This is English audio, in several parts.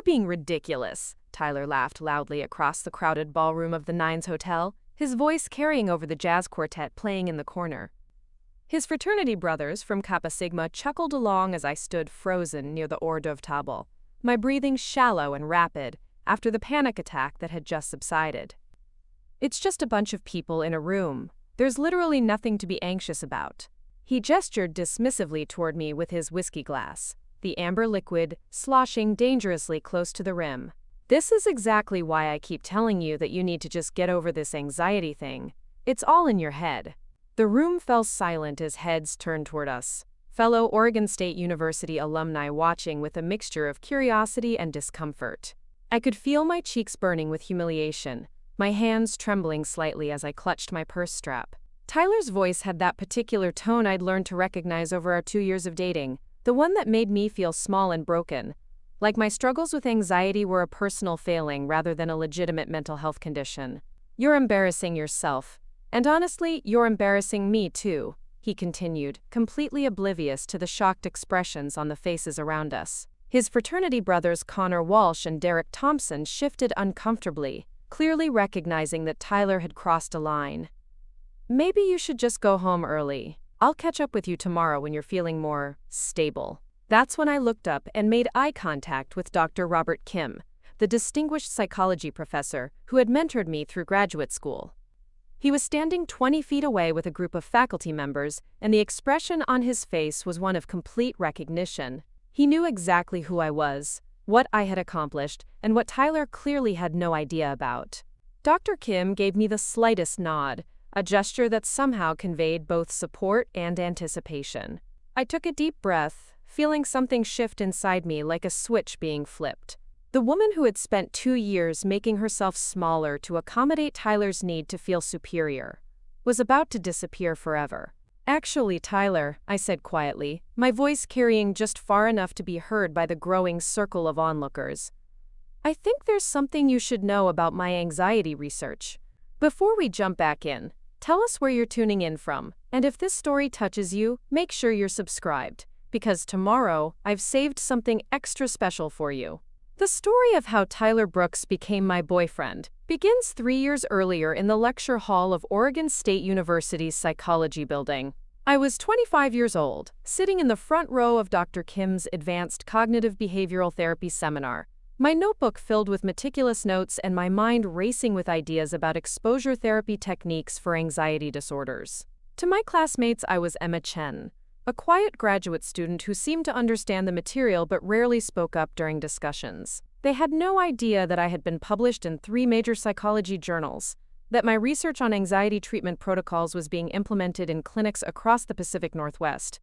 You're being ridiculous, Tyler laughed loudly across the crowded ballroom of the Nines Hotel, his voice carrying over the jazz quartet playing in the corner. His fraternity brothers from Kappa Sigma chuckled along as I stood frozen near the hors d'oeuvre table, my breathing shallow and rapid after the panic attack that had just subsided. It's just a bunch of people in a room. There's literally nothing to be anxious about. He gestured dismissively toward me with his whiskey glass, the amber liquid sloshing dangerously close to the rim. This is exactly why I keep telling you that you need to just get over this anxiety thing. It's all in your head. The room fell silent as heads turned toward us, fellow Oregon State University alumni watching with a mixture of curiosity and discomfort. I could feel my cheeks burning with humiliation, my hands trembling slightly as I clutched my purse strap. Tyler's voice had that particular tone I'd learned to recognize over our 2 years of dating, the one that made me feel small and broken, like my struggles with anxiety were a personal failing rather than a legitimate mental health condition. "You're embarrassing yourself. And honestly, you're embarrassing me too," he continued, completely oblivious to the shocked expressions on the faces around us. His fraternity brothers Connor Walsh and Derek Thompson shifted uncomfortably, clearly recognizing that Tyler had crossed a line. "Maybe you should just go home early. I'll catch up with you tomorrow when you're feeling more stable." That's when I looked up and made eye contact with Dr. Robert Kim, the distinguished psychology professor who had mentored me through graduate school. He was standing 20 feet away with a group of faculty members, and the expression on his face was one of complete recognition. He knew exactly who I was, what I had accomplished, and what Tyler clearly had no idea about. Dr. Kim gave me the slightest nod, a gesture that somehow conveyed both support and anticipation. I took a deep breath, feeling something shift inside me like a switch being flipped. The woman who had spent 2 years making herself smaller to accommodate Tyler's need to feel superior was about to disappear forever. "Actually, Tyler," I said quietly, my voice carrying just far enough to be heard by the growing circle of onlookers, "I think there's something you should know about my anxiety research. Before we jump back in, tell us where you're tuning in from, and if this story touches you, make sure you're subscribed, because tomorrow I've saved something extra special for you." The story of how Tyler Brooks became my boyfriend begins 3 years earlier in the lecture hall of Oregon State University's psychology building. I was 25 years old, sitting in the front row of Dr. Kim's Advanced Cognitive Behavioral Therapy seminar, my notebook filled with meticulous notes and my mind racing with ideas about exposure therapy techniques for anxiety disorders. To my classmates, I was Emma Chen, a quiet graduate student who seemed to understand the material but rarely spoke up during discussions. They had no idea that I had been published in 3 major psychology journals, that my research on anxiety treatment protocols was being implemented in clinics across the Pacific Northwest,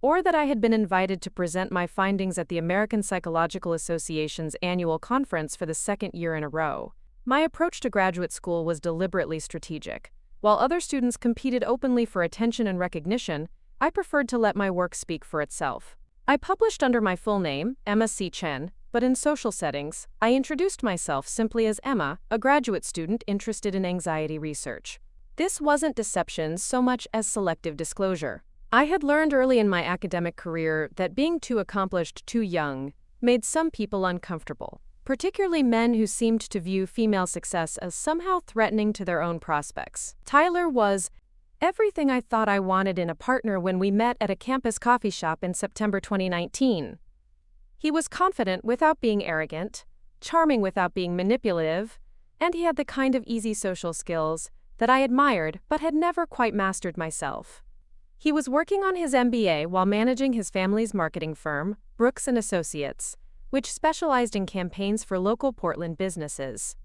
or that I had been invited to present my findings at the American Psychological Association's annual conference for the 2nd year in a row. My approach to graduate school was deliberately strategic. While other students competed openly for attention and recognition, I preferred to let my work speak for itself. I published under my full name, Emma C. Chen, but in social settings, I introduced myself simply as Emma, a graduate student interested in anxiety research. This wasn't deception so much as selective disclosure. I had learned early in my academic career that being too accomplished too young made some people uncomfortable, particularly men who seemed to view female success as somehow threatening to their own prospects. Tyler was everything I thought I wanted in a partner when we met at a campus coffee shop in September 2019. He was confident without being arrogant, charming without being manipulative, and he had the kind of easy social skills that I admired but had never quite mastered myself. He was working on his MBA while managing his family's marketing firm, Brooks & Associates, which specialized in campaigns for local Portland businesses.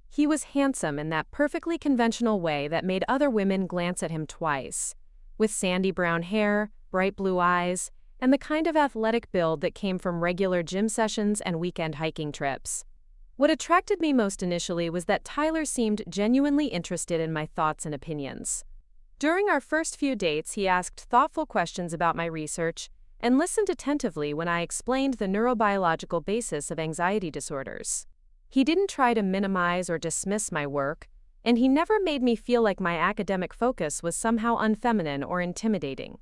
He was handsome in that perfectly conventional way that made other women glance at him twice, with sandy brown hair, bright blue eyes, and the kind of athletic build that came from regular gym sessions and weekend hiking trips. What attracted me most initially was that Tyler seemed genuinely interested in my thoughts and opinions. During our first few dates, he asked thoughtful questions about my research and listened attentively when I explained the neurobiological basis of anxiety disorders. He didn't try to minimize or dismiss my work, and he never made me feel like my academic focus was somehow unfeminine or intimidating.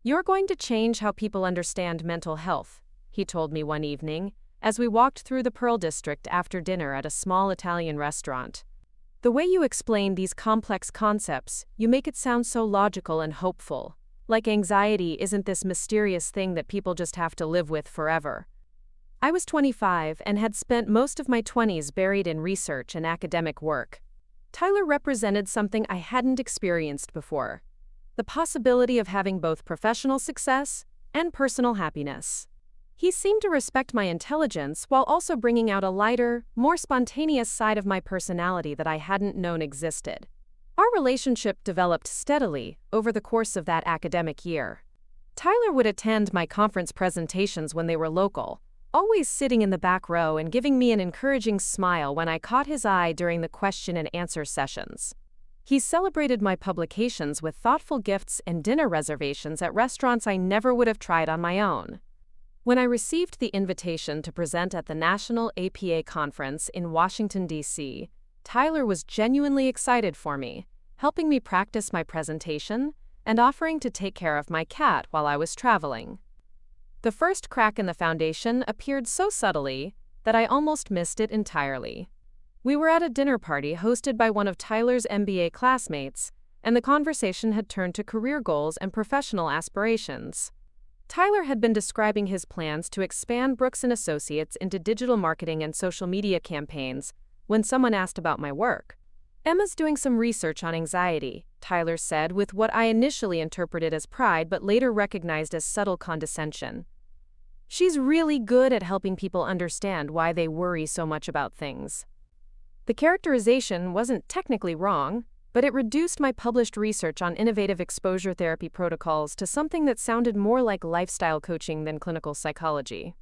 "You're going to change how people understand mental health," he told me one evening, as we walked through the Pearl District after dinner at a small Italian restaurant. "The way you explain these complex concepts, you make it sound so logical and hopeful. Like anxiety isn't this mysterious thing that people just have to live with forever." I was 25 and had spent most of my 20s buried in research and academic work. Tyler represented something I hadn't experienced before: the possibility of having both professional success and personal happiness. He seemed to respect my intelligence while also bringing out a lighter, more spontaneous side of my personality that I hadn't known existed. Our relationship developed steadily over the course of that academic year. Tyler would attend my conference presentations when they were local, always sitting in the back row and giving me an encouraging smile when I caught his eye during the question and answer sessions. He celebrated my publications with thoughtful gifts and dinner reservations at restaurants I never would have tried on my own. When I received the invitation to present at the National APA Conference in Washington, D.C., Tyler was genuinely excited for me, helping me practice my presentation and offering to take care of my cat while I was traveling. The first crack in the foundation appeared so subtly that I almost missed it entirely. We were at a dinner party hosted by one of Tyler's MBA classmates, and the conversation had turned to career goals and professional aspirations. Tyler had been describing his plans to expand Brooks & Associates into digital marketing and social media campaigns when someone asked about my work. "Emma's doing some research on anxiety," Tyler said with what I initially interpreted as pride but later recognized as subtle condescension. "She's really good at helping people understand why they worry so much about things." The characterization wasn't technically wrong, but it reduced my published research on innovative exposure therapy protocols to something that sounded more like lifestyle coaching than clinical psychology.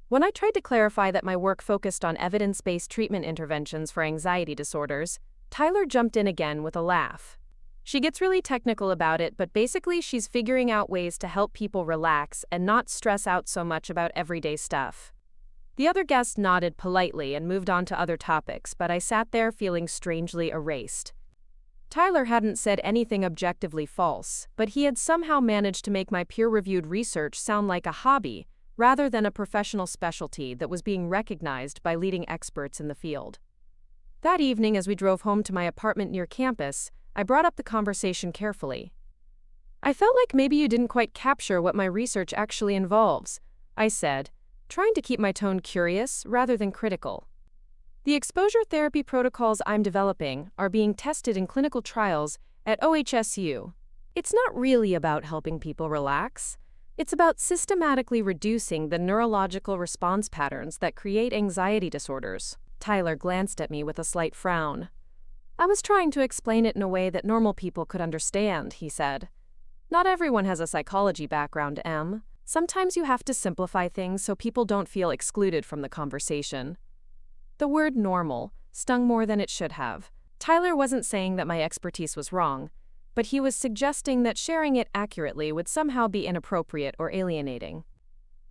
When I tried to clarify that my work focused on evidence-based treatment interventions for anxiety disorders, Tyler jumped in again with a laugh. "She gets really technical about it, but basically she's figuring out ways to help people relax and not stress out so much about everyday stuff." The other guest nodded politely and moved on to other topics, but I sat there feeling strangely erased. Tyler hadn't said anything objectively false, but he had somehow managed to make my peer-reviewed research sound like a hobby rather than a professional specialty that was being recognized by leading experts in the field. That evening, as we drove home to my apartment near campus, I brought up the conversation carefully. "I felt like maybe you didn't quite capture what my research actually involves," I said, trying to keep my tone curious rather than critical. "The exposure therapy protocols I'm developing are being tested in clinical trials at OHSU. It's not really about helping people relax. It's about systematically reducing the neurological response patterns that create anxiety disorders." Tyler glanced at me with a slight frown. "I was trying to explain it in a way that normal people could understand," he said. "Not everyone has a psychology background, Em. Sometimes you have to simplify things so people don't feel excluded from the conversation." The word normal stung more than it should have. Tyler wasn't saying that my expertise was wrong, but he was suggesting that sharing it accurately would somehow be inappropriate or alienating.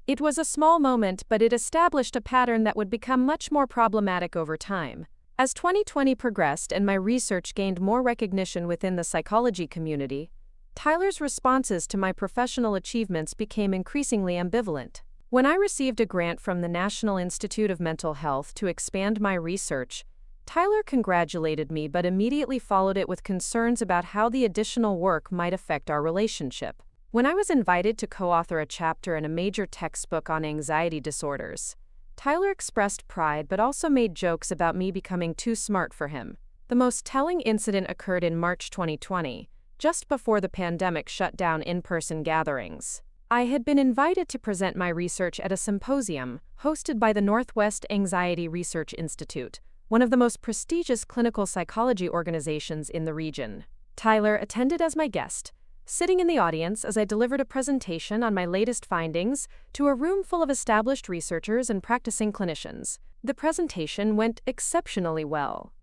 It was a small moment, but it established a pattern that would become much more problematic over time. As 2020 progressed and my research gained more recognition within the psychology community, Tyler's responses to my professional achievements became increasingly ambivalent. When I received a grant from the National Institute of Mental Health to expand my research, Tyler congratulated me but immediately followed it with concerns about how the additional work might affect our relationship. When I was invited to co-author a chapter in a major textbook on anxiety disorders, Tyler expressed pride but also made jokes about me becoming too smart for him. The most telling incident occurred in March 2020, just before the pandemic shut down in-person gatherings. I had been invited to present my research at a symposium hosted by the Northwest Anxiety Research Institute, one of the most prestigious clinical psychology organizations in the region. Tyler attended as my guest, sitting in the audience as I delivered a presentation on my latest findings to a room full of established researchers and practicing clinicians. The presentation went exceptionally well.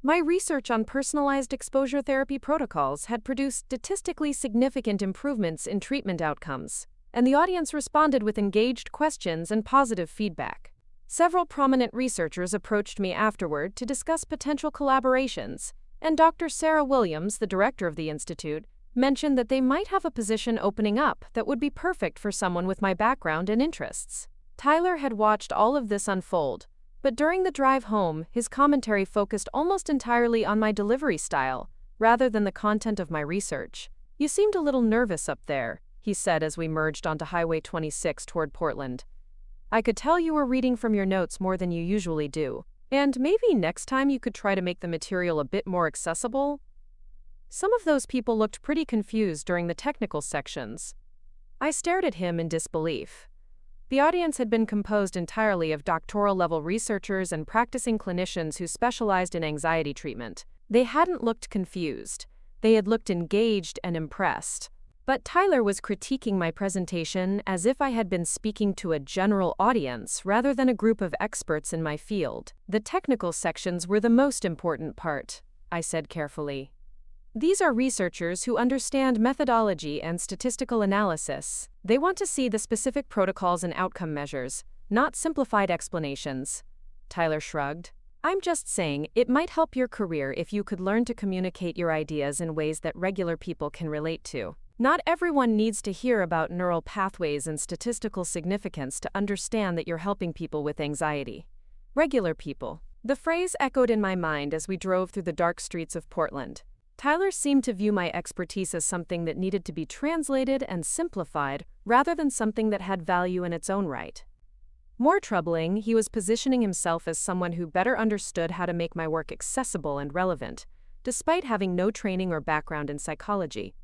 My research on personalized exposure therapy protocols had produced statistically significant improvements in treatment outcomes, and the audience responded with engaged questions and positive feedback. Several prominent researchers approached me afterward to discuss potential collaborations, and Dr. Sarah Williams, the director of the institute, mentioned that they might have a position opening up that would be perfect for someone with my background and interests. Tyler had watched all of this unfold, but during the drive home, his commentary focused almost entirely on my delivery style, rather than the content of my research. "You seemed a little nervous up there," he said as we merged onto Highway 26 toward Portland. "I could tell you were reading from your notes more than you usually do. And maybe next time you could try to make the material a bit more accessible?" Some of those people looked pretty confused during the technical sections. I stared at him in disbelief. The audience had been composed entirely of doctoral-level researchers and practicing clinicians who specialized in anxiety treatment. They hadn't looked confused. They had looked engaged and impressed. But Tyler was critiquing my presentation as if I had been speaking to a general audience rather than a group of experts in my field. "The technical sections were the most important part," I said carefully. "These are researchers who understand methodology and statistical analysis. They want to see the specific protocols and outcome measures, not simplified explanations." Tyler shrugged. "I'm just saying it might help your career if you could learn to communicate your ideas in ways that regular people can relate to. Not everyone needs to hear about neural pathways and statistical significance to understand that you're helping people with anxiety. Regular people." The phrase echoed in my mind as we drove through the dark streets of Portland. Tyler seemed to view my expertise as something that needed to be translated and simplified rather than something that had value in its own right. More troubling, he was positioning himself as someone who better understood how to make my work accessible and relevant, despite having no training or background in psychology.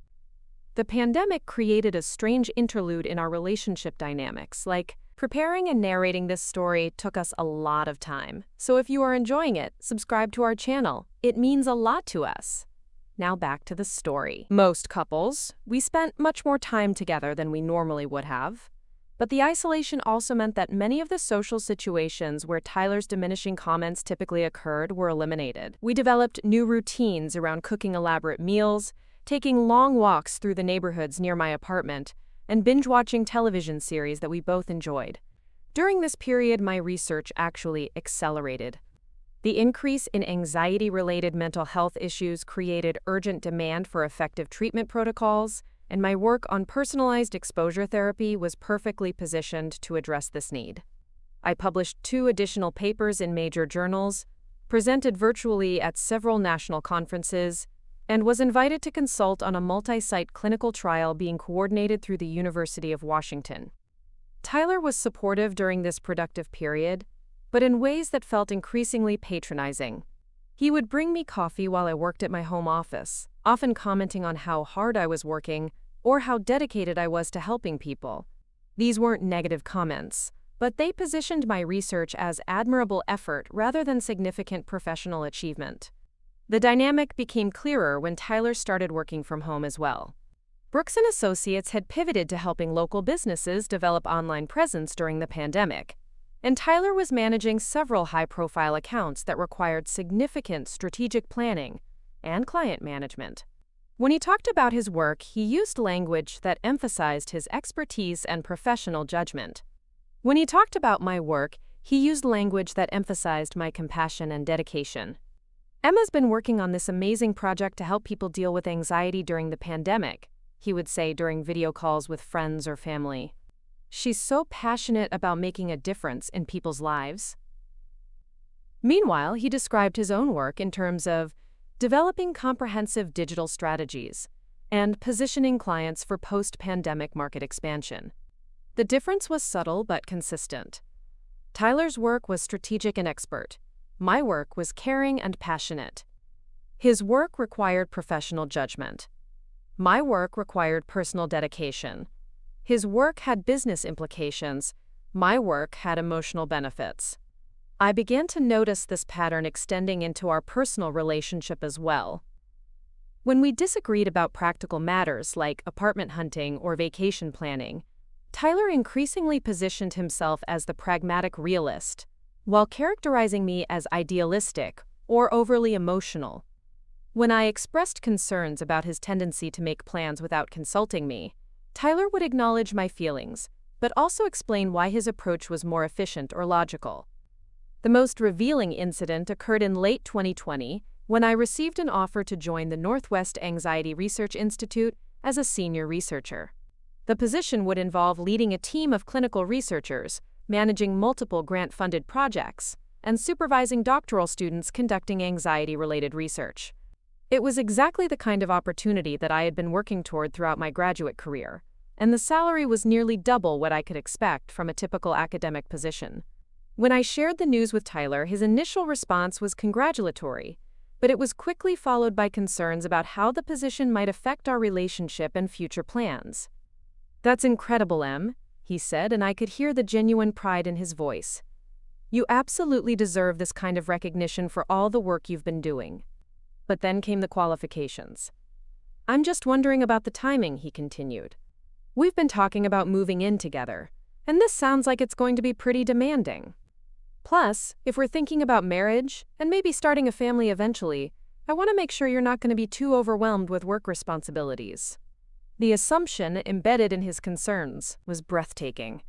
The pandemic created a strange interlude in our relationship dynamics, like, preparing and narrating this story took us a lot of time. So if you are enjoying it, subscribe to our channel. It means a lot to us. Now back to the story. Most couples, we spent much more time together than we normally would have. But the isolation also meant that many of the social situations where Tyler's diminishing comments typically occurred were eliminated. We developed new routines around cooking elaborate meals, taking long walks through the neighborhoods near my apartment, and binge-watching television series that we both enjoyed. During this period, my research actually accelerated. The increase in anxiety-related mental health issues created urgent demand for effective treatment protocols, and my work on personalized exposure therapy was perfectly positioned to address this need. I published 2 additional papers in major journals, presented virtually at several national conferences, and was invited to consult on a multi-site clinical trial being coordinated through the University of Washington. Tyler was supportive during this productive period, but in ways that felt increasingly patronizing. He would bring me coffee while I worked at my home office, often commenting on how hard I was working or how dedicated I was to helping people. These weren't negative comments, but they positioned my research as admirable effort rather than significant professional achievement. The dynamic became clearer when Tyler started working from home as well. Brooks & Associates had pivoted to helping local businesses develop online presence during the pandemic, and Tyler was managing several high-profile accounts that required significant strategic planning and client management. When he talked about his work, he used language that emphasized his expertise and professional judgment. When he talked about my work, he used language that emphasized my compassion and dedication. "Emma's been working on this amazing project to help people deal with anxiety during the pandemic," he would say during video calls with friends or family. "She's so passionate about making a difference in people's lives." Meanwhile, he described his own work in terms of developing comprehensive digital strategies and positioning clients for post-pandemic market expansion. The difference was subtle but consistent. Tyler's work was strategic and expert. My work was caring and passionate. His work required professional judgment. My work required personal dedication. His work had business implications. My work had emotional benefits. I began to notice this pattern extending into our personal relationship as well. When we disagreed about practical matters like apartment hunting or vacation planning, Tyler increasingly positioned himself as the pragmatic realist, while characterizing me as idealistic or overly emotional. When I expressed concerns about his tendency to make plans without consulting me, Tyler would acknowledge my feelings, but also explain why his approach was more efficient or logical. The most revealing incident occurred in late 2020 when I received an offer to join the Northwest Anxiety Research Institute as a senior researcher. The position would involve leading a team of clinical researchers managing multiple grant-funded projects, and supervising doctoral students conducting anxiety-related research. It was exactly the kind of opportunity that I had been working toward throughout my graduate career, and the salary was nearly double what I could expect from a typical academic position. When I shared the news with Tyler, his initial response was congratulatory, but it was quickly followed by concerns about how the position might affect our relationship and future plans. "That's incredible, Em," he said, and I could hear the genuine pride in his voice. "You absolutely deserve this kind of recognition for all the work you've been doing." But then came the qualifications. "I'm just wondering about the timing," he continued. "We've been talking about moving in together, and this sounds like it's going to be pretty demanding. Plus, if we're thinking about marriage and maybe starting a family eventually, I want to make sure you're not going to be too overwhelmed with work responsibilities." The assumption embedded in his concerns was breathtaking.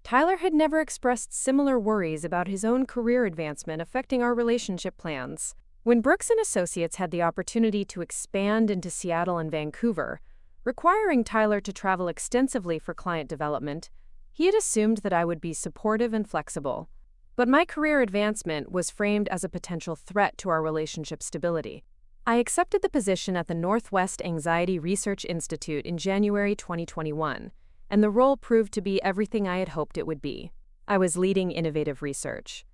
Tyler had never expressed similar worries about his own career advancement affecting our relationship plans. When Brooks & Associates had the opportunity to expand into Seattle and Vancouver, requiring Tyler to travel extensively for client development, he had assumed that I would be supportive and flexible. But my career advancement was framed as a potential threat to our relationship stability. I accepted the position at the Northwest Anxiety Research Institute in January 2021, and the role proved to be everything I had hoped it would be. I was leading innovative research,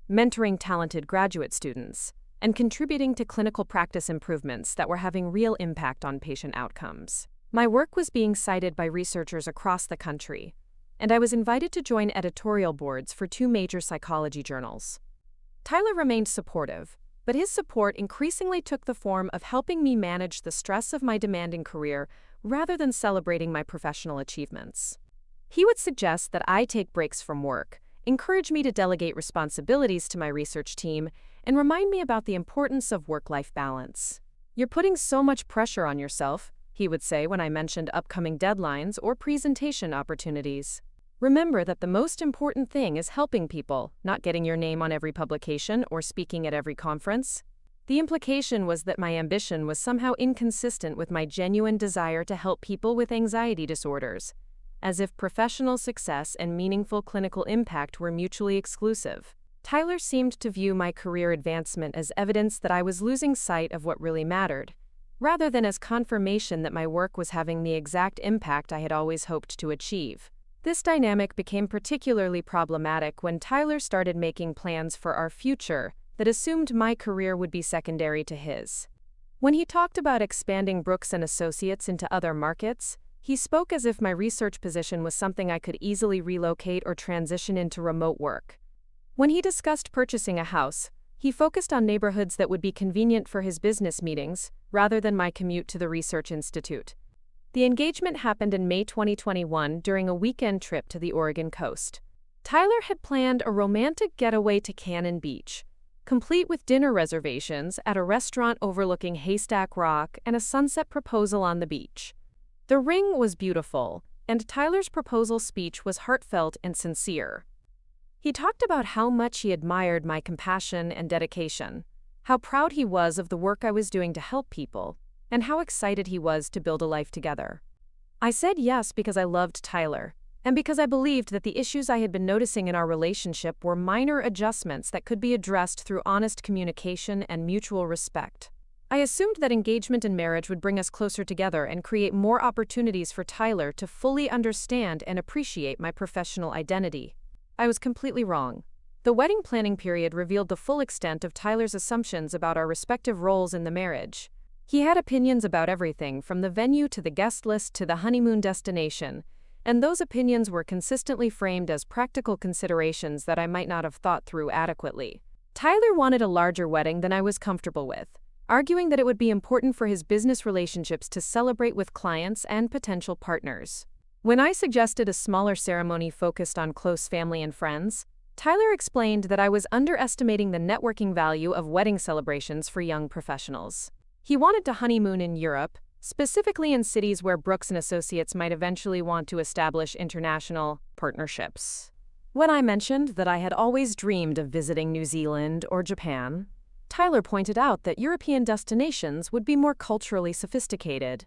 mentoring talented graduate students, and contributing to clinical practice improvements that were having real impact on patient outcomes. My work was being cited by researchers across the country, and I was invited to join editorial boards for 2 major psychology journals. Tyler remained supportive, but his support increasingly took the form of helping me manage the stress of my demanding career rather than celebrating my professional achievements. He would suggest that I take breaks from work, encourage me to delegate responsibilities to my research team, and remind me about the importance of work-life balance. "You're putting so much pressure on yourself," he would say when I mentioned upcoming deadlines or presentation opportunities. "Remember that the most important thing is helping people, not getting your name on every publication or speaking at every conference." The implication was that my ambition was somehow inconsistent with my genuine desire to help people with anxiety disorders, as if professional success and meaningful clinical impact were mutually exclusive. Tyler seemed to view my career advancement as evidence that I was losing sight of what really mattered, rather than as confirmation that my work was having the exact impact I had always hoped to achieve. This dynamic became particularly problematic when Tyler started making plans for our future that assumed my career would be secondary to his. When he talked about expanding Brooks & Associates into other markets, he spoke as if my research position was something I could easily relocate or transition into remote work. When he discussed purchasing a house, he focused on neighborhoods that would be convenient for his business meetings, rather than my commute to the research institute. The engagement happened in May 2021 during a weekend trip to the Oregon coast. Tyler had planned a romantic getaway to Cannon Beach, complete with dinner reservations at a restaurant overlooking Haystack Rock and a sunset proposal on the beach. The ring was beautiful, and Tyler's proposal speech was heartfelt and sincere. He talked about how much he admired my compassion and dedication, how proud he was of the work I was doing to help people, and how excited he was to build a life together. I said yes because I loved Tyler, and because I believed that the issues I had been noticing in our relationship were minor adjustments that could be addressed through honest communication and mutual respect. I assumed that engagement and marriage would bring us closer together and create more opportunities for Tyler to fully understand and appreciate my professional identity. I was completely wrong. The wedding planning period revealed the full extent of Tyler's assumptions about our respective roles in the marriage. He had opinions about everything from the venue to the guest list to the honeymoon destination, and those opinions were consistently framed as practical considerations that I might not have thought through adequately. Tyler wanted a larger wedding than I was comfortable with, arguing that it would be important for his business relationships to celebrate with clients and potential partners. When I suggested a smaller ceremony focused on close family and friends, Tyler explained that I was underestimating the networking value of wedding celebrations for young professionals. He wanted to honeymoon in Europe, specifically in cities where Brooks & Associates might eventually want to establish international partnerships. When I mentioned that I had always dreamed of visiting New Zealand or Japan, Tyler pointed out that European destinations would be more culturally sophisticated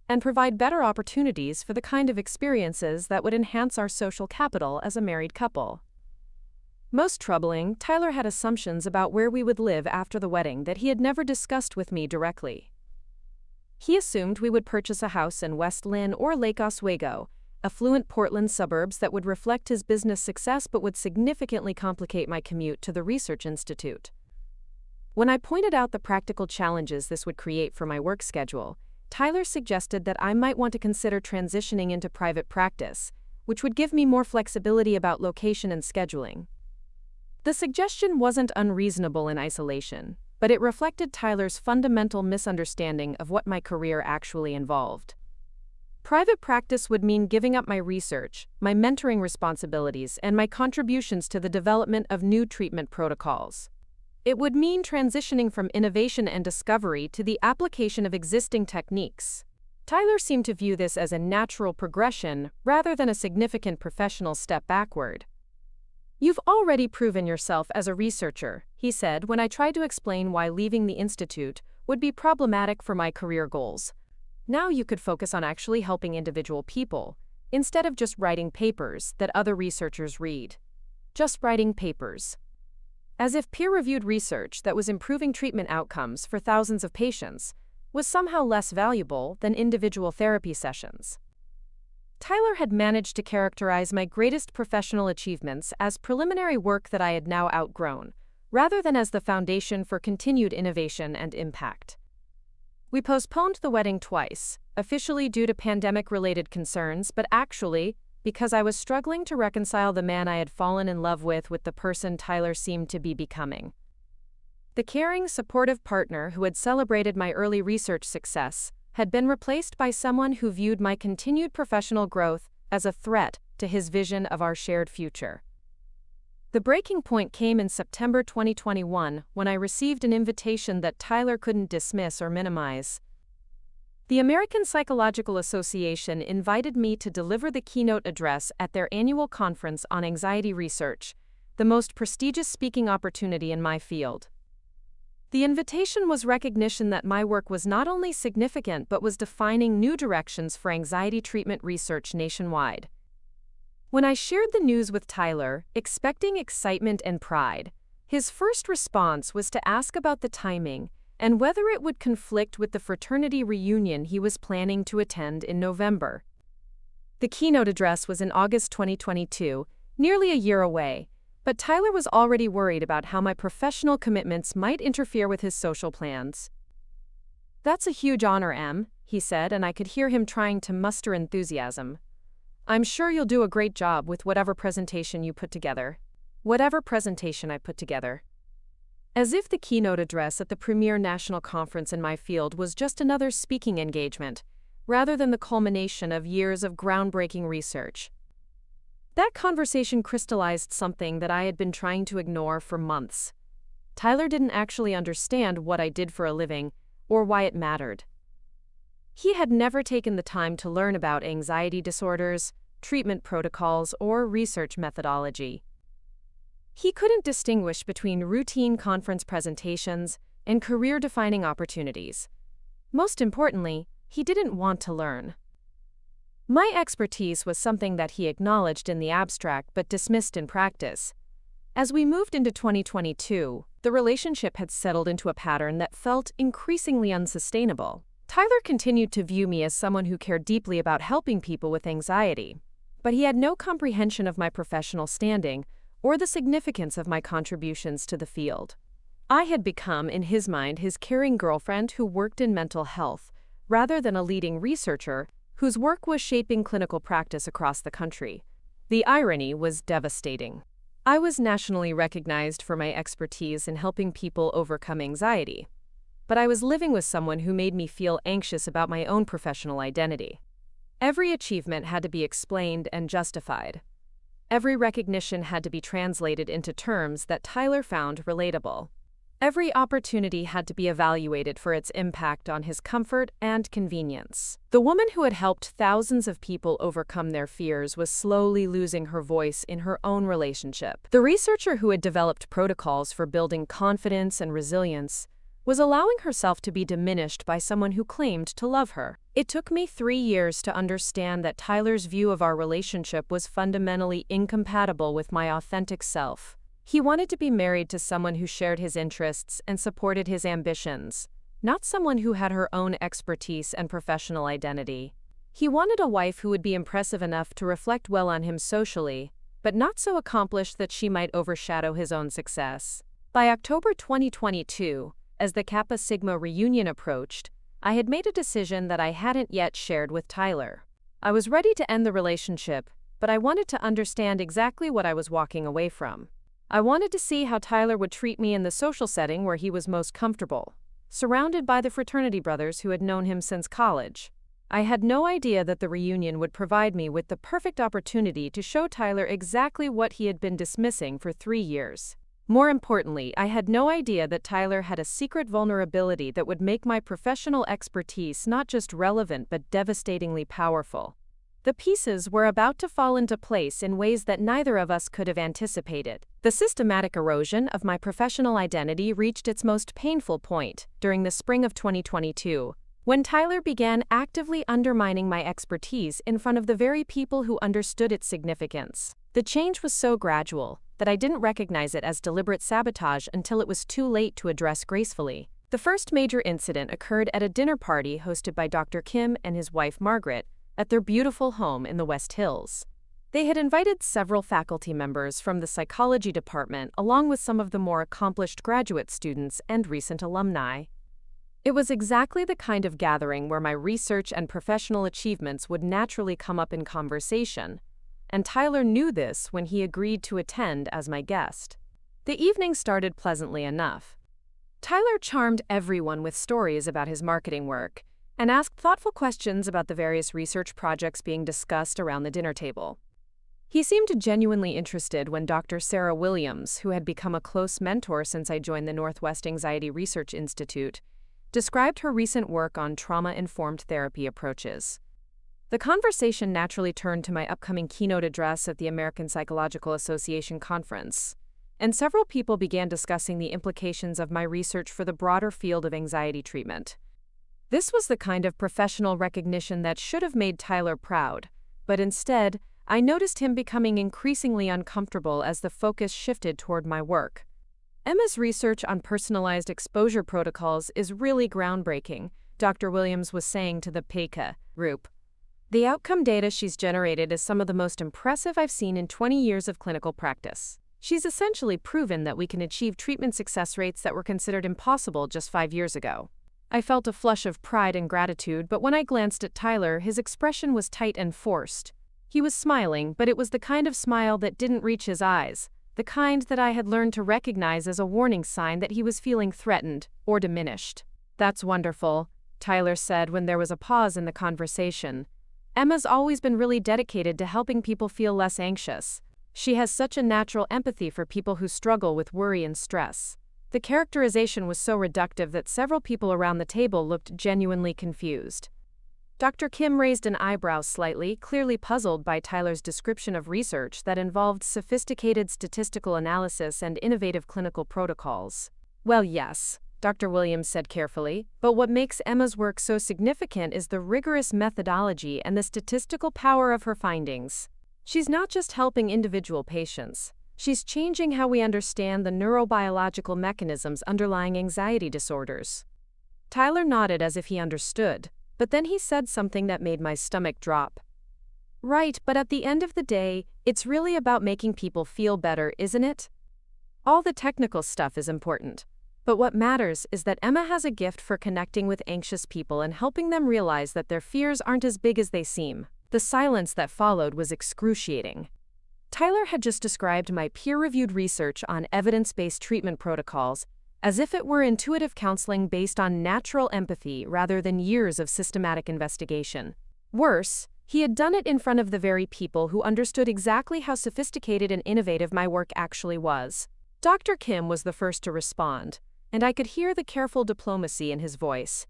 and provide better opportunities for the kind of experiences that would enhance our social capital as a married couple. Most troubling, Tyler had assumptions about where we would live after the wedding that he had never discussed with me directly. He assumed we would purchase a house in West Lynn or Lake Oswego, affluent Portland suburbs that would reflect his business success but would significantly complicate my commute to the research institute. When I pointed out the practical challenges this would create for my work schedule, Tyler suggested that I might want to consider transitioning into private practice, which would give me more flexibility about location and scheduling. The suggestion wasn't unreasonable in isolation, but it reflected Tyler's fundamental misunderstanding of what my career actually involved. Private practice would mean giving up my research, my mentoring responsibilities, and my contributions to the development of new treatment protocols. It would mean transitioning from innovation and discovery to the application of existing techniques. Tyler seemed to view this as a natural progression rather than a significant professional step backward. "You've already proven yourself as a researcher," he said when I tried to explain why leaving the institute would be problematic for my career goals. "Now you could focus on actually helping individual people, instead of just writing papers that other researchers read. Just writing papers." As if peer-reviewed research that was improving treatment outcomes for thousands of patients was somehow less valuable than individual therapy sessions. Tyler had managed to characterize my greatest professional achievements as preliminary work that I had now outgrown, rather than as the foundation for continued innovation and impact. We postponed the wedding twice, officially due to pandemic-related concerns, but actually because I was struggling to reconcile the man I had fallen in love with the person Tyler seemed to be becoming. The caring, supportive partner who had celebrated my early research success had been replaced by someone who viewed my continued professional growth as a threat to his vision of our shared future. The breaking point came in September 2021 when I received an invitation that Tyler couldn't dismiss or minimize. The American Psychological Association invited me to deliver the keynote address at their annual conference on anxiety research, the most prestigious speaking opportunity in my field. The invitation was recognition that my work was not only significant but was defining new directions for anxiety treatment research nationwide. When I shared the news with Tyler, expecting excitement and pride, his first response was to ask about the timing and whether it would conflict with the fraternity reunion he was planning to attend in November. The keynote address was in August 2022, nearly a year away, but Tyler was already worried about how my professional commitments might interfere with his social plans. "That's a huge honor, Em," he said, and I could hear him trying to muster enthusiasm. "I'm sure you'll do a great job with whatever presentation you put together." Whatever presentation I put together. As if the keynote address at the premier national conference in my field was just another speaking engagement, rather than the culmination of years of groundbreaking research. That conversation crystallized something that I had been trying to ignore for months. Tyler didn't actually understand what I did for a living, or why it mattered. He had never taken the time to learn about anxiety disorders, treatment protocols, or research methodology. He couldn't distinguish between routine conference presentations and career-defining opportunities. Most importantly, he didn't want to learn. My expertise was something that he acknowledged in the abstract but dismissed in practice. As we moved into 2022, the relationship had settled into a pattern that felt increasingly unsustainable. Tyler continued to view me as someone who cared deeply about helping people with anxiety, but he had no comprehension of my professional standing or the significance of my contributions to the field. I had become, in his mind, his caring girlfriend who worked in mental health, rather than a leading researcher whose work was shaping clinical practice across the country. The irony was devastating. I was nationally recognized for my expertise in helping people overcome anxiety, but I was living with someone who made me feel anxious about my own professional identity. Every achievement had to be explained and justified. Every recognition had to be translated into terms that Tyler found relatable. Every opportunity had to be evaluated for its impact on his comfort and convenience. The woman who had helped thousands of people overcome their fears was slowly losing her voice in her own relationship. The researcher who had developed protocols for building confidence and resilience was allowing herself to be diminished by someone who claimed to love her. It took me 3 years to understand that Tyler's view of our relationship was fundamentally incompatible with my authentic self. He wanted to be married to someone who shared his interests and supported his ambitions, not someone who had her own expertise and professional identity. He wanted a wife who would be impressive enough to reflect well on him socially, but not so accomplished that she might overshadow his own success. By October 2022, as the Kappa Sigma reunion approached, I had made a decision that I hadn't yet shared with Tyler. I was ready to end the relationship, but I wanted to understand exactly what I was walking away from. I wanted to see how Tyler would treat me in the social setting where he was most comfortable, surrounded by the fraternity brothers who had known him since college. I had no idea that the reunion would provide me with the perfect opportunity to show Tyler exactly what he had been dismissing for 3 years. More importantly, I had no idea that Tyler had a secret vulnerability that would make my professional expertise not just relevant but devastatingly powerful. The pieces were about to fall into place in ways that neither of us could have anticipated. The systematic erosion of my professional identity reached its most painful point during the spring of 2022, when Tyler began actively undermining my expertise in front of the very people who understood its significance. The change was so gradual that I didn't recognize it as deliberate sabotage until it was too late to address gracefully. The first major incident occurred at a dinner party hosted by Dr. Kim and his wife Margaret at their beautiful home in the West Hills. They had invited several faculty members from the psychology department along with some of the more accomplished graduate students and recent alumni. It was exactly the kind of gathering where my research and professional achievements would naturally come up in conversation, and Tyler knew this when he agreed to attend as my guest. The evening started pleasantly enough. Tyler charmed everyone with stories about his marketing work and asked thoughtful questions about the various research projects being discussed around the dinner table. He seemed genuinely interested when Dr. Sarah Williams, who had become a close mentor since I joined the Northwest Anxiety Research Institute, described her recent work on trauma-informed therapy approaches. The conversation naturally turned to my upcoming keynote address at the American Psychological Association conference, and several people began discussing the implications of my research for the broader field of anxiety treatment. This was the kind of professional recognition that should have made Tyler proud, but instead, I noticed him becoming increasingly uncomfortable as the focus shifted toward my work. Emma's research on personalized exposure protocols is really groundbreaking, Dr. Williams was saying to the PECA group. The outcome data she's generated is some of the most impressive I've seen in 20 years of clinical practice. She's essentially proven that we can achieve treatment success rates that were considered impossible just 5 years ago. I felt a flush of pride and gratitude, but when I glanced at Tyler, his expression was tight and forced. He was smiling, but it was the kind of smile that didn't reach his eyes, the kind that I had learned to recognize as a warning sign that he was feeling threatened or diminished. "That's wonderful," Tyler said when there was a pause in the conversation. "Emma's always been really dedicated to helping people feel less anxious. She has such a natural empathy for people who struggle with worry and stress." The characterization was so reductive that several people around the table looked genuinely confused. Dr. Kim raised an eyebrow slightly, clearly puzzled by Tyler's description of research that involved sophisticated statistical analysis and innovative clinical protocols. "Well, yes," Dr. Williams said carefully, "but what makes Emma's work so significant is the rigorous methodology and the statistical power of her findings. She's not just helping individual patients. She's changing how we understand the neurobiological mechanisms underlying anxiety disorders." Tyler nodded as if he understood, but then he said something that made my stomach drop. "Right, but at the end of the day, it's really about making people feel better, isn't it? All the technical stuff is important. But what matters is that Emma has a gift for connecting with anxious people and helping them realize that their fears aren't as big as they seem." The silence that followed was excruciating. Tyler had just described my peer-reviewed research on evidence-based treatment protocols as if it were intuitive counseling based on natural empathy rather than years of systematic investigation. Worse, he had done it in front of the very people who understood exactly how sophisticated and innovative my work actually was. Dr. Kim was the first to respond, and I could hear the careful diplomacy in his voice.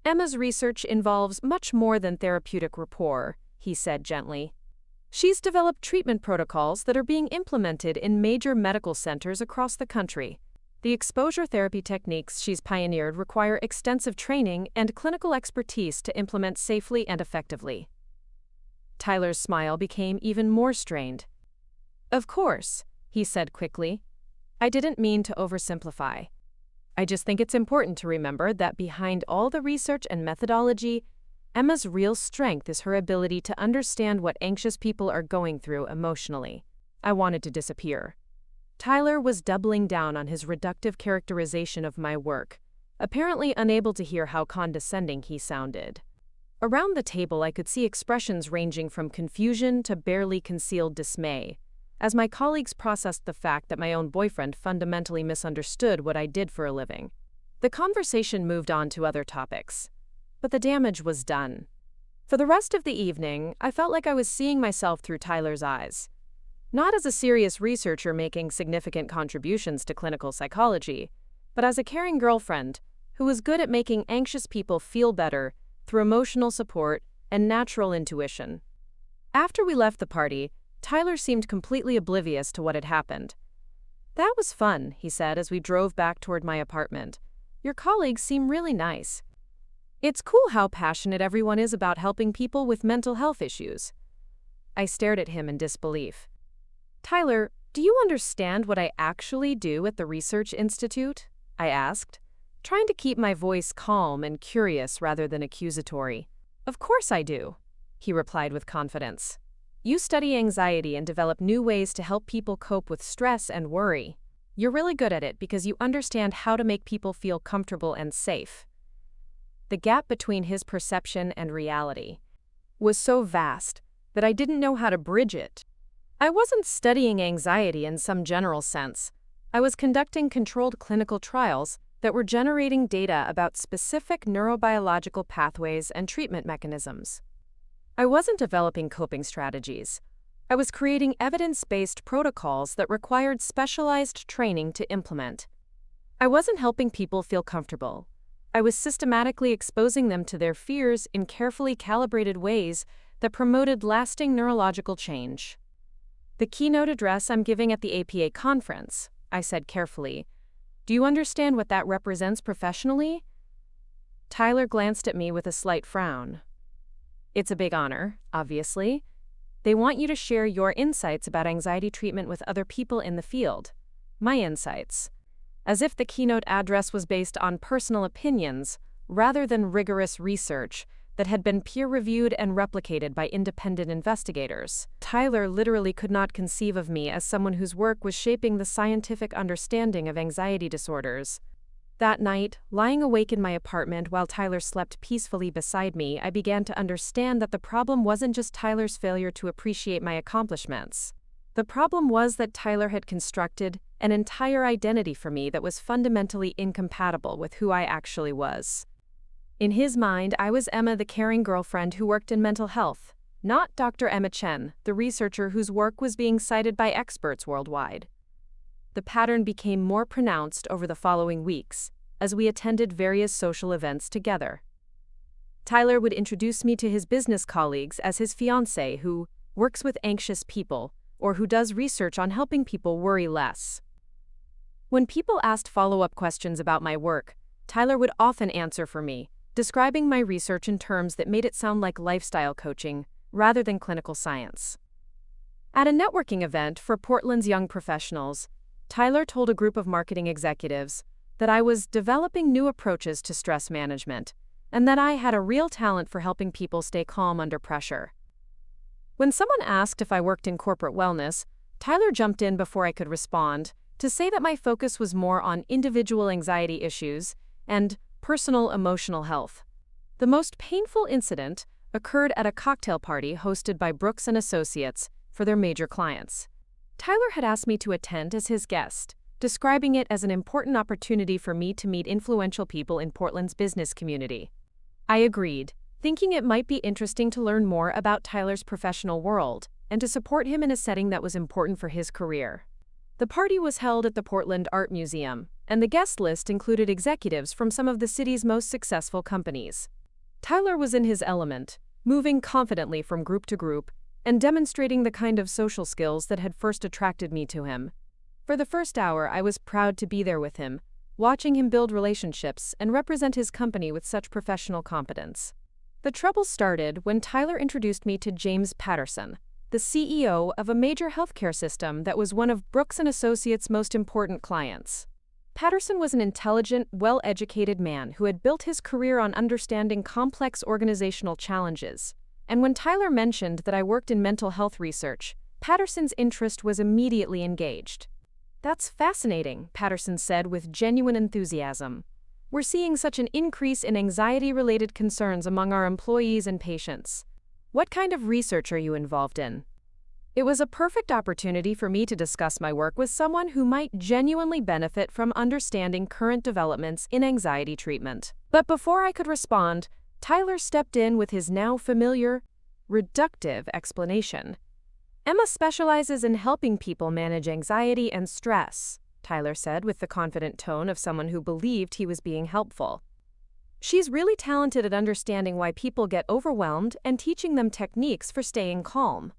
"Emma's research involves much more than therapeutic rapport," he said gently. "She's developed treatment protocols that are being implemented in major medical centers across the country. The exposure therapy techniques she's pioneered require extensive training and clinical expertise to implement safely and effectively." Tyler's smile became even more strained. "Of course," he said quickly. I didn't mean to oversimplify. I just think it's important to remember that behind all the research and methodology, Emma's real strength is her ability to understand what anxious people are going through emotionally. I wanted to disappear. Tyler was doubling down on his reductive characterization of my work, apparently unable to hear how condescending he sounded. Around the table, I could see expressions ranging from confusion to barely concealed dismay, as my colleagues processed the fact that my own boyfriend fundamentally misunderstood what I did for a living. The conversation moved on to other topics, but the damage was done. For the rest of the evening, I felt like I was seeing myself through Tyler's eyes. Not as a serious researcher making significant contributions to clinical psychology, but as a caring girlfriend who was good at making anxious people feel better through emotional support and natural intuition. After we left the party, Tyler seemed completely oblivious to what had happened. That was fun, he said as we drove back toward my apartment. Your colleagues seem really nice. It's cool how passionate everyone is about helping people with mental health issues. I stared at him in disbelief. Tyler, do you understand what I actually do at the Research Institute? I asked, trying to keep my voice calm and curious rather than accusatory. Of course I do, he replied with confidence. You study anxiety and develop new ways to help people cope with stress and worry. You're really good at it because you understand how to make people feel comfortable and safe. The gap between his perception and reality was so vast that I didn't know how to bridge it. I wasn't studying anxiety in some general sense. I was conducting controlled clinical trials that were generating data about specific neurobiological pathways and treatment mechanisms. I wasn't developing coping strategies. I was creating evidence-based protocols that required specialized training to implement. I wasn't helping people feel comfortable. I was systematically exposing them to their fears in carefully calibrated ways that promoted lasting neurological change. The keynote address I'm giving at the APA conference, I said carefully. Do you understand what that represents professionally? Tyler glanced at me with a slight frown. It's a big honor, obviously. They want you to share your insights about anxiety treatment with other people in the field. My insights. As if the keynote address was based on personal opinions rather than rigorous research that had been peer-reviewed and replicated by independent investigators. Tyler literally could not conceive of me as someone whose work was shaping the scientific understanding of anxiety disorders. That night, lying awake in my apartment while Tyler slept peacefully beside me, I began to understand that the problem wasn't just Tyler's failure to appreciate my accomplishments. The problem was that Tyler had constructed an entire identity for me that was fundamentally incompatible with who I actually was. In his mind, I was Emma, the caring girlfriend who worked in mental health, not Dr. Emma Chen, the researcher whose work was being cited by experts worldwide. The pattern became more pronounced over the following weeks, as we attended various social events together. Tyler would introduce me to his business colleagues as his fiancée who works with anxious people, or who does research on helping people worry less. When people asked follow-up questions about my work, Tyler would often answer for me, describing my research in terms that made it sound like lifestyle coaching rather than clinical science. At a networking event for Portland's young professionals, Tyler told a group of marketing executives that I was developing new approaches to stress management and that I had a real talent for helping people stay calm under pressure. When someone asked if I worked in corporate wellness, Tyler jumped in before I could respond to say that my focus was more on individual anxiety issues and personal emotional health. The most painful incident occurred at a cocktail party hosted by Brooks & Associates for their major clients. Tyler had asked me to attend as his guest, describing it as an important opportunity for me to meet influential people in Portland's business community. I agreed, thinking it might be interesting to learn more about Tyler's professional world and to support him in a setting that was important for his career. The party was held at the Portland Art Museum, and the guest list included executives from some of the city's most successful companies. Tyler was in his element, moving confidently from group to group and demonstrating the kind of social skills that had first attracted me to him. For the first hour, I was proud to be there with him, watching him build relationships and represent his company with such professional competence. The trouble started when Tyler introduced me to James Patterson, the CEO of a major healthcare system that was one of Brooks & Associates' most important clients. Patterson was an intelligent, well-educated man who had built his career on understanding complex organizational challenges. And when Tyler mentioned that I worked in mental health research, Patterson's interest was immediately engaged. "That's fascinating," Patterson said with genuine enthusiasm. "We're seeing such an increase in anxiety-related concerns among our employees and patients. What kind of research are you involved in?" It was a perfect opportunity for me to discuss my work with someone who might genuinely benefit from understanding current developments in anxiety treatment. But before I could respond, Tyler stepped in with his now familiar, reductive explanation. "Emma specializes in helping people manage anxiety and stress," Tyler said with the confident tone of someone who believed he was being helpful. "She's really talented at understanding why people get overwhelmed and teaching them techniques for staying calm."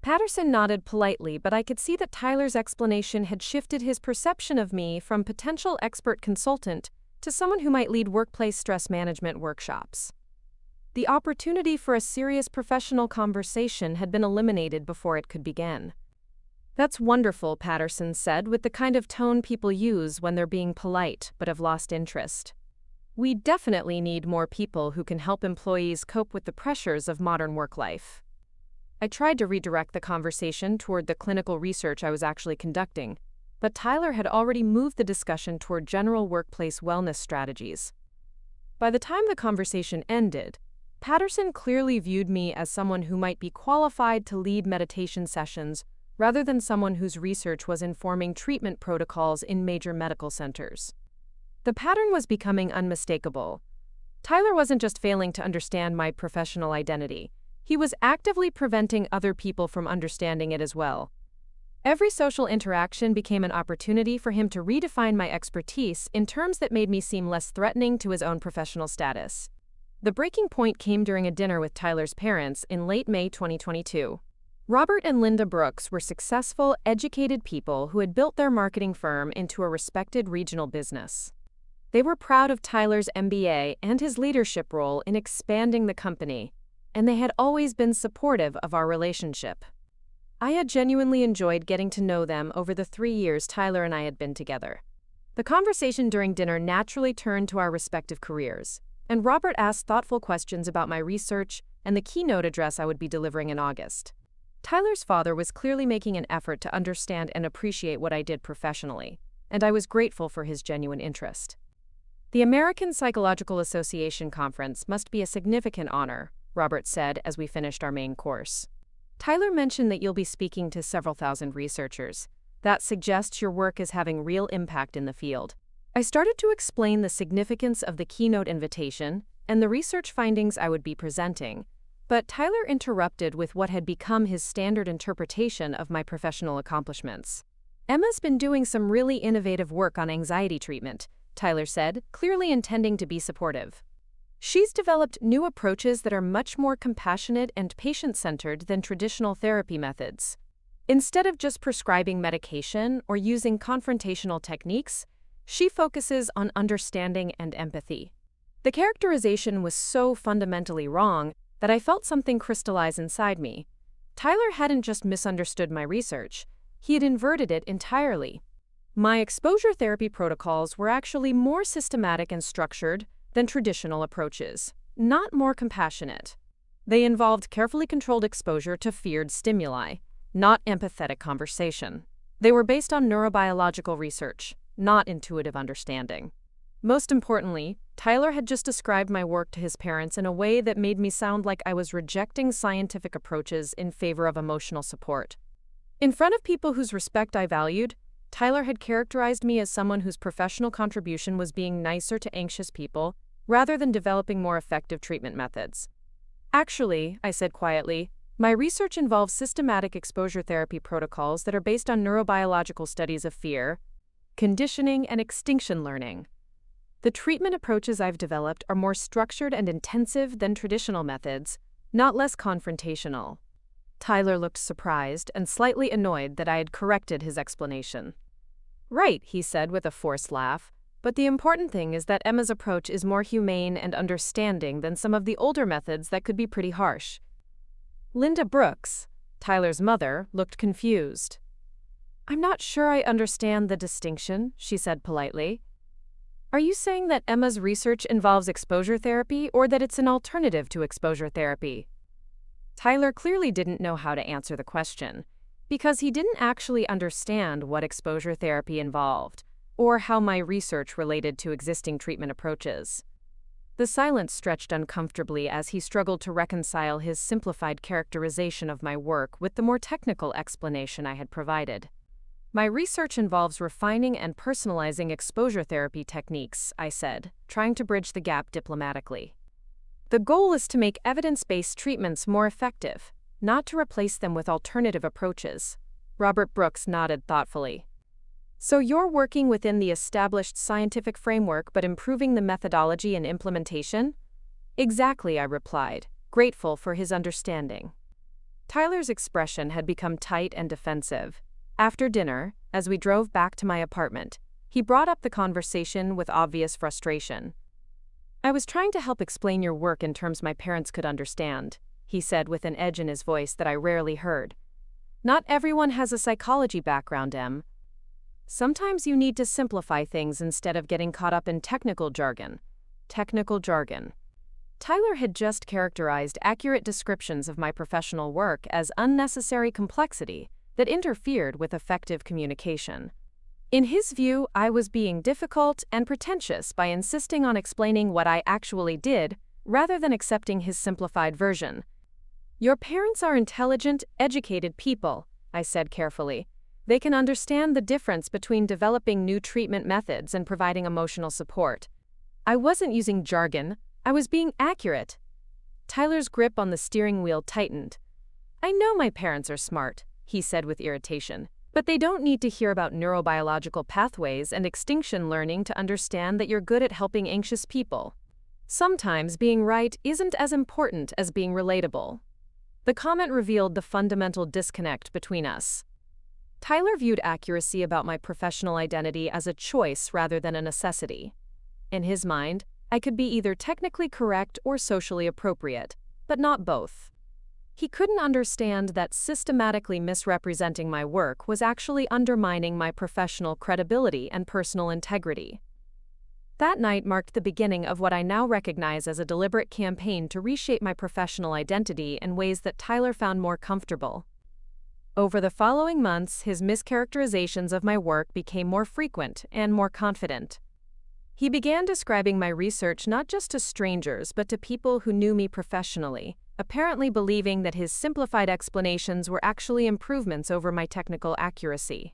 Patterson nodded politely, but I could see that Tyler's explanation had shifted his perception of me from potential expert consultant to someone who might lead workplace stress management workshops. The opportunity for a serious professional conversation had been eliminated before it could begin. "That's wonderful," Patterson said with the kind of tone people use when they're being polite but have lost interest. "We definitely need more people who can help employees cope with the pressures of modern work life." I tried to redirect the conversation toward the clinical research I was actually conducting, but Tyler had already moved the discussion toward general workplace wellness strategies. By the time the conversation ended, Patterson clearly viewed me as someone who might be qualified to lead meditation sessions rather than someone whose research was informing treatment protocols in major medical centers. The pattern was becoming unmistakable. Tyler wasn't just failing to understand my professional identity. He was actively preventing other people from understanding it as well. Every social interaction became an opportunity for him to redefine my expertise in terms that made me seem less threatening to his own professional status. The breaking point came during a dinner with Tyler's parents in late May 2022. Robert and Linda Brooks were successful, educated people who had built their marketing firm into a respected regional business. They were proud of Tyler's MBA and his leadership role in expanding the company, and they had always been supportive of our relationship. I had genuinely enjoyed getting to know them over the 3 years Tyler and I had been together. The conversation during dinner naturally turned to our respective careers, and Robert asked thoughtful questions about my research and the keynote address I would be delivering in August. Tyler's father was clearly making an effort to understand and appreciate what I did professionally, and I was grateful for his genuine interest. "The American Psychological Association conference must be a significant honor," Robert said as we finished our main course. "Tyler mentioned that you'll be speaking to several thousand researchers. That suggests your work is having real impact in the field." I started to explain the significance of the keynote invitation and the research findings I would be presenting, but Tyler interrupted with what had become his standard interpretation of my professional accomplishments. "Emma's been doing some really innovative work on anxiety treatment," Tyler said, clearly intending to be supportive. "She's developed new approaches that are much more compassionate and patient-centered than traditional therapy methods. Instead of just prescribing medication or using confrontational techniques, she focuses on understanding and empathy." The characterization was so fundamentally wrong that I felt something crystallize inside me. Tyler hadn't just misunderstood my research, he had inverted it entirely. My exposure therapy protocols were actually more systematic and structured than traditional approaches, not more compassionate. They involved carefully controlled exposure to feared stimuli, not empathetic conversation. They were based on neurobiological research, not intuitive understanding. Most importantly, Tyler had just described my work to his parents in a way that made me sound like I was rejecting scientific approaches in favor of emotional support. In front of people whose respect I valued, Tyler had characterized me as someone whose professional contribution was being nicer to anxious people rather than developing more effective treatment methods. "Actually," I said quietly, "my research involves systematic exposure therapy protocols that are based on neurobiological studies of fear, conditioning, and extinction learning. The treatment approaches I've developed are more structured and intensive than traditional methods, not less confrontational." Tyler looked surprised and slightly annoyed that I had corrected his explanation. "Right," he said with a forced laugh, "but the important thing is that Emma's approach is more humane and understanding than some of the older methods that could be pretty harsh." Linda Brooks, Tyler's mother looked confused. "I'm not sure I understand the distinction," she said politely. "Are you saying that Emma's research involves exposure therapy or that it's an alternative to exposure therapy?" Tyler clearly didn't know how to answer the question, because he didn't actually understand what exposure therapy involved, or how my research related to existing treatment approaches. The silence stretched uncomfortably as he struggled to reconcile his simplified characterization of my work with the more technical explanation I had provided. "My research involves refining and personalizing exposure therapy techniques," I said, trying to bridge the gap diplomatically. "The goal is to make evidence-based treatments more effective, not to replace them with alternative approaches." Robert Brooks nodded thoughtfully. "So you're working within the established scientific framework but improving the methodology and implementation?" "Exactly," I replied, grateful for his understanding. Tyler's expression had become tight and defensive. After dinner, as we drove back to my apartment, he brought up the conversation with obvious frustration. "I was trying to help explain your work in terms my parents could understand," he said with an edge in his voice that I rarely heard. "Not everyone has a psychology background, Em. Sometimes you need to simplify things instead of getting caught up in technical jargon." Technical jargon. Tyler had just characterized accurate descriptions of my professional work as unnecessary complexity that interfered with effective communication. In his view, I was being difficult and pretentious by insisting on explaining what I actually did, rather than accepting his simplified version. "Your parents are intelligent, educated people," I said carefully. "They can understand the difference between developing new treatment methods and providing emotional support." I wasn't using jargon, I was being accurate. Tyler's grip on the steering wheel tightened. "I know my parents are smart," he said with irritation, "but they don't need to hear about neurobiological pathways and extinction learning to understand that you're good at helping anxious people. Sometimes being right isn't as important as being relatable." The comment revealed the fundamental disconnect between us. Tyler viewed accuracy about my professional identity as a choice rather than a necessity. In his mind, I could be either technically correct or socially appropriate, but not both. He couldn't understand that systematically misrepresenting my work was actually undermining my professional credibility and personal integrity. That night marked the beginning of what I now recognize as a deliberate campaign to reshape my professional identity in ways that Tyler found more comfortable. Over the following months, his mischaracterizations of my work became more frequent and more confident. He began describing my research not just to strangers but to people who knew me professionally, apparently believing that his simplified explanations were actually improvements over my technical accuracy.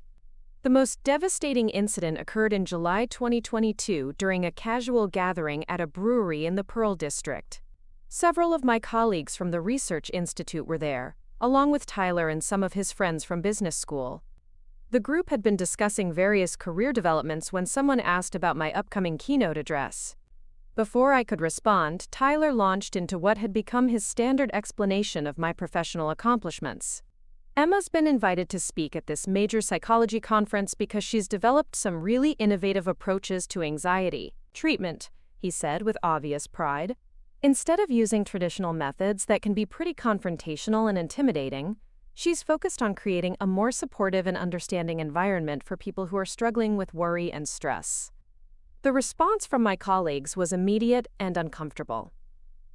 The most devastating incident occurred in July 2022 during a casual gathering at a brewery in the Pearl District. Several of my colleagues from the Research Institute were there, along with Tyler and some of his friends from business school. The group had been discussing various career developments when someone asked about my upcoming keynote address. Before I could respond, Tyler launched into what had become his standard explanation of my professional accomplishments. "Emma's been invited to speak at this major psychology conference because she's developed some really innovative approaches to anxiety treatment," he said with obvious pride. "Instead of using traditional methods that can be pretty confrontational and intimidating, she's focused on creating a more supportive and understanding environment for people who are struggling with worry and stress." The response from my colleagues was immediate and uncomfortable.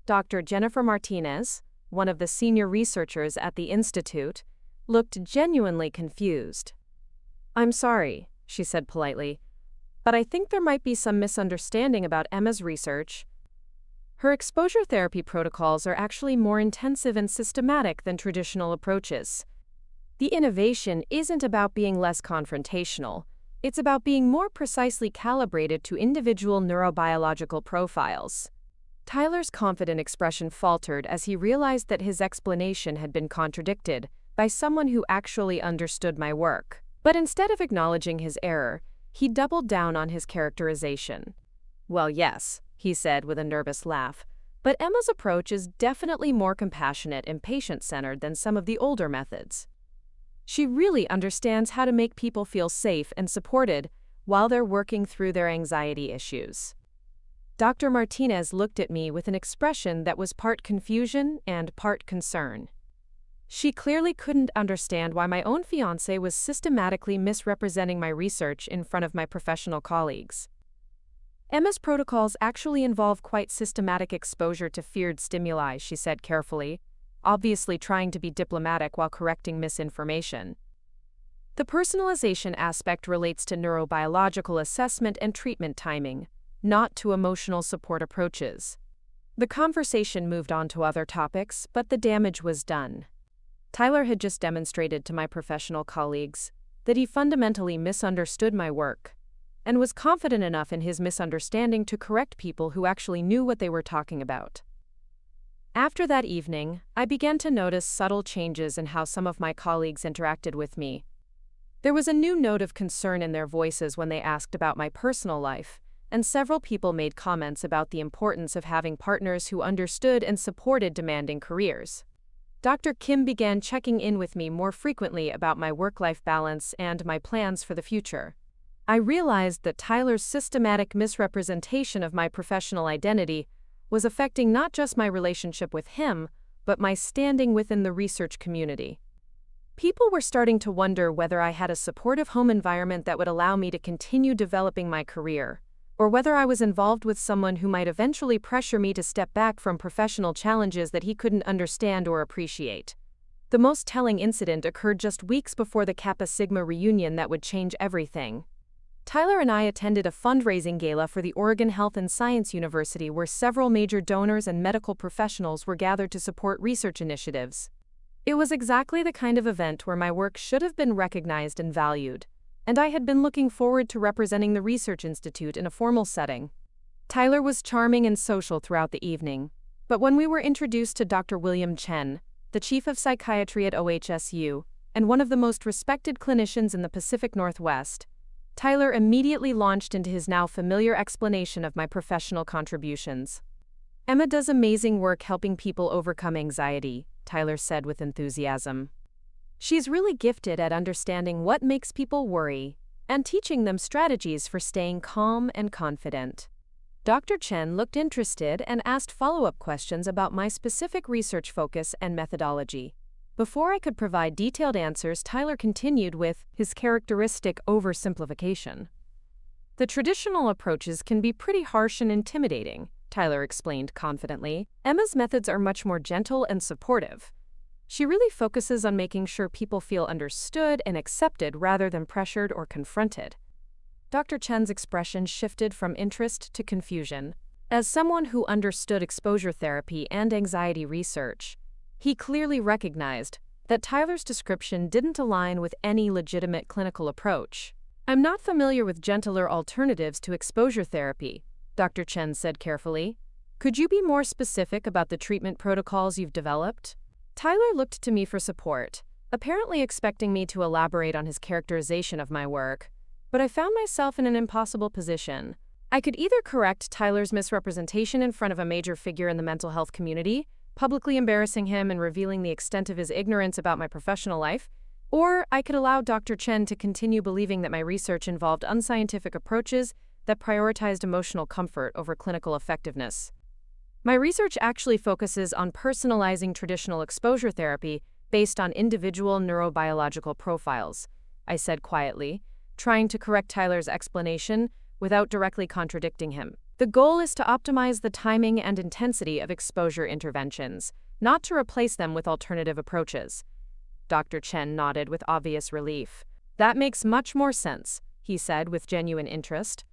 Dr. Jennifer Martinez, one of the senior researchers at the Institute, looked genuinely confused. "I'm sorry," she said politely, "but I think there might be some misunderstanding about Emma's research. Her exposure therapy protocols are actually more intensive and systematic than traditional approaches. The innovation isn't about being less confrontational, it's about being more precisely calibrated to individual neurobiological profiles." Tyler's confident expression faltered as he realized that his explanation had been contradicted by someone who actually understood my work. But instead of acknowledging his error, he doubled down on his characterization. "Well, yes," he said with a nervous laugh, "but Emma's approach is definitely more compassionate and patient-centered than some of the older methods. She really understands how to make people feel safe and supported while they're working through their anxiety issues." Dr. Martinez looked at me with an expression that was part confusion and part concern. She clearly couldn't understand why my own fiancé was systematically misrepresenting my research in front of my professional colleagues. Emma's protocols actually involve quite systematic exposure to feared stimuli, she said carefully, obviously trying to be diplomatic while correcting misinformation. The personalization aspect relates to neurobiological assessment and treatment timing, not to emotional support approaches. The conversation moved on to other topics, but the damage was done. Tyler had just demonstrated to my professional colleagues that he fundamentally misunderstood my work and was confident enough in his misunderstanding to correct people who actually knew what they were talking about. After that evening, I began to notice subtle changes in how some of my colleagues interacted with me. There was a new note of concern in their voices when they asked about my personal life, and several people made comments about the importance of having partners who understood and supported demanding careers. Dr. Kim began checking in with me more frequently about my work-life balance and my plans for the future. I realized that Tyler's systematic misrepresentation of my professional identity was affecting not just my relationship with him, but my standing within the research community. People were starting to wonder whether I had a supportive home environment that would allow me to continue developing my career, or whether I was involved with someone who might eventually pressure me to step back from professional challenges that he couldn't understand or appreciate. The most telling incident occurred just weeks before the Kappa Sigma reunion that would change everything. Tyler and I attended a fundraising gala for the Oregon Health and Science University where several major donors and medical professionals were gathered to support research initiatives. It was exactly the kind of event where my work should have been recognized and valued, and I had been looking forward to representing the Research Institute in a formal setting. Tyler was charming and social throughout the evening, but when we were introduced to Dr. William Chen, the chief of psychiatry at OHSU, and one of the most respected clinicians in the Pacific Northwest, Tyler immediately launched into his now familiar explanation of my professional contributions. Emma does amazing work helping people overcome anxiety, Tyler said with enthusiasm. She's really gifted at understanding what makes people worry and teaching them strategies for staying calm and confident. Dr. Chen looked interested and asked follow-up questions about my specific research focus and methodology. Before I could provide detailed answers, Tyler continued with his characteristic oversimplification. The traditional approaches can be pretty harsh and intimidating, Tyler explained confidently. Emma's methods are much more gentle and supportive. She really focuses on making sure people feel understood and accepted rather than pressured or confronted. Dr. Chen's expression shifted from interest to confusion. As someone who understood exposure therapy and anxiety research, he clearly recognized that Tyler's description didn't align with any legitimate clinical approach. I'm not familiar with gentler alternatives to exposure therapy, Dr. Chen said carefully. Could you be more specific about the treatment protocols you've developed? Tyler looked to me for support, apparently expecting me to elaborate on his characterization of my work, but I found myself in an impossible position. I could either correct Tyler's misrepresentation in front of a major figure in the mental health community, publicly embarrassing him and revealing the extent of his ignorance about my professional life, or I could allow Dr. Chen to continue believing that my research involved unscientific approaches that prioritized emotional comfort over clinical effectiveness. My research actually focuses on personalizing traditional exposure therapy based on individual neurobiological profiles, I said quietly, trying to correct Tyler's explanation without directly contradicting him. The goal is to optimize the timing and intensity of exposure interventions, not to replace them with alternative approaches. Dr. Chen nodded with obvious relief. That makes much more sense, he said with genuine interest.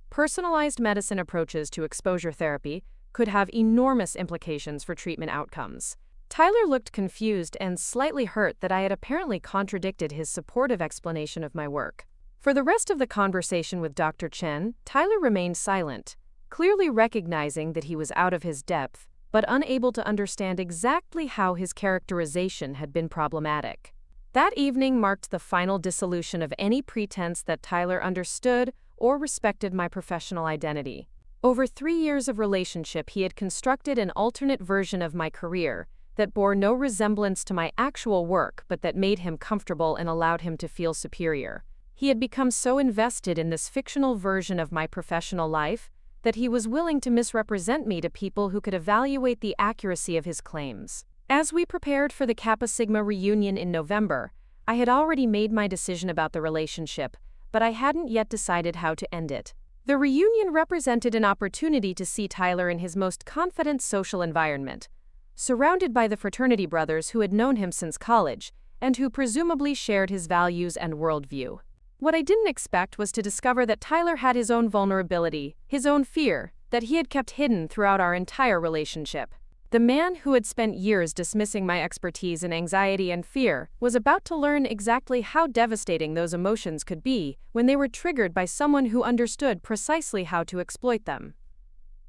Personalized medicine approaches to exposure therapy could have enormous implications for treatment outcomes. Tyler looked confused and slightly hurt that I had apparently contradicted his supportive explanation of my work. For the rest of the conversation with Dr. Chen, Tyler remained silent, clearly recognizing that he was out of his depth, but unable to understand exactly how his characterization had been problematic. That evening marked the final dissolution of any pretense that Tyler understood or respected my professional identity. Over 3 years of relationship, he had constructed an alternate version of my career that bore no resemblance to my actual work but that made him comfortable and allowed him to feel superior. He had become so invested in this fictional version of my professional life that he was willing to misrepresent me to people who could evaluate the accuracy of his claims. As we prepared for the Kappa Sigma reunion in November, I had already made my decision about the relationship, but I hadn't yet decided how to end it. The reunion represented an opportunity to see Tyler in his most confident social environment, surrounded by the fraternity brothers who had known him since college, and who presumably shared his values and worldview. What I didn't expect was to discover that Tyler had his own vulnerability, his own fear, that he had kept hidden throughout our entire relationship. The man who had spent years dismissing my expertise in anxiety and fear was about to learn exactly how devastating those emotions could be when they were triggered by someone who understood precisely how to exploit them.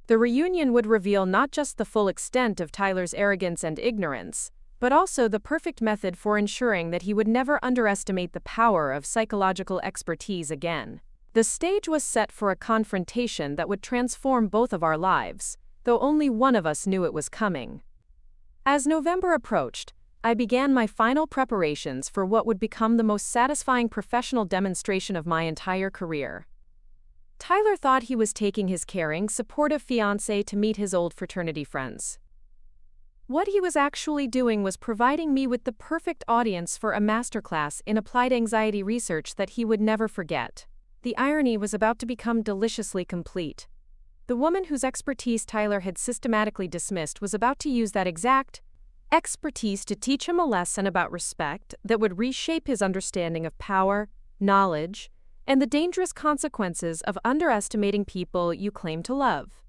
The reunion would reveal not just the full extent of Tyler's arrogance and ignorance, but also the perfect method for ensuring that he would never underestimate the power of psychological expertise again. The stage was set for a confrontation that would transform both of our lives, though only one of us knew it was coming. As November approached, I began my final preparations for what would become the most satisfying professional demonstration of my entire career. Tyler thought he was taking his caring, supportive fiancé to meet his old fraternity friends. What he was actually doing was providing me with the perfect audience for a masterclass in applied anxiety research that he would never forget. The irony was about to become deliciously complete. The woman whose expertise Tyler had systematically dismissed was about to use that exact expertise to teach him a lesson about respect that would reshape his understanding of power, knowledge, and the dangerous consequences of underestimating people you claim to love.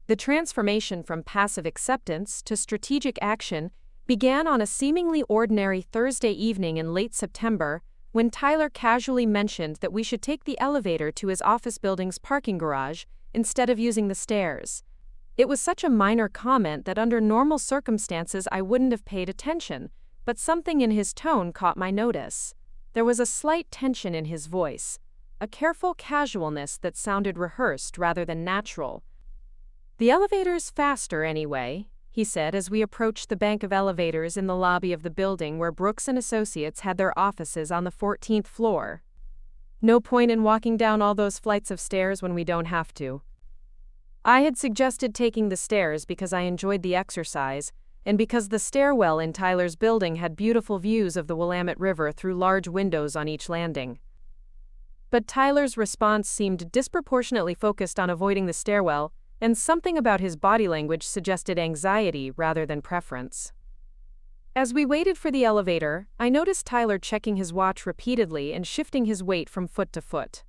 The transformation from passive acceptance to strategic action began on a seemingly ordinary Thursday evening in late September when Tyler casually mentioned that we should take the elevator to his office building's parking garage instead of using the stairs. It was such a minor comment that under normal circumstances I wouldn't have paid attention, but something in his tone caught my notice. There was a slight tension in his voice, a careful casualness that sounded rehearsed rather than natural. "The elevator's faster anyway," he said as we approached the bank of elevators in the lobby of the building where Brooks & Associates had their offices on the 14th floor. "No point in walking down all those flights of stairs when we don't have to." I had suggested taking the stairs because I enjoyed the exercise, and because the stairwell in Tyler's building had beautiful views of the Willamette River through large windows on each landing. But Tyler's response seemed disproportionately focused on avoiding the stairwell, and something about his body language suggested anxiety rather than preference. As we waited for the elevator, I noticed Tyler checking his watch repeatedly and shifting his weight from foot to foot.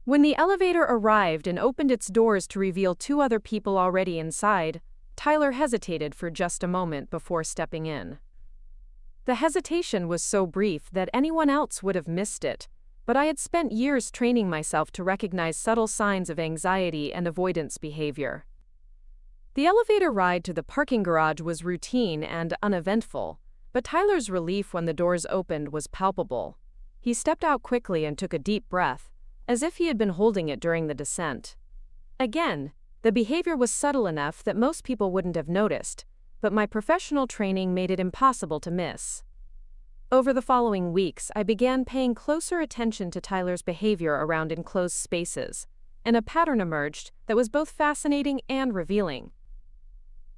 When the elevator arrived and opened its doors to reveal two other people already inside, Tyler hesitated for just a moment before stepping in. The hesitation was so brief that anyone else would have missed it, but I had spent years training myself to recognize subtle signs of anxiety and avoidance behavior. The elevator ride to the parking garage was routine and uneventful, but Tyler's relief when the doors opened was palpable. He stepped out quickly and took a deep breath, as if he had been holding it during the descent. Again, the behavior was subtle enough that most people wouldn't have noticed, but my professional training made it impossible to miss. Over the following weeks, I began paying closer attention to Tyler's behavior around enclosed spaces, and a pattern emerged that was both fascinating and revealing.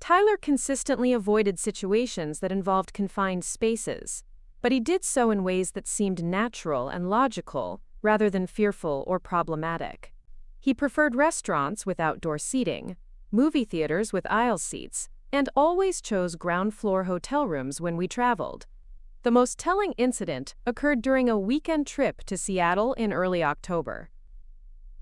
Tyler consistently avoided situations that involved confined spaces, but he did so in ways that seemed natural and logical rather than fearful or problematic. He preferred restaurants with outdoor seating, movie theaters with aisle seats, and always chose ground-floor hotel rooms when we traveled. The most telling incident occurred during a weekend trip to Seattle in early October.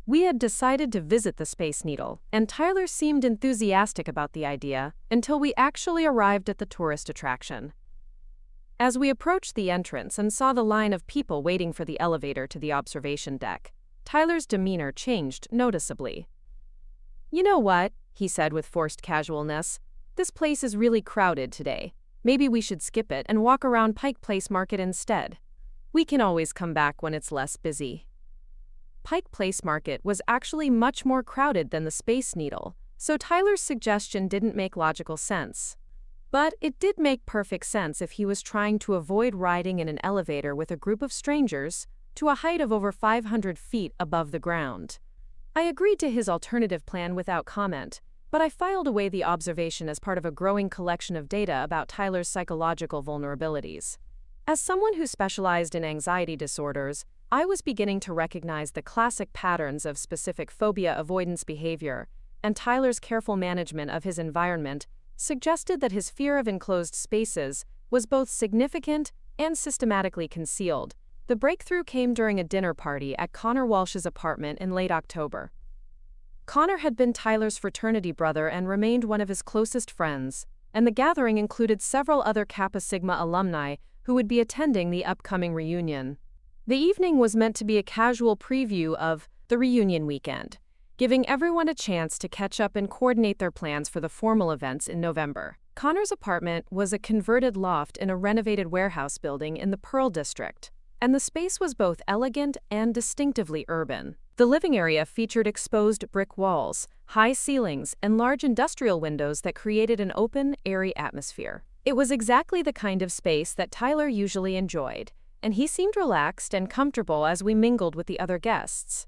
We had decided to visit the Space Needle, and Tyler seemed enthusiastic about the idea until we actually arrived at the tourist attraction. As we approached the entrance and saw the line of people waiting for the elevator to the observation deck, Tyler's demeanor changed noticeably. "You know what?" he said with forced casualness. "This place is really crowded today. Maybe we should skip it and walk around Pike Place Market instead. We can always come back when it's less busy." Pike Place Market was actually much more crowded than the Space Needle, so Tyler's suggestion didn't make logical sense. But it did make perfect sense if he was trying to avoid riding in an elevator with a group of strangers to a height of over 500 feet above the ground. I agreed to his alternative plan without comment, but I filed away the observation as part of a growing collection of data about Tyler's psychological vulnerabilities. As someone who specialized in anxiety disorders, I was beginning to recognize the classic patterns of specific phobia avoidance behavior, and Tyler's careful management of his environment suggested that his fear of enclosed spaces was both significant and systematically concealed. The breakthrough came during a dinner party at Connor Walsh's apartment in late October. Connor had been Tyler's fraternity brother and remained one of his closest friends, and the gathering included several other Kappa Sigma alumni who would be attending the upcoming reunion. The evening was meant to be a casual preview of the reunion weekend, giving everyone a chance to catch up and coordinate their plans for the formal events in November. Connor's apartment was a converted loft in a renovated warehouse building in the Pearl District, and the space was both elegant and distinctively urban. The living area featured exposed brick walls, high ceilings, and large industrial windows that created an open, airy atmosphere. It was exactly the kind of space that Tyler usually enjoyed, and he seemed relaxed and comfortable as we mingled with the other guests.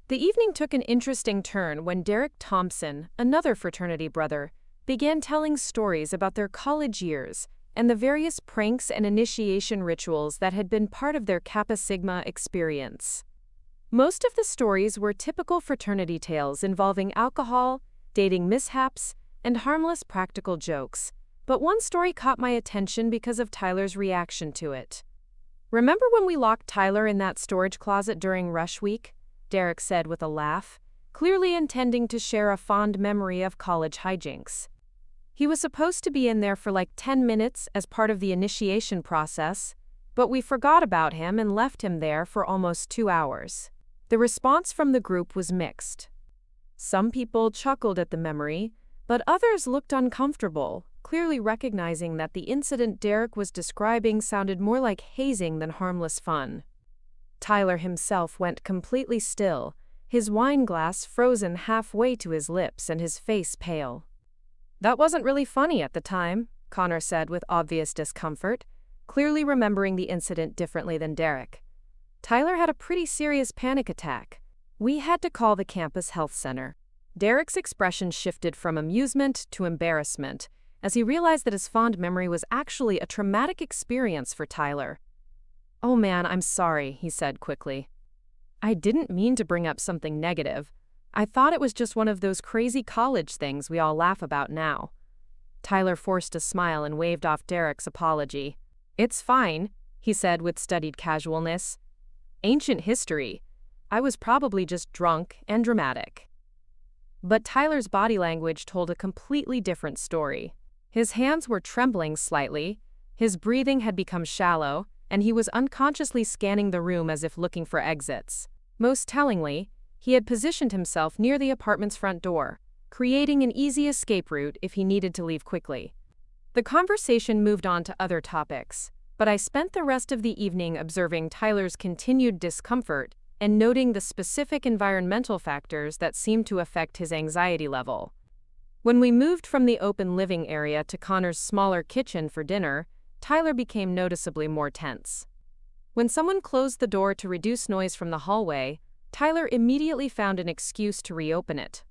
The evening took an interesting turn when Derek Thompson, another fraternity brother, began telling stories about their college years and the various pranks and initiation rituals that had been part of their Kappa Sigma experience. Most of the stories were typical fraternity tales involving alcohol, dating mishaps, and harmless practical jokes, but one story caught my attention because of Tyler's reaction to it. "Remember when we locked Tyler in that storage closet during rush week?" Derek said with a laugh, clearly intending to share a fond memory of college hijinks. "He was supposed to be in there for like 10 minutes as part of the initiation process, but we forgot about him and left him there for almost 2 hours." The response from the group was mixed. Some people chuckled at the memory, but others looked uncomfortable, clearly recognizing that the incident Derek was describing sounded more like hazing than harmless fun. Tyler himself went completely still, his wine glass frozen halfway to his lips and his face pale. "That wasn't really funny at the time," Connor said with obvious discomfort, clearly remembering the incident differently than Derek. "Tyler had a pretty serious panic attack. We had to call the campus health center." Derek's expression shifted from amusement to embarrassment as he realized that his fond memory was actually a traumatic experience for Tyler. "Oh man, I'm sorry," he said quickly. "I didn't mean to bring up something negative. I thought it was just one of those crazy college things we all laugh about now." Tyler forced a smile and waved off Derek's apology. "It's fine," he said with studied casualness. "Ancient history. I was probably just drunk and dramatic." But Tyler's body language told a completely different story. His hands were trembling slightly, his breathing had become shallow, and he was unconsciously scanning the room as if looking for exits. Most tellingly, he had positioned himself near the apartment's front door, creating an easy escape route if he needed to leave quickly. The conversation moved on to other topics, but I spent the rest of the evening observing Tyler's continued discomfort and noting the specific environmental factors that seemed to affect his anxiety level. When we moved from the open living area to Connor's smaller kitchen for dinner, Tyler became noticeably more tense. When someone closed the door to reduce noise from the hallway, Tyler immediately found an excuse to reopen it.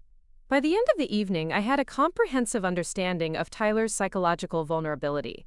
By the end of the evening, I had a comprehensive understanding of Tyler's psychological vulnerability.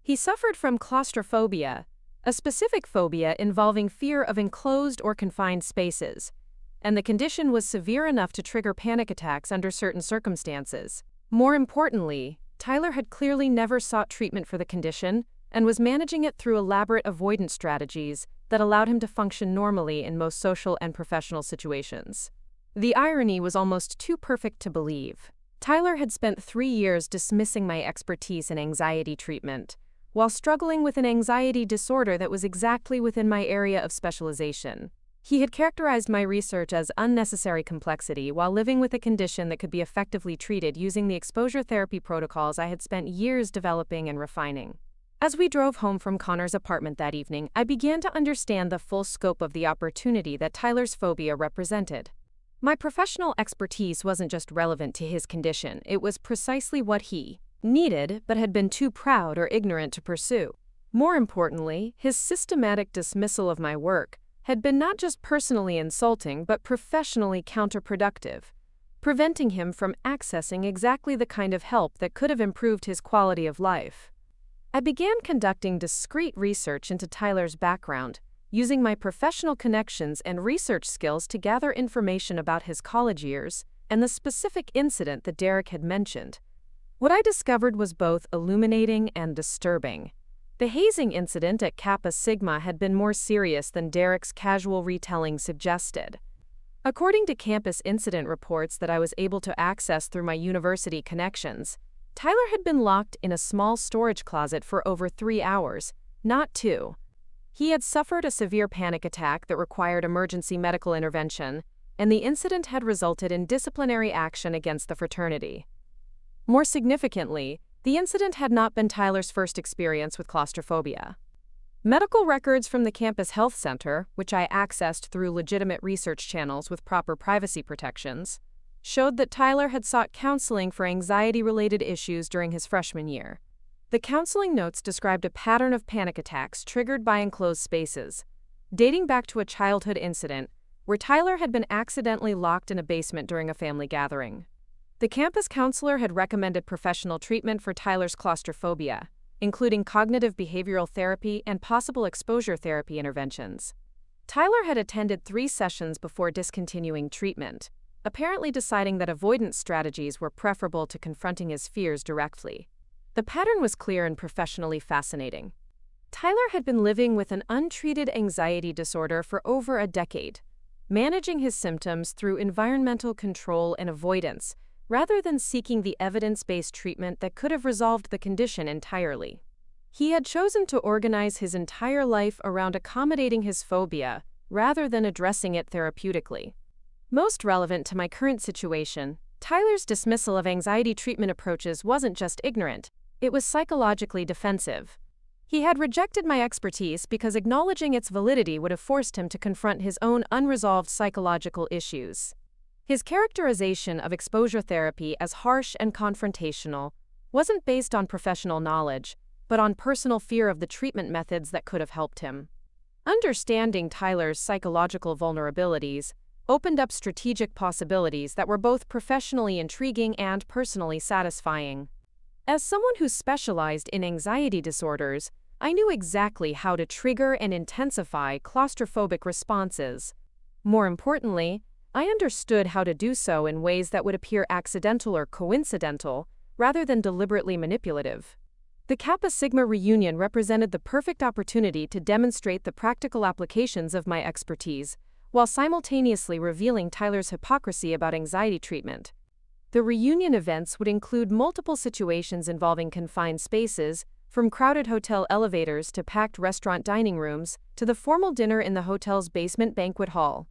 He suffered from claustrophobia, a specific phobia involving fear of enclosed or confined spaces, and the condition was severe enough to trigger panic attacks under certain circumstances. More importantly, Tyler had clearly never sought treatment for the condition and was managing it through elaborate avoidance strategies that allowed him to function normally in most social and professional situations. The irony was almost too perfect to believe. Tyler had spent 3 years dismissing my expertise in anxiety treatment, while struggling with an anxiety disorder that was exactly within my area of specialization. He had characterized my research as unnecessary complexity while living with a condition that could be effectively treated using the exposure therapy protocols I had spent years developing and refining. As we drove home from Connor's apartment that evening, I began to understand the full scope of the opportunity that Tyler's phobia represented. My professional expertise wasn't just relevant to his condition, it was precisely what he needed but had been too proud or ignorant to pursue. More importantly, his systematic dismissal of my work had been not just personally insulting but professionally counterproductive. preventing him from accessing exactly the kind of help that could have improved his quality of life. I began conducting discreet research into Tyler's background, using my professional connections and research skills to gather information about his college years and the specific incident that Derek had mentioned. What I discovered was both illuminating and disturbing. The hazing incident at Kappa Sigma had been more serious than Derek's casual retelling suggested. According to campus incident reports that I was able to access through my university connections, Tyler had been locked in a small storage closet for over 3 hours, not 2. He had suffered a severe panic attack that required emergency medical intervention, and the incident had resulted in disciplinary action against the fraternity. More significantly, the incident had not been Tyler's first experience with claustrophobia. Medical records from the campus health center, which I accessed through legitimate research channels with proper privacy protections, showed that Tyler had sought counseling for anxiety-related issues during his freshman year. The counseling notes described a pattern of panic attacks triggered by enclosed spaces, dating back to a childhood incident where Tyler had been accidentally locked in a basement during a family gathering. The campus counselor had recommended professional treatment for Tyler's claustrophobia, including cognitive behavioral therapy and possible exposure therapy interventions. Tyler had attended 3 sessions before discontinuing treatment, apparently deciding that avoidance strategies were preferable to confronting his fears directly. The pattern was clear and professionally fascinating. Tyler had been living with an untreated anxiety disorder for over a decade, managing his symptoms through environmental control and avoidance, rather than seeking the evidence-based treatment that could have resolved the condition entirely. He had chosen to organize his entire life around accommodating his phobia, rather than addressing it therapeutically. Most relevant to my current situation, Tyler's dismissal of anxiety treatment approaches wasn't just ignorant, it was psychologically defensive. He had rejected my expertise because acknowledging its validity would have forced him to confront his own unresolved psychological issues. His characterization of exposure therapy as harsh and confrontational wasn't based on professional knowledge, but on personal fear of the treatment methods that could have helped him. Understanding Tyler's psychological vulnerabilities opened up strategic possibilities that were both professionally intriguing and personally satisfying. As someone who specialized in anxiety disorders, I knew exactly how to trigger and intensify claustrophobic responses. More importantly, I understood how to do so in ways that would appear accidental or coincidental, rather than deliberately manipulative. The Kappa Sigma reunion represented the perfect opportunity to demonstrate the practical applications of my expertise, while simultaneously revealing Tyler's hypocrisy about anxiety treatment. The reunion events would include multiple situations involving confined spaces, from crowded hotel elevators to packed restaurant dining rooms, to the formal dinner in the hotel's basement banquet hall.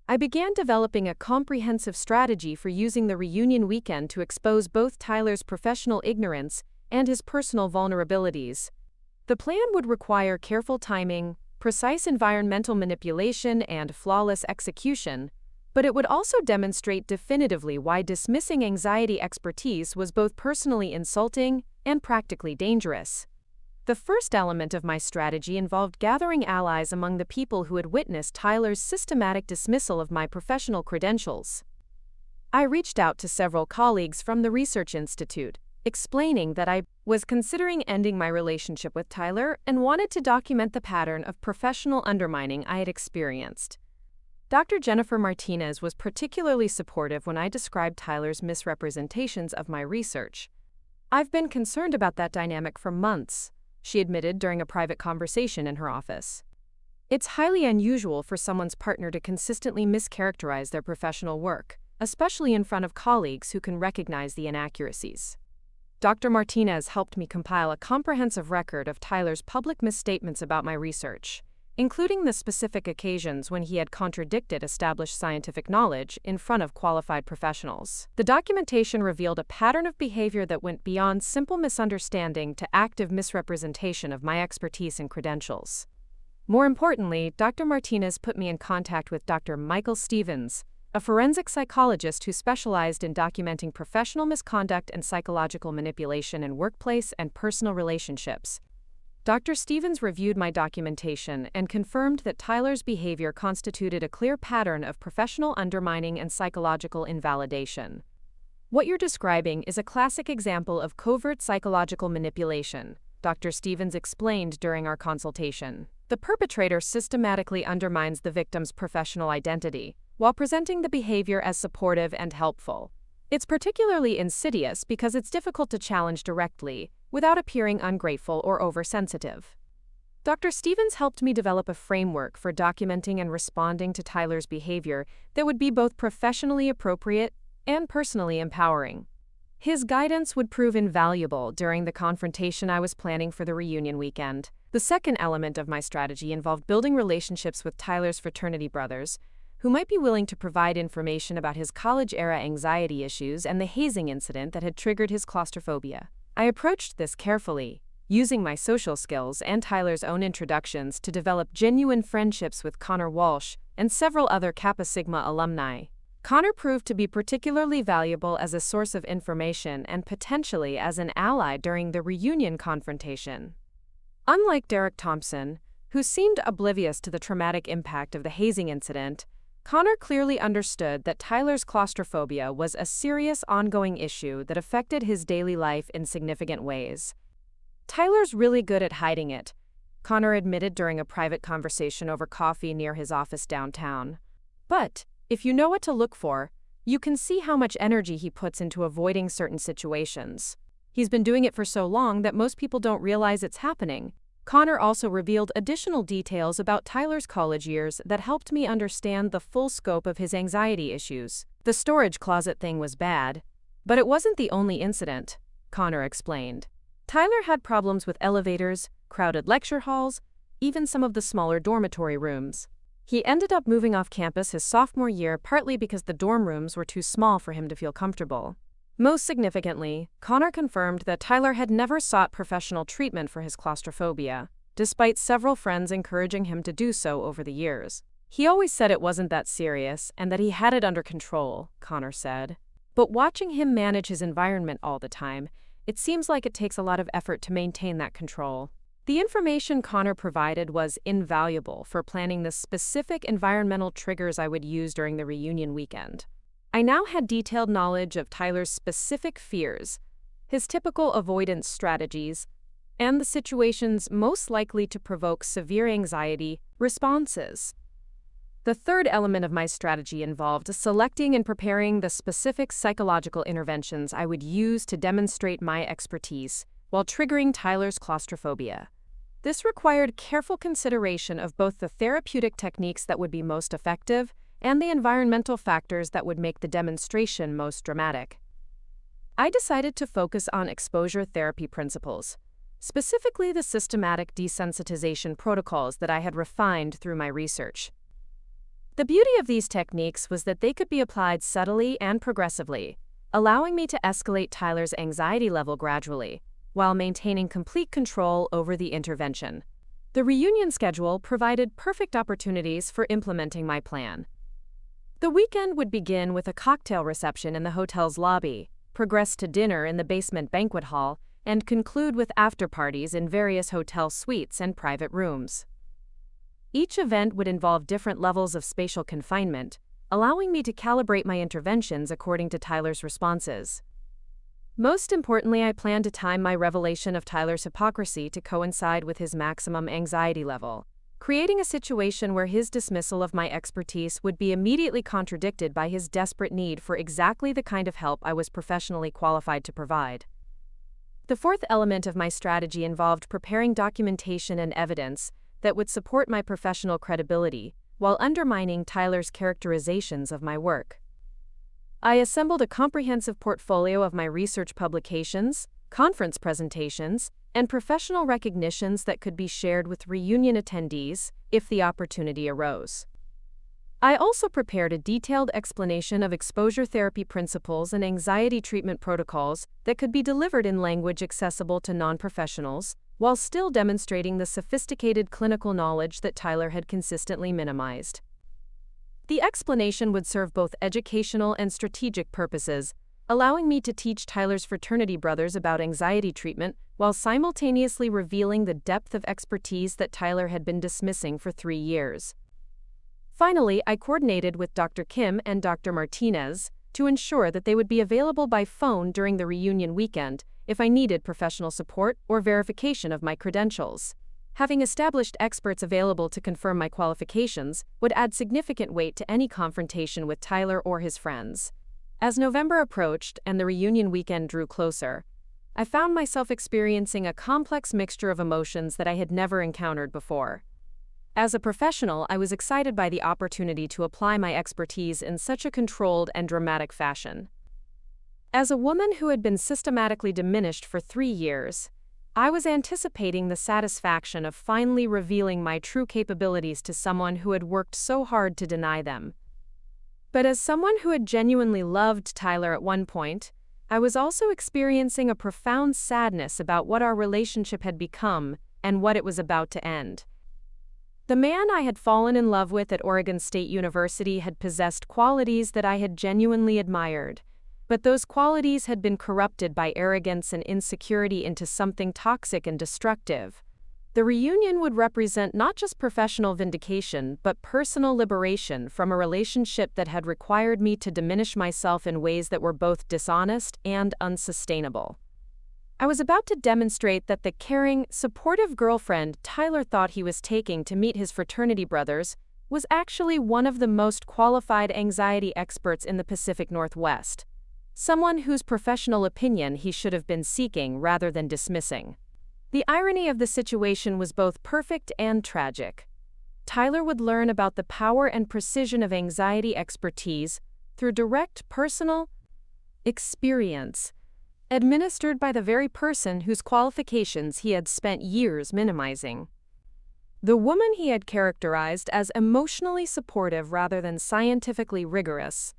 I began developing a comprehensive strategy for using the reunion weekend to expose both Tyler's professional ignorance and his personal vulnerabilities. The plan would require careful timing, precise environmental manipulation, and flawless execution, but it would also demonstrate definitively why dismissing anxiety expertise was both personally insulting and practically dangerous. The first element of my strategy involved gathering allies among the people who had witnessed Tyler's systematic dismissal of my professional credentials. I reached out to several colleagues from the Research Institute, explaining that I was considering ending my relationship with Tyler and wanted to document the pattern of professional undermining I had experienced. Dr. Jennifer Martinez was particularly supportive when I described Tyler's misrepresentations of my research. "I've been concerned about that dynamic for months," she admitted during a private conversation in her office. "It's highly unusual for someone's partner to consistently mischaracterize their professional work, especially in front of colleagues who can recognize the inaccuracies." Dr. Martinez helped me compile a comprehensive record of Tyler's public misstatements about my research, including the specific occasions when he had contradicted established scientific knowledge in front of qualified professionals. The documentation revealed a pattern of behavior that went beyond simple misunderstanding to active misrepresentation of my expertise and credentials. More importantly, Dr. Martinez put me in contact with Dr. Michael Stevens, a forensic psychologist who specialized in documenting professional misconduct and psychological manipulation in workplace and personal relationships. Dr. Stevens reviewed my documentation and confirmed that Tyler's behavior constituted a clear pattern of professional undermining and psychological invalidation. What you're describing is a classic example of covert psychological manipulation, Dr. Stevens explained during our consultation. The perpetrator systematically undermines the victim's professional identity, while presenting the behavior as supportive and helpful. It's particularly insidious because it's difficult to challenge directly, without appearing ungrateful or oversensitive. Dr. Stevens helped me develop a framework for documenting and responding to Tyler's behavior that would be both professionally appropriate and personally empowering. His guidance would prove invaluable during the confrontation I was planning for the reunion weekend. The second element of my strategy involved building relationships with Tyler's fraternity brothers, who might be willing to provide information about his college-era anxiety issues and the hazing incident that had triggered his claustrophobia. I approached this carefully, using my social skills and Tyler's own introductions to develop genuine friendships with Walsh and several other Kappa Sigma alumni. Connor proved to be particularly valuable as a source of information and potentially as an ally during the reunion confrontation. Unlike Thompson, who seemed oblivious to the traumatic impact of the hazing incident, Connor clearly understood that Tyler's claustrophobia was a serious ongoing issue that affected his daily life in significant ways. "Tyler's really good at hiding it," Connor admitted during a private conversation over coffee near his office downtown. "But if you know what to look for, you can see how much energy he puts into avoiding certain situations. He's been doing it for so long that most people don't realize it's happening." Connor also revealed additional details about Tyler's college years that helped me understand the full scope of his anxiety issues. "The storage closet thing was bad, but it wasn't the only incident," Connor explained. "Tyler had problems with elevators, crowded lecture halls, even some of the smaller dormitory rooms. He ended up moving off campus his sophomore year partly because the dorm rooms were too small for him to feel comfortable." Most significantly, Connor confirmed that Tyler had never sought professional treatment for his claustrophobia, despite several friends encouraging him to do so over the years. "He always said it wasn't that serious and that he had it under control," Connor said. "But watching him manage his environment all the time, it seems like it takes a lot of effort to maintain that control." The information Connor provided was invaluable for planning the specific environmental triggers I would use during the reunion weekend. I now had detailed knowledge of Tyler's specific fears, his typical avoidance strategies, and the situations most likely to provoke severe anxiety responses. The third element of my strategy involved selecting and preparing the specific psychological interventions I would use to demonstrate my expertise while triggering Tyler's claustrophobia. This required careful consideration of both the therapeutic techniques that would be most effective and the environmental factors that would make the demonstration most dramatic. I decided to focus on exposure therapy principles, specifically the systematic desensitization protocols that I had refined through my research. The beauty of these techniques was that they could be applied subtly and progressively, allowing me to escalate Tyler's anxiety level gradually, while maintaining complete control over the intervention. The reunion schedule provided perfect opportunities for implementing my plan. The weekend would begin with a cocktail reception in the hotel's lobby, progress to dinner in the basement banquet hall, and conclude with after-parties in various hotel suites and private rooms. Each event would involve different levels of spatial confinement, allowing me to calibrate my interventions according to Tyler's responses. Most importantly, I planned to time my revelation of Tyler's hypocrisy to coincide with his maximum anxiety level, creating a situation where his dismissal of my expertise would be immediately contradicted by his desperate need for exactly the kind of help I was professionally qualified to provide. The fourth element of my strategy involved preparing documentation and evidence that would support my professional credibility while undermining Tyler's characterizations of my work. I assembled a comprehensive portfolio of my research publications, conference presentations, and professional recognitions that could be shared with reunion attendees if the opportunity arose. I also prepared a detailed explanation of exposure therapy principles and anxiety treatment protocols that could be delivered in language accessible to non-professionals, while still demonstrating the sophisticated clinical knowledge that Tyler had consistently minimized. The explanation would serve both educational and strategic purposes, allowing me to teach Tyler's fraternity brothers about anxiety treatment while simultaneously revealing the depth of expertise that Tyler had been dismissing for 3 years. Finally, I coordinated with Dr. Kim and Dr. Martinez to ensure that they would be available by phone during the reunion weekend if I needed professional support or verification of my credentials. Having established experts available to confirm my qualifications would add significant weight to any confrontation with Tyler or his friends. As November approached and the reunion weekend drew closer, I found myself experiencing a complex mixture of emotions that I had never encountered before. As a professional, I was excited by the opportunity to apply my expertise in such a controlled and dramatic fashion. As a woman who had been systematically diminished for 3 years, I was anticipating the satisfaction of finally revealing my true capabilities to someone who had worked so hard to deny them. But as someone who had genuinely loved Tyler at one point, I was also experiencing a profound sadness about what our relationship had become and what it was about to end. The man I had fallen in love with at Oregon State University had possessed qualities that I had genuinely admired, but those qualities had been corrupted by arrogance and insecurity into something toxic and destructive. The reunion would represent not just professional vindication but personal liberation from a relationship that had required me to diminish myself in ways that were both dishonest and unsustainable. I was about to demonstrate that the caring, supportive girlfriend Tyler thought he was taking to meet his fraternity brothers was actually one of the most qualified anxiety experts in the Pacific Northwest, someone whose professional opinion he should have been seeking rather than dismissing. The irony of the situation was both perfect and tragic. Tyler would learn about the power and precision of anxiety expertise through direct personal experience, administered by the very person whose qualifications he had spent years minimizing. The woman he had characterized as emotionally supportive rather than scientifically rigorous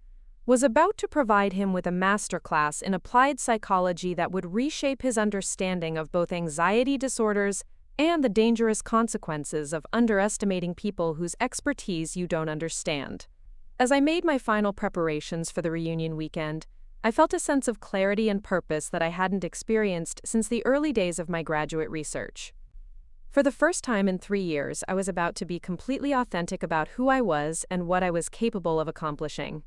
was about to provide him with a masterclass in applied psychology that would reshape his understanding of both anxiety disorders and the dangerous consequences of underestimating people whose expertise you don't understand. As I made my final preparations for the reunion weekend, I felt a sense of clarity and purpose that I hadn't experienced since the early days of my graduate research. For the first time in 3 years, I was about to be completely authentic about who I was and what I was capable of accomplishing.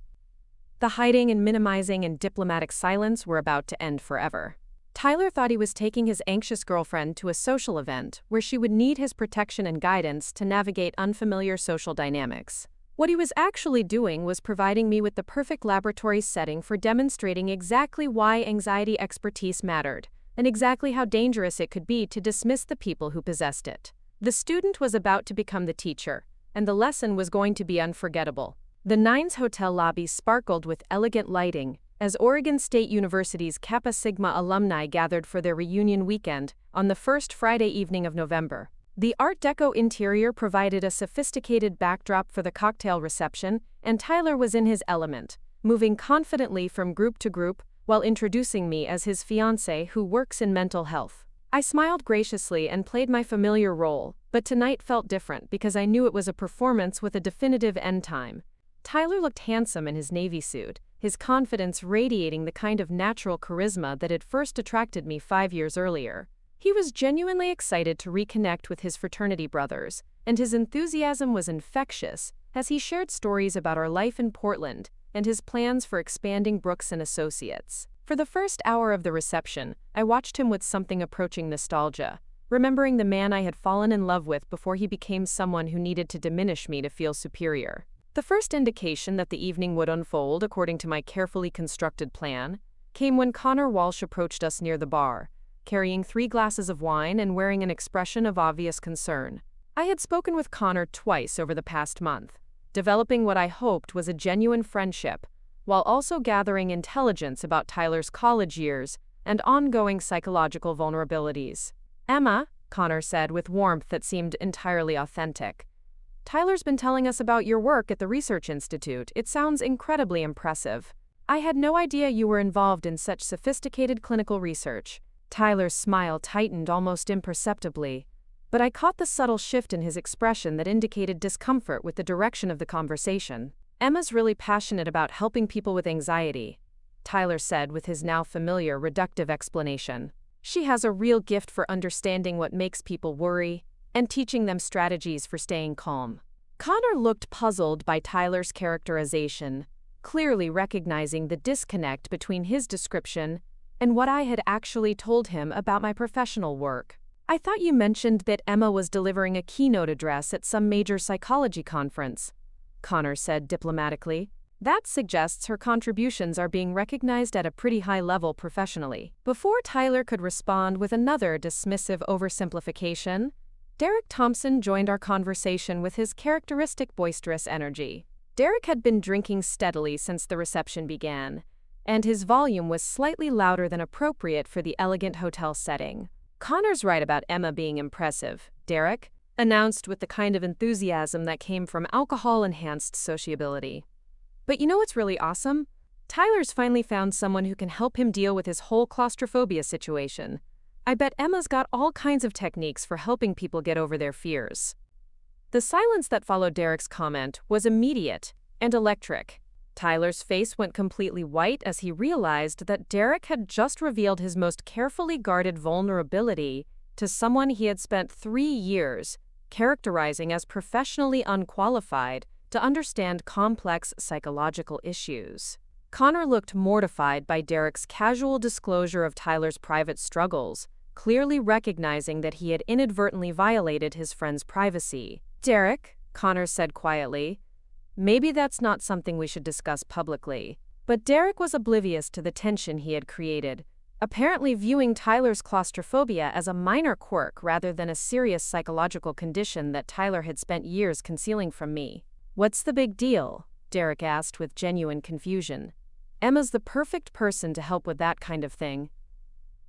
The hiding and minimizing and diplomatic silence were about to end forever. Tyler thought he was taking his anxious girlfriend to a social event where she would need his protection and guidance to navigate unfamiliar social dynamics. What he was actually doing was providing me with the perfect laboratory setting for demonstrating exactly why anxiety expertise mattered, and exactly how dangerous it could be to dismiss the people who possessed it. The student was about to become the teacher, and the lesson was going to be unforgettable. The Nines hotel lobby sparkled with elegant lighting as Oregon State University's Kappa Sigma alumni gathered for their reunion weekend on the first Friday evening of November. The Art Deco interior provided a sophisticated backdrop for the cocktail reception, and Tyler was in his element, moving confidently from group to group while introducing me as his fiancée who works in mental health. I smiled graciously and played my familiar role, but tonight felt different because I knew it was a performance with a definitive end time. Tyler looked handsome in his navy suit, his confidence radiating the kind of natural charisma that had first attracted me 5 years earlier. He was genuinely excited to reconnect with his fraternity brothers, and his enthusiasm was infectious as he shared stories about our life in Portland and his plans for expanding Brooks & Associates. For the first hour of the reception, I watched him with something approaching nostalgia, remembering the man I had fallen in love with before he became someone who needed to diminish me to feel superior. The first indication that the evening would unfold according to my carefully constructed plan came when Connor Walsh approached us near the bar, carrying 3 glasses of wine and wearing an expression of obvious concern. I had spoken with Connor twice over the past month, developing what I hoped was a genuine friendship, while also gathering intelligence about Tyler's college years and ongoing psychological vulnerabilities. "Emma," Connor said with warmth that seemed entirely authentic, "Tyler's been telling us about your work at the Research Institute. It sounds incredibly impressive. I had no idea you were involved in such sophisticated clinical research." Tyler's smile tightened almost imperceptibly, but I caught the subtle shift in his expression that indicated discomfort with the direction of the conversation. "Emma's really passionate about helping people with anxiety," Tyler said with his now familiar reductive explanation. She has a real gift for understanding what makes people worry and teaching them strategies for staying calm. Connor looked puzzled by Tyler's characterization, clearly recognizing the disconnect between his description and what I had actually told him about my professional work. I thought you mentioned that Emma was delivering a keynote address at some major psychology conference, Connor said diplomatically. That suggests her contributions are being recognized at a pretty high level professionally. Before Tyler could respond with another dismissive oversimplification, Derek Thompson joined our conversation with his characteristic boisterous energy. Derek had been drinking steadily since the reception began, and his volume was slightly louder than appropriate for the elegant hotel setting. Connor's right about Emma being impressive, Derek announced with the kind of enthusiasm that came from alcohol-enhanced sociability. But you know what's really awesome? Tyler's finally found someone who can help him deal with his whole claustrophobia situation. I bet Emma's got all kinds of techniques for helping people get over their fears. The silence that followed Derek's comment was immediate and electric. Tyler's face went completely white as he realized that Derek had just revealed his most carefully guarded vulnerability to someone he had spent 3 years characterizing as professionally unqualified to understand complex psychological issues. Connor looked mortified by Derek's casual disclosure of Tyler's private struggles, clearly recognizing that he had inadvertently violated his friend's privacy. Derek, Connor said quietly, maybe that's not something we should discuss publicly. But Derek was oblivious to the tension he had created, apparently viewing Tyler's claustrophobia as a minor quirk rather than a serious psychological condition that Tyler had spent years concealing from me. What's the big deal? Derek asked with genuine confusion. Emma's the perfect person to help with that kind of thing.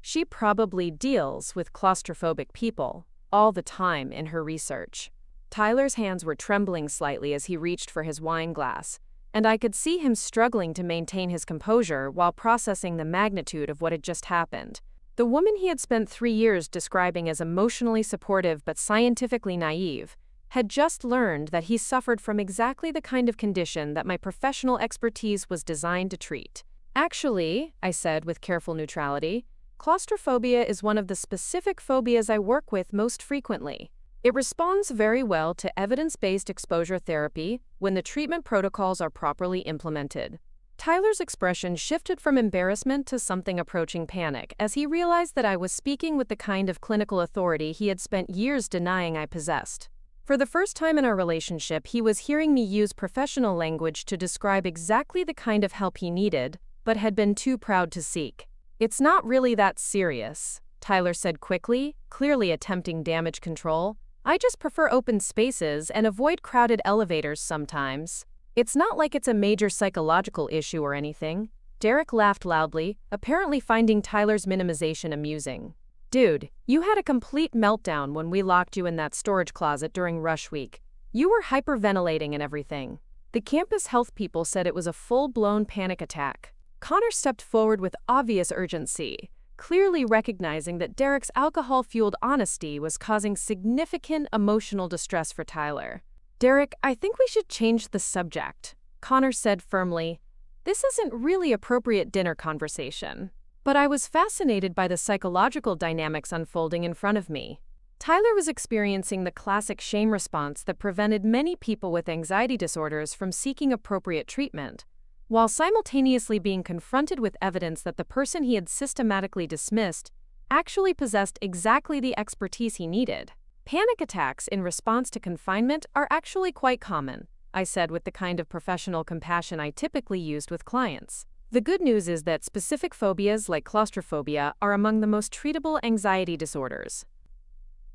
She probably deals with claustrophobic people all the time in her research. Tyler's hands were trembling slightly as he reached for his wine glass, and I could see him struggling to maintain his composure while processing the magnitude of what had just happened. The woman he had spent 3 years describing as emotionally supportive but scientifically naive had just learned that he suffered from exactly the kind of condition that my professional expertise was designed to treat. Actually, I said with careful neutrality, claustrophobia is one of the specific phobias I work with most frequently. It responds very well to evidence-based exposure therapy when the treatment protocols are properly implemented. Tyler's expression shifted from embarrassment to something approaching panic as he realized that I was speaking with the kind of clinical authority he had spent years denying I possessed. For the first time in our relationship, he was hearing me use professional language to describe exactly the kind of help he needed, but had been too proud to seek. It's not really that serious, Tyler said quickly, clearly attempting damage control. I just prefer open spaces and avoid crowded elevators sometimes. It's not like it's a major psychological issue or anything. Derek laughed loudly, apparently finding Tyler's minimization amusing. Dude, you had a complete meltdown when we locked you in that storage closet during rush week. You were hyperventilating and everything. The campus health people said it was a full-blown panic attack. Connor stepped forward with obvious urgency, clearly recognizing that Derek's alcohol-fueled honesty was causing significant emotional distress for Tyler. Derek, I think we should change the subject, Connor said firmly. This isn't really appropriate dinner conversation. But I was fascinated by the psychological dynamics unfolding in front of me. Tyler was experiencing the classic shame response that prevented many people with anxiety disorders from seeking appropriate treatment, while simultaneously being confronted with evidence that the person he had systematically dismissed actually possessed exactly the expertise he needed. Panic attacks in response to confinement are actually quite common, I said with the kind of professional compassion I typically used with clients. The good news is that specific phobias like claustrophobia are among the most treatable anxiety disorders.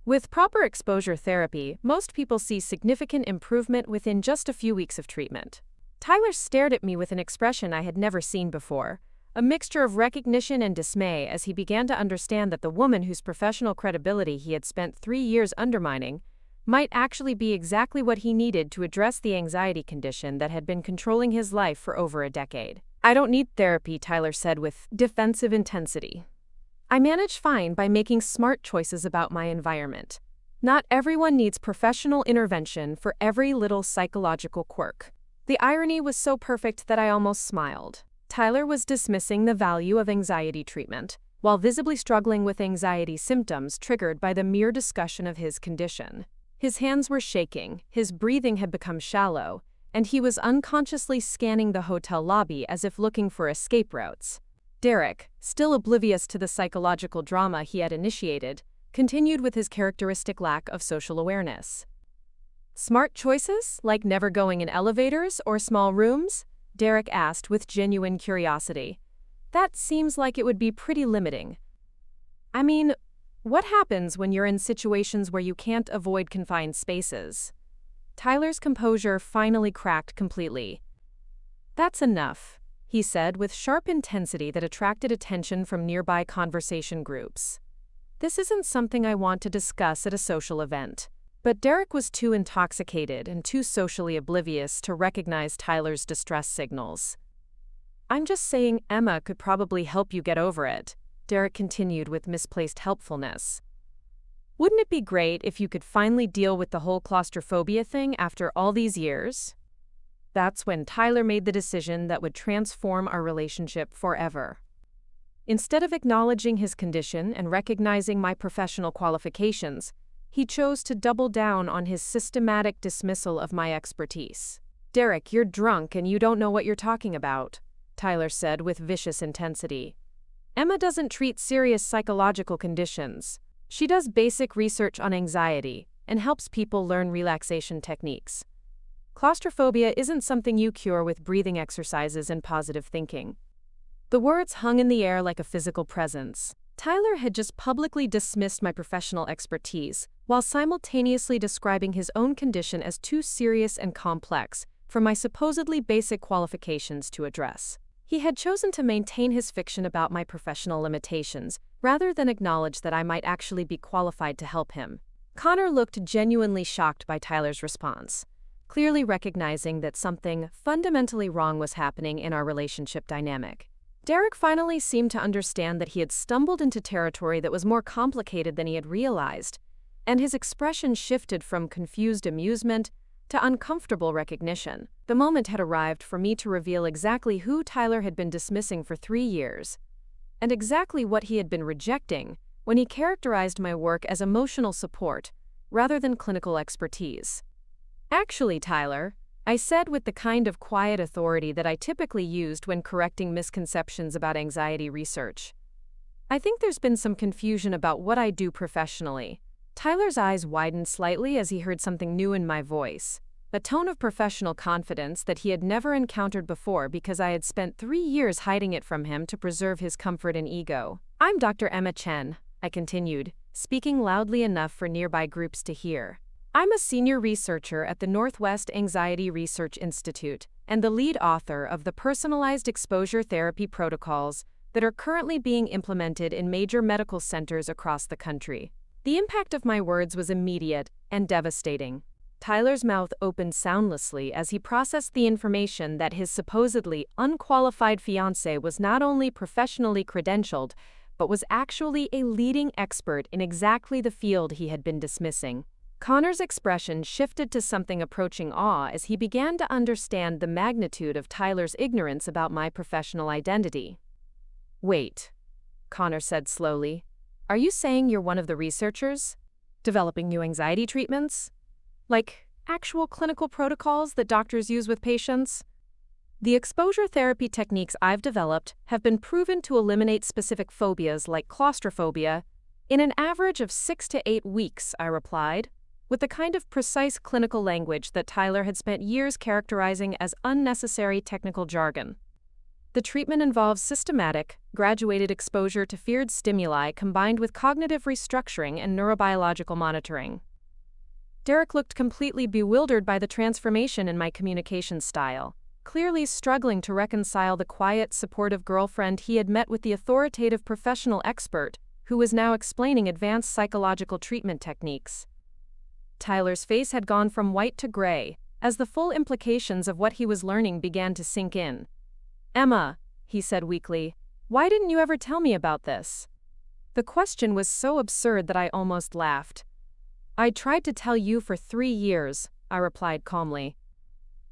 With proper exposure therapy, most people see significant improvement within just a few weeks of treatment. Tyler stared at me with an expression I had never seen before, a mixture of recognition and dismay as he began to understand that the woman whose professional credibility he had spent 3 years undermining might actually be exactly what he needed to address the anxiety condition that had been controlling his life for over a decade. I don't need therapy, Tyler said with defensive intensity. I manage fine by making smart choices about my environment. Not everyone needs professional intervention for every little psychological quirk. The irony was so perfect that I almost smiled. Tyler was dismissing the value of anxiety treatment, while visibly struggling with anxiety symptoms triggered by the mere discussion of his condition. His hands were shaking, his breathing had become shallow, and he was unconsciously scanning the hotel lobby as if looking for escape routes. Derek, still oblivious to the psychological drama he had initiated, continued with his characteristic lack of social awareness. "Smart choices, like never going in elevators or small rooms?" Derek asked with genuine curiosity. "That seems like it would be pretty limiting. I mean, what happens when you're in situations where you can't avoid confined spaces?" Tyler's composure finally cracked completely. "That's enough," he said with sharp intensity that attracted attention from nearby conversation groups. "This isn't something I want to discuss at a social event." But Derek was too intoxicated and too socially oblivious to recognize Tyler's distress signals. "I'm just saying Emma could probably help you get over it," Derek continued with misplaced helpfulness. "Wouldn't it be great if you could finally deal with the whole claustrophobia thing after all these years?" That's when Tyler made the decision that would transform our relationship forever. Instead of acknowledging his condition and recognizing my professional qualifications, he chose to double down on his systematic dismissal of my expertise. "Derek, you're drunk and you don't know what you're talking about," Tyler said with vicious intensity. "Emma doesn't treat serious psychological conditions. She does basic research on anxiety and helps people learn relaxation techniques. Claustrophobia isn't something you cure with breathing exercises and positive thinking." The words hung in the air like a physical presence. Tyler had just publicly dismissed my professional expertise, while simultaneously describing his own condition as too serious and complex for my supposedly basic qualifications to address. He had chosen to maintain his fiction about my professional limitations, rather than acknowledge that I might actually be qualified to help him. Connor looked genuinely shocked by Tyler's response, clearly recognizing that something fundamentally wrong was happening in our relationship dynamic. Derek finally seemed to understand that he had stumbled into territory that was more complicated than he had realized, and his expression shifted from confused amusement to uncomfortable recognition. The moment had arrived for me to reveal exactly who Tyler had been dismissing for 3 years, and exactly what he had been rejecting when he characterized my work as emotional support rather than clinical expertise. "Actually, Tyler," I said with the kind of quiet authority that I typically used when correcting misconceptions about anxiety research, "I think there's been some confusion about what I do professionally." Tyler's eyes widened slightly as he heard something new in my voice, a tone of professional confidence that he had never encountered before because I had spent 3 years hiding it from him to preserve his comfort and ego. "I'm Dr. Emma Chen," I continued, speaking loudly enough for nearby groups to hear. "I'm a senior researcher at the Northwest Anxiety Research Institute and the lead author of the personalized exposure therapy protocols that are currently being implemented in major medical centers across the country." The impact of my words was immediate and devastating. Tyler's mouth opened soundlessly as he processed the information that his supposedly unqualified fiancé was not only professionally credentialed, but was actually a leading expert in exactly the field he had been dismissing. Connor's expression shifted to something approaching awe as he began to understand the magnitude of Tyler's ignorance about my professional identity. "Wait," Connor said slowly. "Are you saying you're one of the researchers? Developing new anxiety treatments? Like actual clinical protocols that doctors use with patients?" "The exposure therapy techniques I've developed have been proven to eliminate specific phobias like claustrophobia in an average of 6 to 8 weeks, I replied, with the kind of precise clinical language that Tyler had spent years characterizing as unnecessary technical jargon. "The treatment involves systematic, graduated exposure to feared stimuli combined with cognitive restructuring and neurobiological monitoring." Derek looked completely bewildered by the transformation in my communication style, clearly struggling to reconcile the quiet, supportive girlfriend he had met with the authoritative professional expert who was now explaining advanced psychological treatment techniques. Tyler's face had gone from white to gray as the full implications of what he was learning began to sink in. "Emma," he said weakly, "why didn't you ever tell me about this?" The question was so absurd that I almost laughed. "I tried to tell you for 3 years, I replied calmly.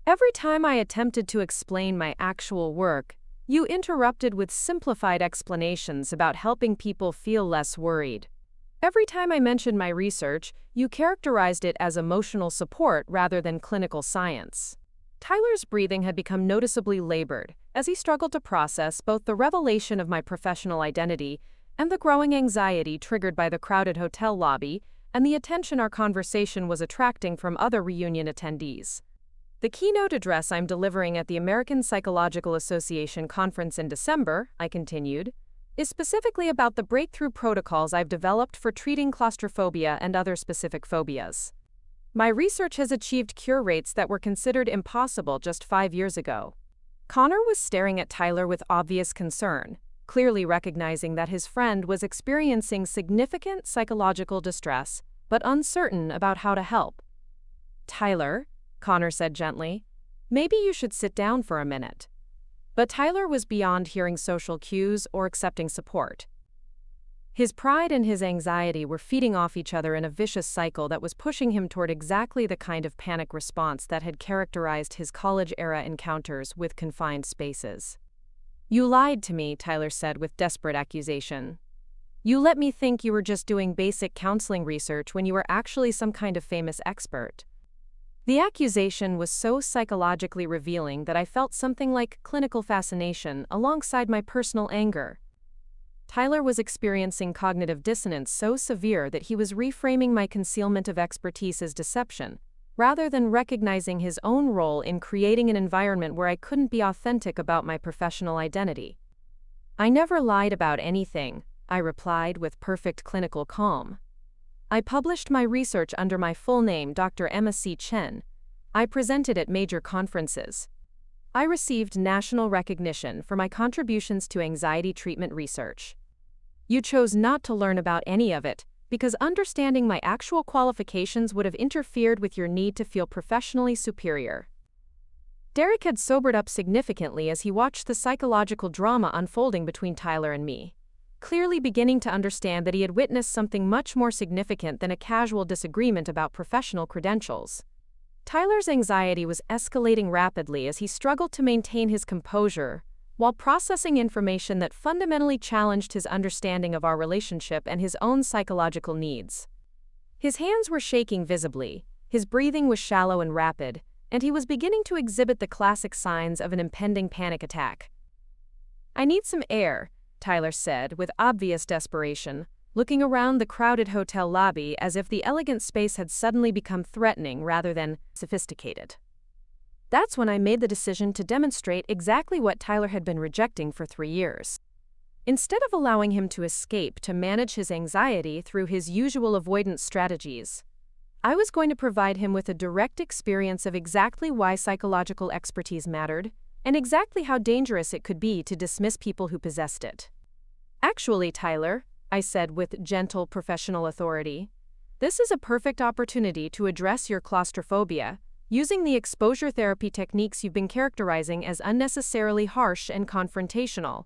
"Every time I attempted to explain my actual work, You interrupted with simplified explanations about helping people feel less worried. Every time I mentioned my research, you characterized it as emotional support rather than clinical science. Tyler's breathing had become noticeably labored as he struggled to process both the revelation of my professional identity and the growing anxiety triggered by the crowded hotel lobby and the attention our conversation was attracting from other reunion attendees. The keynote address I'm delivering at the American Psychological Association conference in December, I continued, is specifically about the breakthrough protocols I've developed for treating claustrophobia and other specific phobias. My research has achieved cure rates that were considered impossible just 5 years ago. Connor was staring at Tyler with obvious concern, clearly recognizing that his friend was experiencing significant psychological distress, but uncertain about how to help. "Tyler," Connor said gently, "maybe you should sit down for a minute." But Tyler was beyond hearing social cues or accepting support. His pride and his anxiety were feeding off each other in a vicious cycle that was pushing him toward exactly the kind of panic response that had characterized his college-era encounters with confined spaces. "You lied to me," Tyler said with desperate accusation. "You let me think you were just doing basic counseling research when you were actually some kind of famous expert." The accusation was so psychologically revealing that I felt something like clinical fascination alongside my personal anger. Tyler was experiencing cognitive dissonance so severe that he was reframing my concealment of expertise as deception, rather than recognizing his own role in creating an environment where I couldn't be authentic about my professional identity. "I never lied about anything," I replied with perfect clinical calm. "I published my research under my full name, Dr. Emma C. Chen. I presented at major conferences. I received national recognition for my contributions to anxiety treatment research. You chose not to learn about any of it because understanding my actual qualifications would have interfered with your need to feel professionally superior." Derek had sobered up significantly as he watched the psychological drama unfolding between Tyler and me, clearly beginning to understand that he had witnessed something much more significant than a casual disagreement about professional credentials. Tyler's anxiety was escalating rapidly as he struggled to maintain his composure while processing information that fundamentally challenged his understanding of our relationship and his own psychological needs. His hands were shaking visibly, his breathing was shallow and rapid, and he was beginning to exhibit the classic signs of an impending panic attack. "I need some air," Tyler said with obvious desperation, looking around the crowded hotel lobby as if the elegant space had suddenly become threatening rather than sophisticated. That's when I made the decision to demonstrate exactly what Tyler had been rejecting for 3 years. Instead of allowing him to escape to manage his anxiety through his usual avoidance strategies, I was going to provide him with a direct experience of exactly why psychological expertise mattered and exactly how dangerous it could be to dismiss people who possessed it. "Actually, Tyler," I said with gentle professional authority, "this is a perfect opportunity to address your claustrophobia, using the exposure therapy techniques you've been characterizing as unnecessarily harsh and confrontational."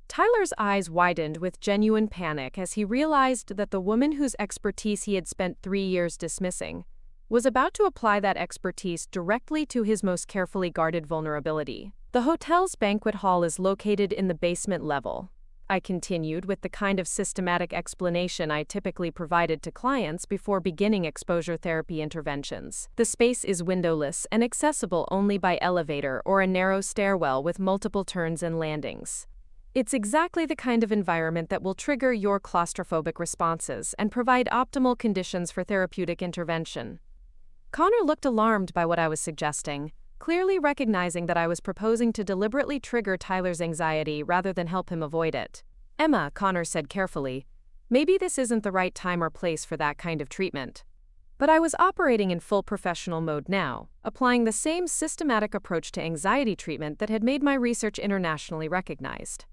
Tyler's eyes widened with genuine panic as he realized that the woman whose expertise he had spent 3 years dismissing was about to apply that expertise directly to his most carefully guarded vulnerability. "The hotel's banquet hall is located in the basement level," I continued with the kind of systematic explanation I typically provided to clients before beginning exposure therapy interventions. "The space is windowless and accessible only by elevator or a narrow stairwell with multiple turns and landings. It's exactly the kind of environment that will trigger your claustrophobic responses and provide optimal conditions for therapeutic intervention." Connor looked alarmed by what I was suggesting, clearly recognizing that I was proposing to deliberately trigger Tyler's anxiety rather than help him avoid it. "Emma," Connor said carefully, "maybe this isn't the right time or place for that kind of treatment." But I was operating in full professional mode now, applying the same systematic approach to anxiety treatment that had made my research internationally recognized.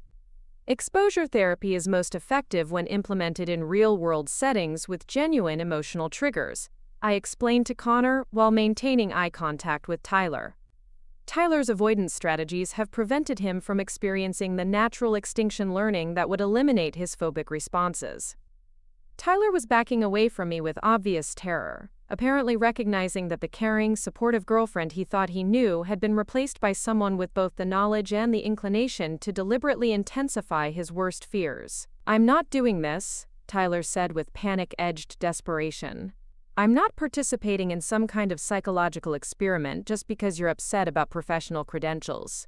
Exposure therapy is most effective when implemented in real-world settings with genuine emotional triggers, I explained to Connor while maintaining eye contact with Tyler. Tyler's avoidance strategies have prevented him from experiencing the natural extinction learning that would eliminate his phobic responses. Tyler was backing away from me with obvious terror, apparently recognizing that the caring, supportive girlfriend he thought he knew had been replaced by someone with both the knowledge and the inclination to deliberately intensify his worst fears. "I'm not doing this," Tyler said with panic-edged desperation. "I'm not participating in some kind of psychological experiment just because you're upset about professional credentials."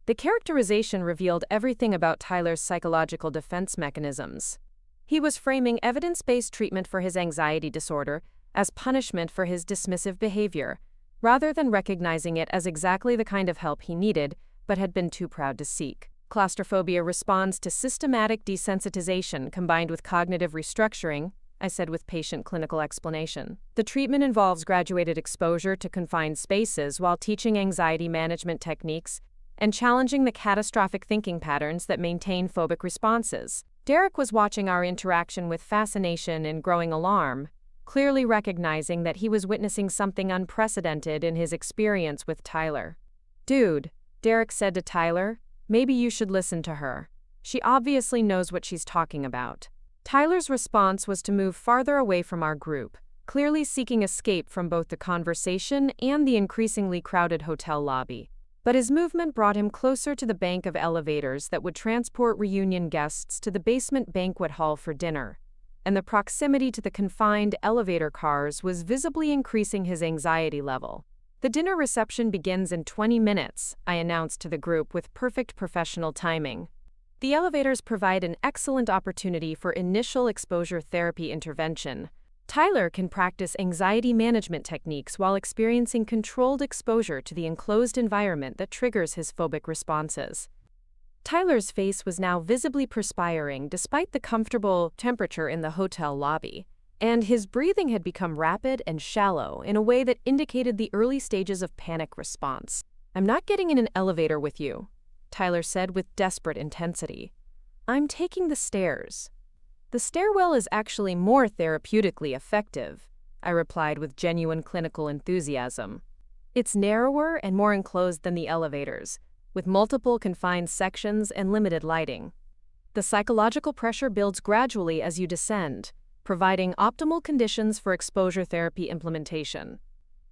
The characterization revealed everything about Tyler's psychological defense mechanisms. He was framing evidence-based treatment for his anxiety disorder as punishment for his dismissive behavior, rather than recognizing it as exactly the kind of help he needed but had been too proud to seek. Claustrophobia responds to systematic desensitization combined with cognitive restructuring, I said with patient clinical explanation. The treatment involves graduated exposure to confined spaces while teaching anxiety management techniques and challenging the catastrophic thinking patterns that maintain phobic responses. Derek was watching our interaction with fascination and growing alarm, clearly recognizing that he was witnessing something unprecedented in his experience with Tyler. "Dude," Derek said to Tyler, "maybe you should listen to her. She obviously knows what she's talking about." Tyler's response was to move farther away from our group, clearly seeking escape from both the conversation and the increasingly crowded hotel lobby. But his movement brought him closer to the bank of elevators that would transport reunion guests to the basement banquet hall for dinner, and the proximity to the confined elevator cars was visibly increasing his anxiety level. "The dinner reception begins in 20 minutes, I announced to the group with perfect professional timing. The elevators provide an excellent opportunity for initial exposure therapy intervention. Tyler can practice anxiety management techniques while experiencing controlled exposure to the enclosed environment that triggers his phobic responses." Tyler's face was now visibly perspiring despite the comfortable temperature in the hotel lobby, and his breathing had become rapid and shallow in a way that indicated the early stages of panic response. "I'm not getting in an elevator with you," Tyler said with desperate intensity. "I'm taking the stairs." "The stairwell is actually more therapeutically effective," I replied with genuine clinical enthusiasm. "It's narrower and more enclosed than the elevators, with multiple confined sections and limited lighting. The psychological pressure builds gradually as you descend, providing optimal conditions for exposure therapy implementation."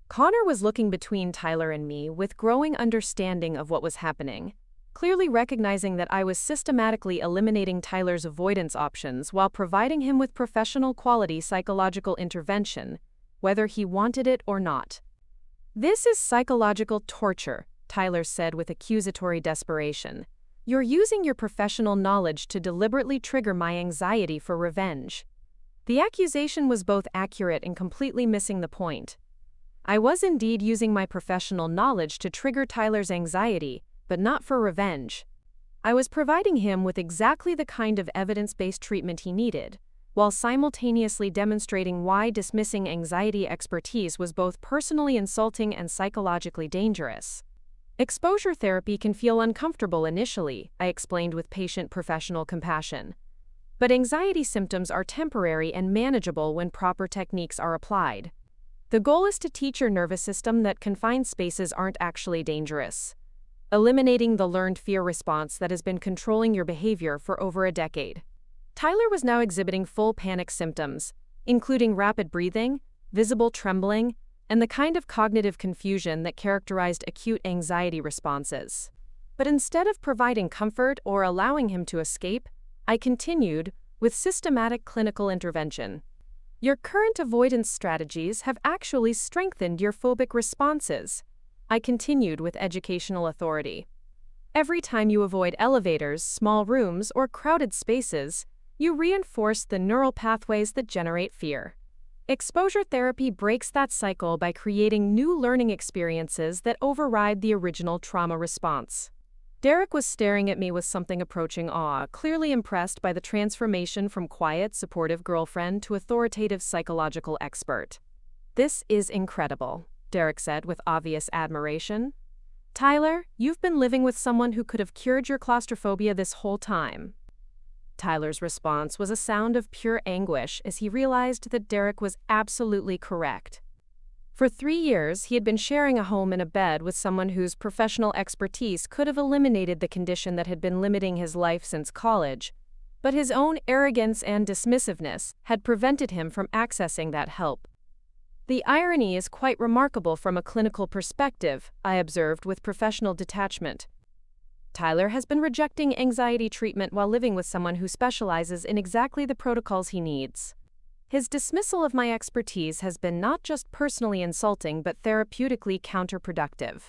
Connor was looking between Tyler and me with growing understanding of what was happening, clearly recognizing that I was systematically eliminating Tyler's avoidance options while providing him with professional quality psychological intervention, whether he wanted it or not. "This is psychological torture," Tyler said with accusatory desperation. "You're using your professional knowledge to deliberately trigger my anxiety for revenge." The accusation was both accurate and completely missing the point. I was indeed using my professional knowledge to trigger Tyler's anxiety, but not for revenge. I was providing him with exactly the kind of evidence-based treatment he needed, while simultaneously demonstrating why dismissing anxiety expertise was both personally insulting and psychologically dangerous. "Exposure therapy can feel uncomfortable initially," I explained with patient professional compassion. "But anxiety symptoms are temporary and manageable when proper techniques are applied. The goal is to teach your nervous system that confined spaces aren't actually dangerous, eliminating the learned fear response that has been controlling your behavior for over a decade." Tyler was now exhibiting full panic symptoms, including rapid breathing, visible trembling, and the kind of cognitive confusion that characterized acute anxiety responses. But instead of providing comfort or allowing him to escape, I continued with systematic clinical intervention. "Your current avoidance strategies have actually strengthened your phobic responses," I continued with educational authority. "Every time you avoid elevators, small rooms, or crowded spaces, you reinforce the neural pathways that generate fear. Exposure therapy breaks that cycle by creating new learning experiences that override the original trauma response." Derek was staring at me with something approaching awe, clearly impressed by the transformation from quiet, supportive girlfriend to authoritative psychological expert. "This is incredible," Derek said with obvious admiration. "Tyler, you've been living with someone who could have cured your claustrophobia this whole time." Tyler's response was a sound of pure anguish as he realized that Derek was absolutely correct. For 3 years, he had been sharing a home and a bed with someone whose professional expertise could have eliminated the condition that had been limiting his life since college, but his own arrogance and dismissiveness had prevented him from accessing that help. The irony is quite remarkable from a clinical perspective, I observed with professional detachment. Tyler has been rejecting anxiety treatment while living with someone who specializes in exactly the protocols he needs. His dismissal of my expertise has been not just personally insulting but therapeutically counterproductive.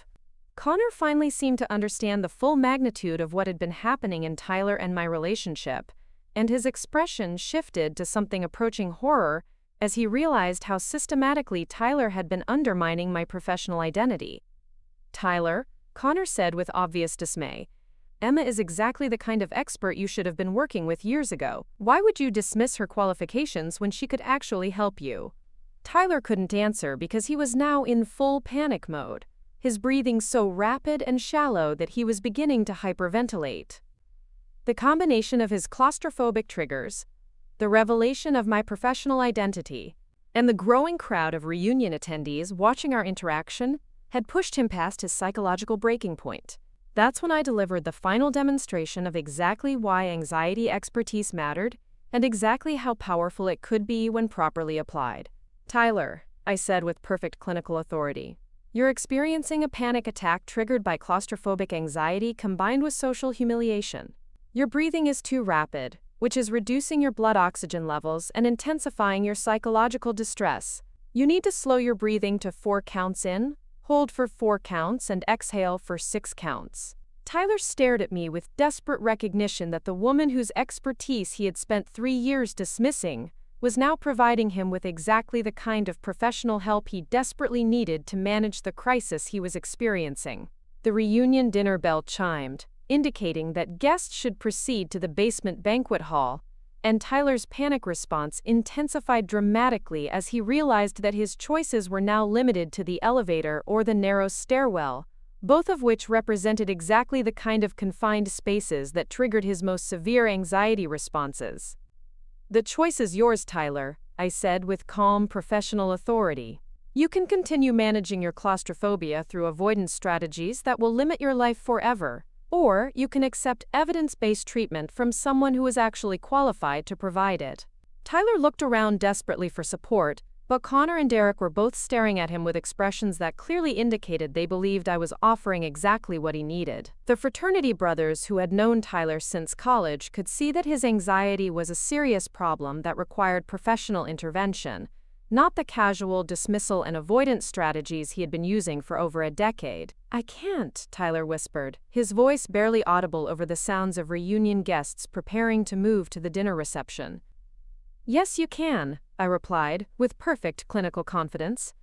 Connor finally seemed to understand the full magnitude of what had been happening in Tyler and my relationship, and his expression shifted to something approaching horror as he realized how systematically Tyler had been undermining my professional identity. "Tyler," Connor said with obvious dismay, "Emma is exactly the kind of expert you should have been working with years ago. Why would you dismiss her qualifications when she could actually help you?" Tyler couldn't answer because he was now in full panic mode, his breathing so rapid and shallow that he was beginning to hyperventilate. The combination of his claustrophobic triggers, the revelation of my professional identity, and the growing crowd of reunion attendees watching our interaction had pushed him past his psychological breaking point. That's when I delivered the final demonstration of exactly why anxiety expertise mattered and exactly how powerful it could be when properly applied. "Tyler," I said with perfect clinical authority, "you're experiencing a panic attack triggered by claustrophobic anxiety combined with social humiliation. Your breathing is too rapid, which is reducing your blood oxygen levels and intensifying your psychological distress. You need to slow your breathing to 4 counts in, hold for 4 counts, and exhale for 6 counts. Tyler stared at me with desperate recognition that the woman whose expertise he had spent 3 years dismissing was now providing him with exactly the kind of professional help he desperately needed to manage the crisis he was experiencing. The reunion dinner bell chimed, indicating that guests should proceed to the basement banquet hall, and Tyler's panic response intensified dramatically as he realized that his choices were now limited to the elevator or the narrow stairwell, both of which represented exactly the kind of confined spaces that triggered his most severe anxiety responses. "The choice is yours, Tyler," I said with calm professional authority. "You can continue managing your claustrophobia through avoidance strategies that will limit your life forever, or you can accept evidence-based treatment from someone who is actually qualified to provide it." Tyler looked around desperately for support, but Connor and Derek were both staring at him with expressions that clearly indicated they believed I was offering exactly what he needed. The fraternity brothers who had known Tyler since college could see that his anxiety was a serious problem that required professional intervention, not the casual dismissal and avoidance strategies he had been using for over a decade. "I can't," Tyler whispered, his voice barely audible over the sounds of reunion guests preparing to move to the dinner reception. "Yes, you can," I replied, with perfect clinical confidence.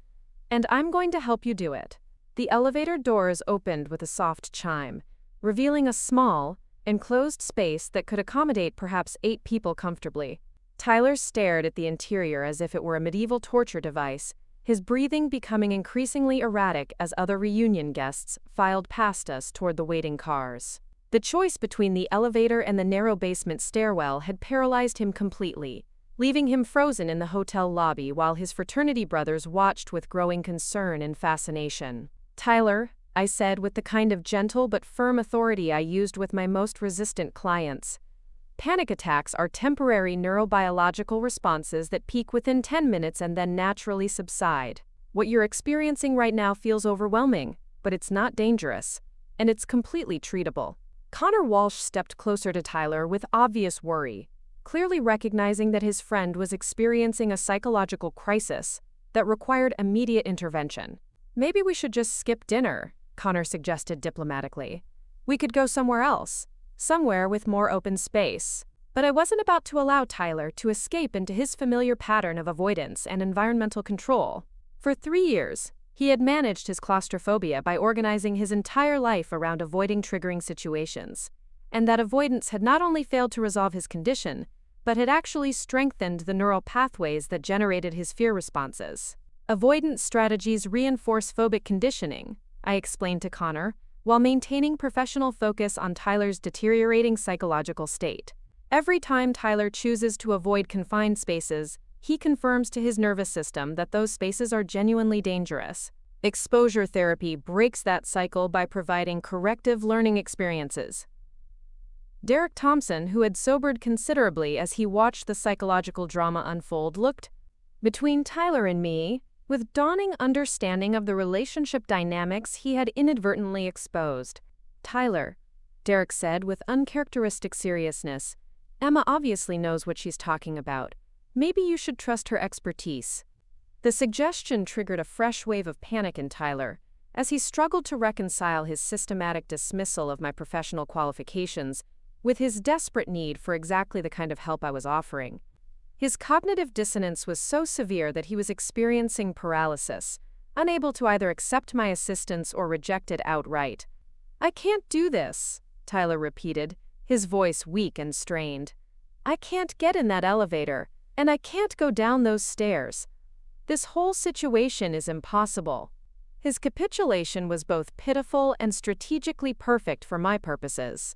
"And I'm going to help you do it." The elevator doors opened with a soft chime, revealing a small, enclosed space that could accommodate perhaps 8 people comfortably. Tyler stared at the interior as if it were a medieval torture device, his breathing becoming increasingly erratic as other reunion guests filed past us toward the waiting cars. The choice between the elevator and the narrow basement stairwell had paralyzed him completely, leaving him frozen in the hotel lobby while his fraternity brothers watched with growing concern and fascination. "Tyler," I said with the kind of gentle but firm authority I used with my most resistant clients, "panic attacks are temporary neurobiological responses that peak within 10 minutes and then naturally subside. What you're experiencing right now feels overwhelming, but it's not dangerous, and it's completely treatable." Connor Walsh stepped closer to Tyler with obvious worry, clearly recognizing that his friend was experiencing a psychological crisis that required immediate intervention. "Maybe we should just skip dinner," Connor suggested diplomatically. "We could go somewhere else. Somewhere with more open space." But I wasn't about to allow Tyler to escape into his familiar pattern of avoidance and environmental control. For 3 years, he had managed his claustrophobia by organizing his entire life around avoiding triggering situations, and that avoidance had not only failed to resolve his condition, but had actually strengthened the neural pathways that generated his fear responses. "Avoidance strategies reinforce phobic conditioning," I explained to Connor, while maintaining professional focus on Tyler's deteriorating psychological state. "Every time Tyler chooses to avoid confined spaces, he confirms to his nervous system that those spaces are genuinely dangerous. Exposure therapy breaks that cycle by providing corrective learning experiences." Derek Thompson, who had sobered considerably as he watched the psychological drama unfold, looked. "Between Tyler and me, with dawning understanding of the relationship dynamics he had inadvertently exposed. "Tyler," Derek said with uncharacteristic seriousness, "Emma obviously knows what she's talking about. Maybe you should trust her expertise." The suggestion triggered a fresh wave of panic in Tyler, as he struggled to reconcile his systematic dismissal of my professional qualifications with his desperate need for exactly the kind of help I was offering. His cognitive dissonance was so severe that he was experiencing paralysis, unable to either accept my assistance or reject it outright. "I can't do this," Tyler repeated, his voice weak and strained. "I can't get in that elevator, and I can't go down those stairs. This whole situation is impossible." His capitulation was both pitiful and strategically perfect for my purposes.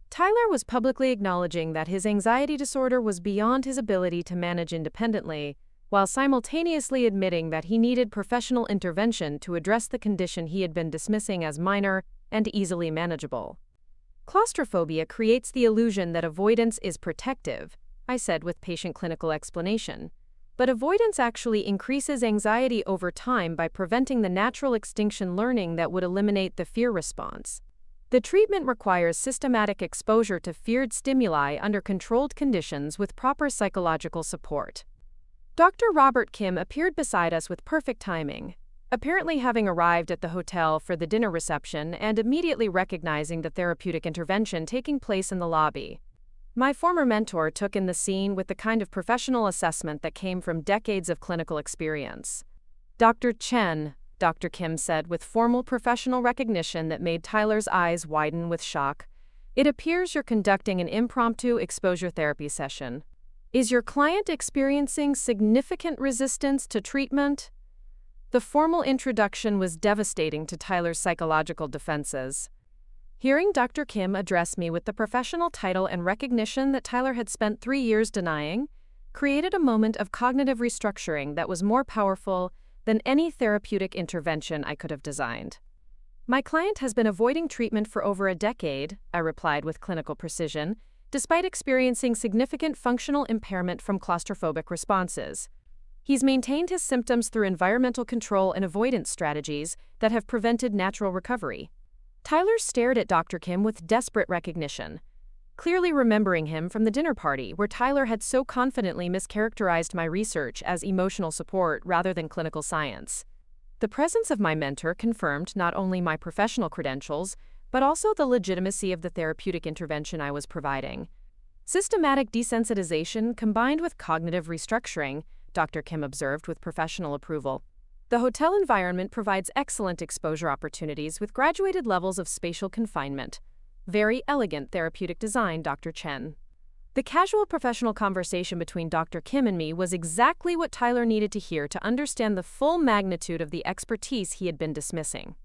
Tyler was publicly acknowledging that his anxiety disorder was beyond his ability to manage independently, while simultaneously admitting that he needed professional intervention to address the condition he had been dismissing as minor and easily manageable. "Claustrophobia creates the illusion that avoidance is protective," I said with patient clinical explanation. "But avoidance actually increases anxiety over time by preventing the natural extinction learning that would eliminate the fear response. The treatment requires systematic exposure to feared stimuli under controlled conditions with proper psychological support." Dr. Robert Kim appeared beside us with perfect timing, apparently having arrived at the hotel for the dinner reception and immediately recognizing the therapeutic intervention taking place in the lobby. My former mentor took in the scene with the kind of professional assessment that came from decades of clinical experience. "Dr. Chen," Dr. Kim said with formal professional recognition that made Tyler's eyes widen with shock, "it appears you're conducting an impromptu exposure therapy session. Is your client experiencing significant resistance to treatment?" The formal introduction was devastating to Tyler's psychological defenses. Hearing Dr. Kim address me with the professional title and recognition that Tyler had spent 3 years denying created a moment of cognitive restructuring that was more powerful than any therapeutic intervention I could have designed. "My client has been avoiding treatment for over a decade," I replied with clinical precision, "despite experiencing significant functional impairment from claustrophobic responses. He's maintained his symptoms through environmental control and avoidance strategies that have prevented natural recovery." Tyler stared at Dr. Kim with desperate recognition, clearly remembering him from the dinner party where Tyler had so confidently mischaracterized my research as emotional support rather than clinical science. The presence of my mentor confirmed not only my professional credentials, but also the legitimacy of the therapeutic intervention I was providing. "Systematic desensitization combined with cognitive restructuring," Dr. Kim observed with professional approval. "The hotel environment provides excellent exposure opportunities with graduated levels of spatial confinement. Very elegant therapeutic design, Dr. Chen." The casual professional conversation between Dr. Kim and me was exactly what Tyler needed to hear to understand the full magnitude of the expertise he had been dismissing.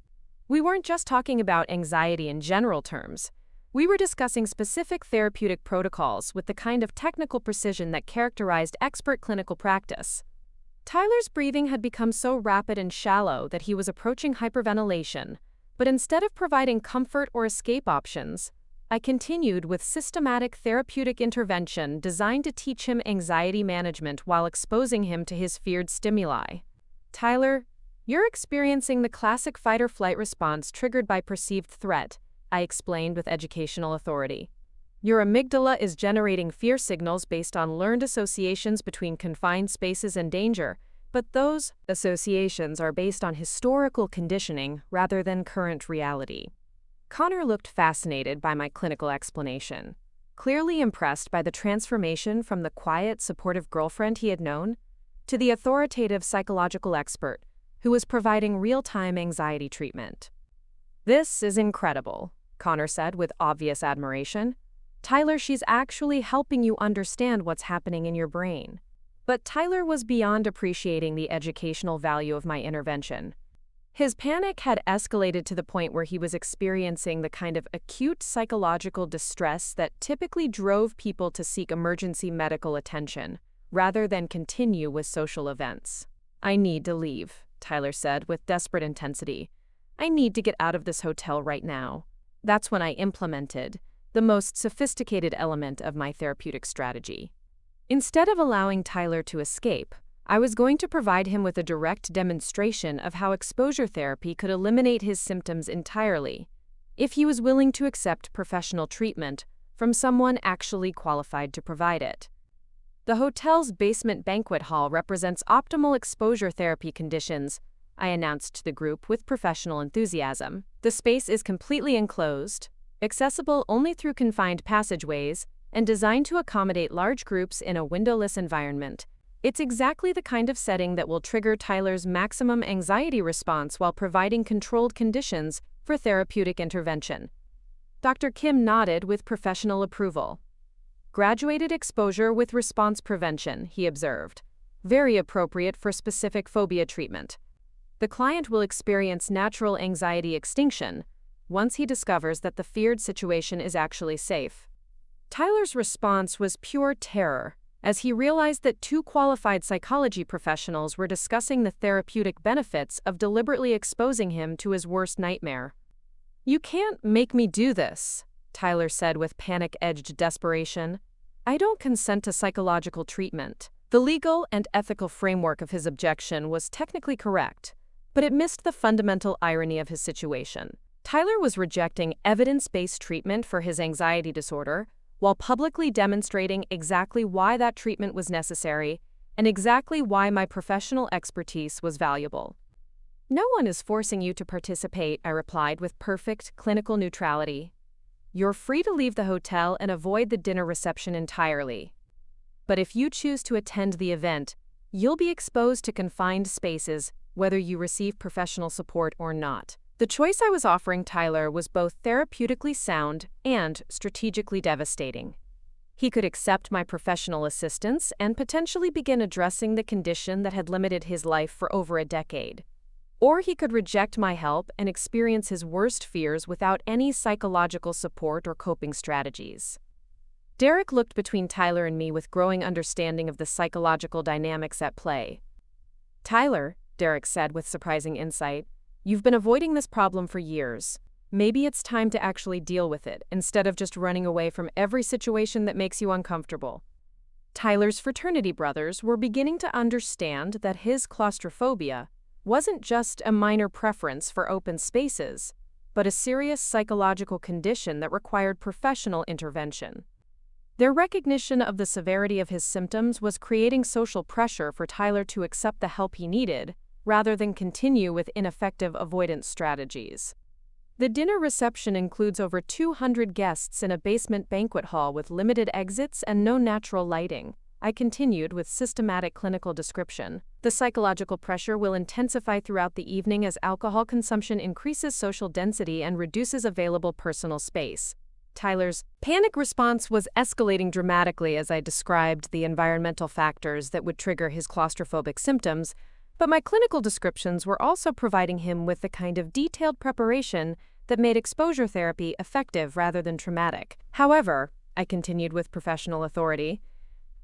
We weren't just talking about anxiety in general terms. We were discussing specific therapeutic protocols with the kind of technical precision that characterized expert clinical practice. Tyler's breathing had become so rapid and shallow that he was approaching hyperventilation, but instead of providing comfort or escape options, I continued with systematic therapeutic intervention designed to teach him anxiety management while exposing him to his feared stimuli. "Tyler, you're experiencing the classic fight-or-flight response triggered by perceived threat," I explained with educational authority. "Your amygdala is generating fear signals based on learned associations between confined spaces and danger, but those associations are based on historical conditioning rather than current reality." Connor looked fascinated by my clinical explanation, clearly impressed by the transformation from the quiet, supportive girlfriend he had known to the authoritative psychological expert who was providing real-time anxiety treatment. "This is incredible," Connor said with obvious admiration. "Tyler, she's actually helping you understand what's happening in your brain." But Tyler was beyond appreciating the educational value of my intervention. His panic had escalated to the point where he was experiencing the kind of acute psychological distress that typically drove people to seek emergency medical attention, rather than continue with social events. "I need to leave," Tyler said with desperate intensity. "I need to get out of this hotel right now." That's when I implemented the most sophisticated element of my therapeutic strategy. Instead of allowing Tyler to escape, I was going to provide him with a direct demonstration of how exposure therapy could eliminate his symptoms entirely, if he was willing to accept professional treatment from someone actually qualified to provide it. The hotel's basement banquet hall represents optimal exposure therapy conditions, I announced to the group with professional enthusiasm. The space is completely enclosed, accessible only through confined passageways, and designed to accommodate large groups in a windowless environment. It's exactly the kind of setting that will trigger Tyler's maximum anxiety response while providing controlled conditions for therapeutic intervention. Dr. Kim nodded with professional approval. Graduated exposure with response prevention, he observed. Very appropriate for specific phobia treatment. The client will experience natural anxiety extinction once he discovers that the feared situation is actually safe. Tyler's response was pure terror, as he realized that two qualified psychology professionals were discussing the therapeutic benefits of deliberately exposing him to his worst nightmare. "You can't make me do this," Tyler said with panic-edged desperation. "I don't consent to psychological treatment." The legal and ethical framework of his objection was technically correct, but it missed the fundamental irony of his situation. Tyler was rejecting evidence-based treatment for his anxiety disorder, while publicly demonstrating exactly why that treatment was necessary and exactly why my professional expertise was valuable. "No one is forcing you to participate," I replied with perfect clinical neutrality. "You're free to leave the hotel and avoid the dinner reception entirely. But if you choose to attend the event, you'll be exposed to confined spaces, whether you receive professional support or not." The choice I was offering Tyler was both therapeutically sound and strategically devastating. He could accept my professional assistance and potentially begin addressing the condition that had limited his life for over a decade. Or he could reject my help and experience his worst fears without any psychological support or coping strategies. Derek looked between Tyler and me with growing understanding of the psychological dynamics at play. "Tyler," Derek said with surprising insight, "you've been avoiding this problem for years. Maybe it's time to actually deal with it, instead of just running away from every situation that makes you uncomfortable." Tyler's fraternity brothers were beginning to understand that his claustrophobia wasn't just a minor preference for open spaces, but a serious psychological condition that required professional intervention. Their recognition of the severity of his symptoms was creating social pressure for Tyler to accept the help he needed, rather than continue with ineffective avoidance strategies. The dinner reception includes over 200 guests in a basement banquet hall with limited exits and no natural lighting, I continued with systematic clinical description. The psychological pressure will intensify throughout the evening as alcohol consumption increases social density and reduces available personal space. Tyler's panic response was escalating dramatically as I described the environmental factors that would trigger his claustrophobic symptoms, but my clinical descriptions were also providing him with the kind of detailed preparation that made exposure therapy effective rather than traumatic. However, I continued with professional authority,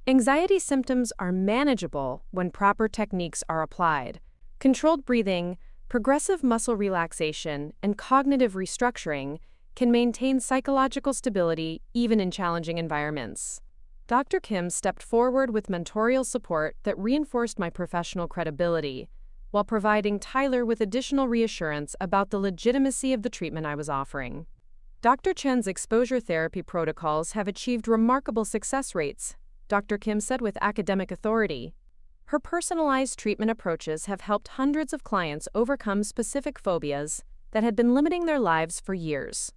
anxiety symptoms are manageable when proper techniques are applied. Controlled breathing, progressive muscle relaxation, and cognitive restructuring can maintain psychological stability even in challenging environments. Dr. Kim stepped forward with mentorial support that reinforced my professional credibility, while providing Tyler with additional reassurance about the legitimacy of the treatment I was offering. Dr. Chen's exposure therapy protocols have achieved remarkable success rates, Dr. Kim said with academic authority. Her personalized treatment approaches have helped hundreds of clients overcome specific phobias that had been limiting their lives for years.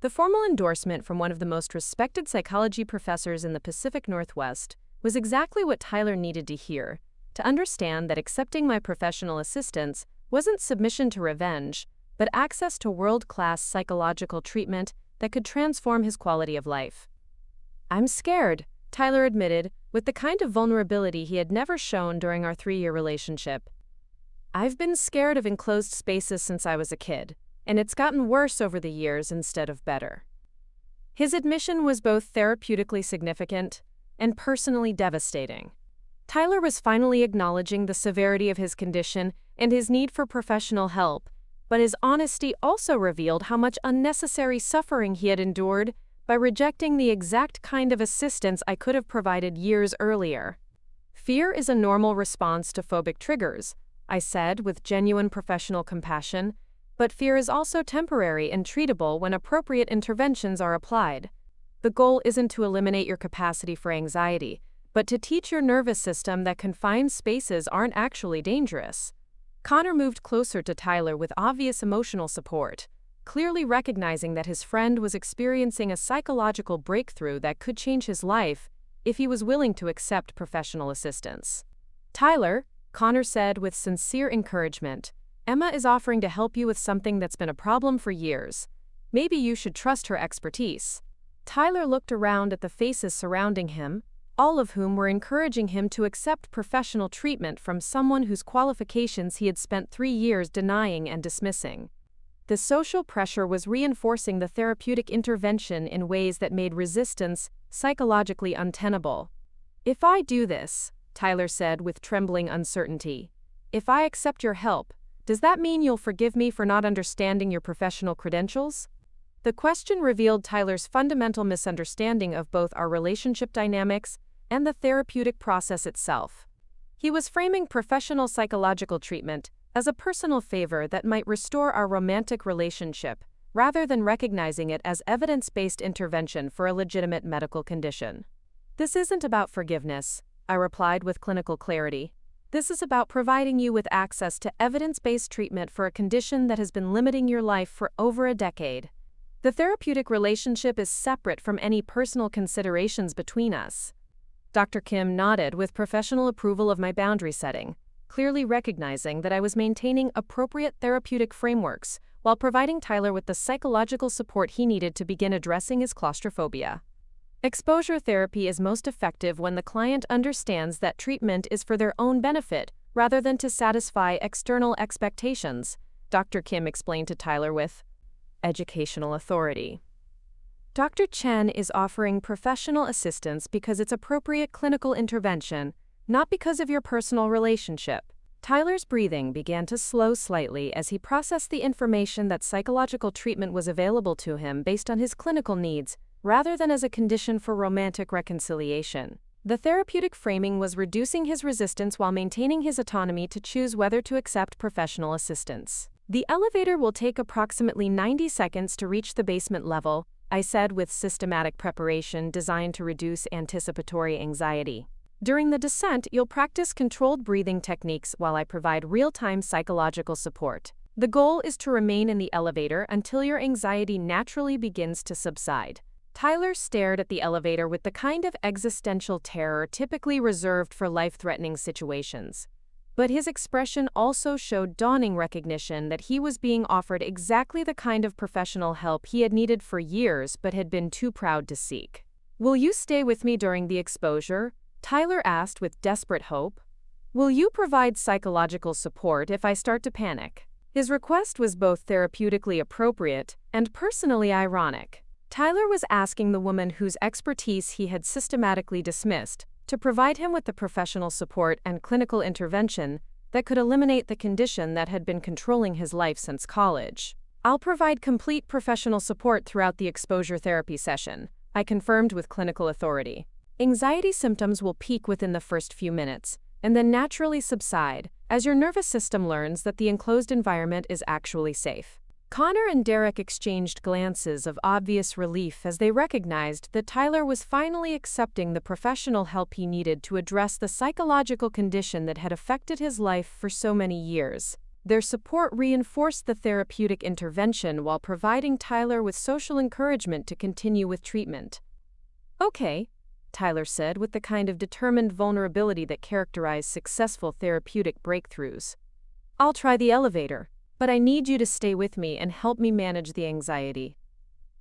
The formal endorsement from one of the most respected psychology professors in the Pacific Northwest was exactly what Tyler needed to hear, to understand that accepting my professional assistance wasn't submission to revenge, but access to world-class psychological treatment that could transform his quality of life. "I'm scared," Tyler admitted, with the kind of vulnerability he had never shown during our 3-year relationship. "I've been scared of enclosed spaces since I was a kid, and it's gotten worse over the years instead of better." His admission was both therapeutically significant and personally devastating. Tyler was finally acknowledging the severity of his condition and his need for professional help, but his honesty also revealed how much unnecessary suffering he had endured by rejecting the exact kind of assistance I could have provided years earlier. Fear is a normal response to phobic triggers, I said with genuine professional compassion, but fear is also temporary and treatable when appropriate interventions are applied. The goal isn't to eliminate your capacity for anxiety, but to teach your nervous system that confined spaces aren't actually dangerous. Connor moved closer to Tyler with obvious emotional support, clearly recognizing that his friend was experiencing a psychological breakthrough that could change his life if he was willing to accept professional assistance. "Tyler," Connor said with sincere encouragement, "Emma is offering to help you with something that's been a problem for years. Maybe you should trust her expertise." Tyler looked around at the faces surrounding him, all of whom were encouraging him to accept professional treatment from someone whose qualifications he had spent 3 years denying and dismissing. The social pressure was reinforcing the therapeutic intervention in ways that made resistance psychologically untenable. "If I do this," Tyler said with trembling uncertainty, "if I accept your help, does that mean you'll forgive me for not understanding your professional credentials?" The question revealed Tyler's fundamental misunderstanding of both our relationship dynamics and the therapeutic process itself. He was framing professional psychological treatment as a personal favor that might restore our romantic relationship, rather than recognizing it as evidence-based intervention for a legitimate medical condition. "This isn't about forgiveness," I replied with clinical clarity. "This is about providing you with access to evidence-based treatment for a condition that has been limiting your life for over a decade. The therapeutic relationship is separate from any personal considerations between us." Dr. Kim nodded with professional approval of my boundary setting, clearly recognizing that I was maintaining appropriate therapeutic frameworks while providing Tyler with the psychological support he needed to begin addressing his claustrophobia. Exposure therapy is most effective when the client understands that treatment is for their own benefit rather than to satisfy external expectations, Dr. Kim explained to Tyler with educational authority. "Dr. Chen is offering professional assistance because it's appropriate clinical intervention, not because of your personal relationship." Tyler's breathing began to slow slightly as he processed the information that psychological treatment was available to him based on his clinical needs, rather than as a condition for romantic reconciliation. The therapeutic framing was reducing his resistance while maintaining his autonomy to choose whether to accept professional assistance. "The elevator will take approximately 90 seconds to reach the basement level," I said with systematic preparation designed to reduce anticipatory anxiety. "During the descent, you'll practice controlled breathing techniques while I provide real-time psychological support. The goal is to remain in the elevator until your anxiety naturally begins to subside." Tyler stared at the elevator with the kind of existential terror typically reserved for life-threatening situations. But his expression also showed dawning recognition that he was being offered exactly the kind of professional help he had needed for years but had been too proud to seek. "Will you stay with me during the exposure?" Tyler asked with desperate hope. "Will you provide psychological support if I start to panic?" His request was both therapeutically appropriate and personally ironic. Tyler was asking the woman whose expertise he had systematically dismissed to provide him with the professional support and clinical intervention that could eliminate the condition that had been controlling his life since college. "I'll provide complete professional support throughout the exposure therapy session," I confirmed with clinical authority. "Anxiety symptoms will peak within the first few minutes, and then naturally subside, as your nervous system learns that the enclosed environment is actually safe." Connor and Derek exchanged glances of obvious relief as they recognized that Tyler was finally accepting the professional help he needed to address the psychological condition that had affected his life for so many years. Their support reinforced the therapeutic intervention while providing Tyler with social encouragement to continue with treatment. "Okay," Tyler said with the kind of determined vulnerability that characterized successful therapeutic breakthroughs. "I'll try the elevator, but I need you to stay with me and help me manage the anxiety."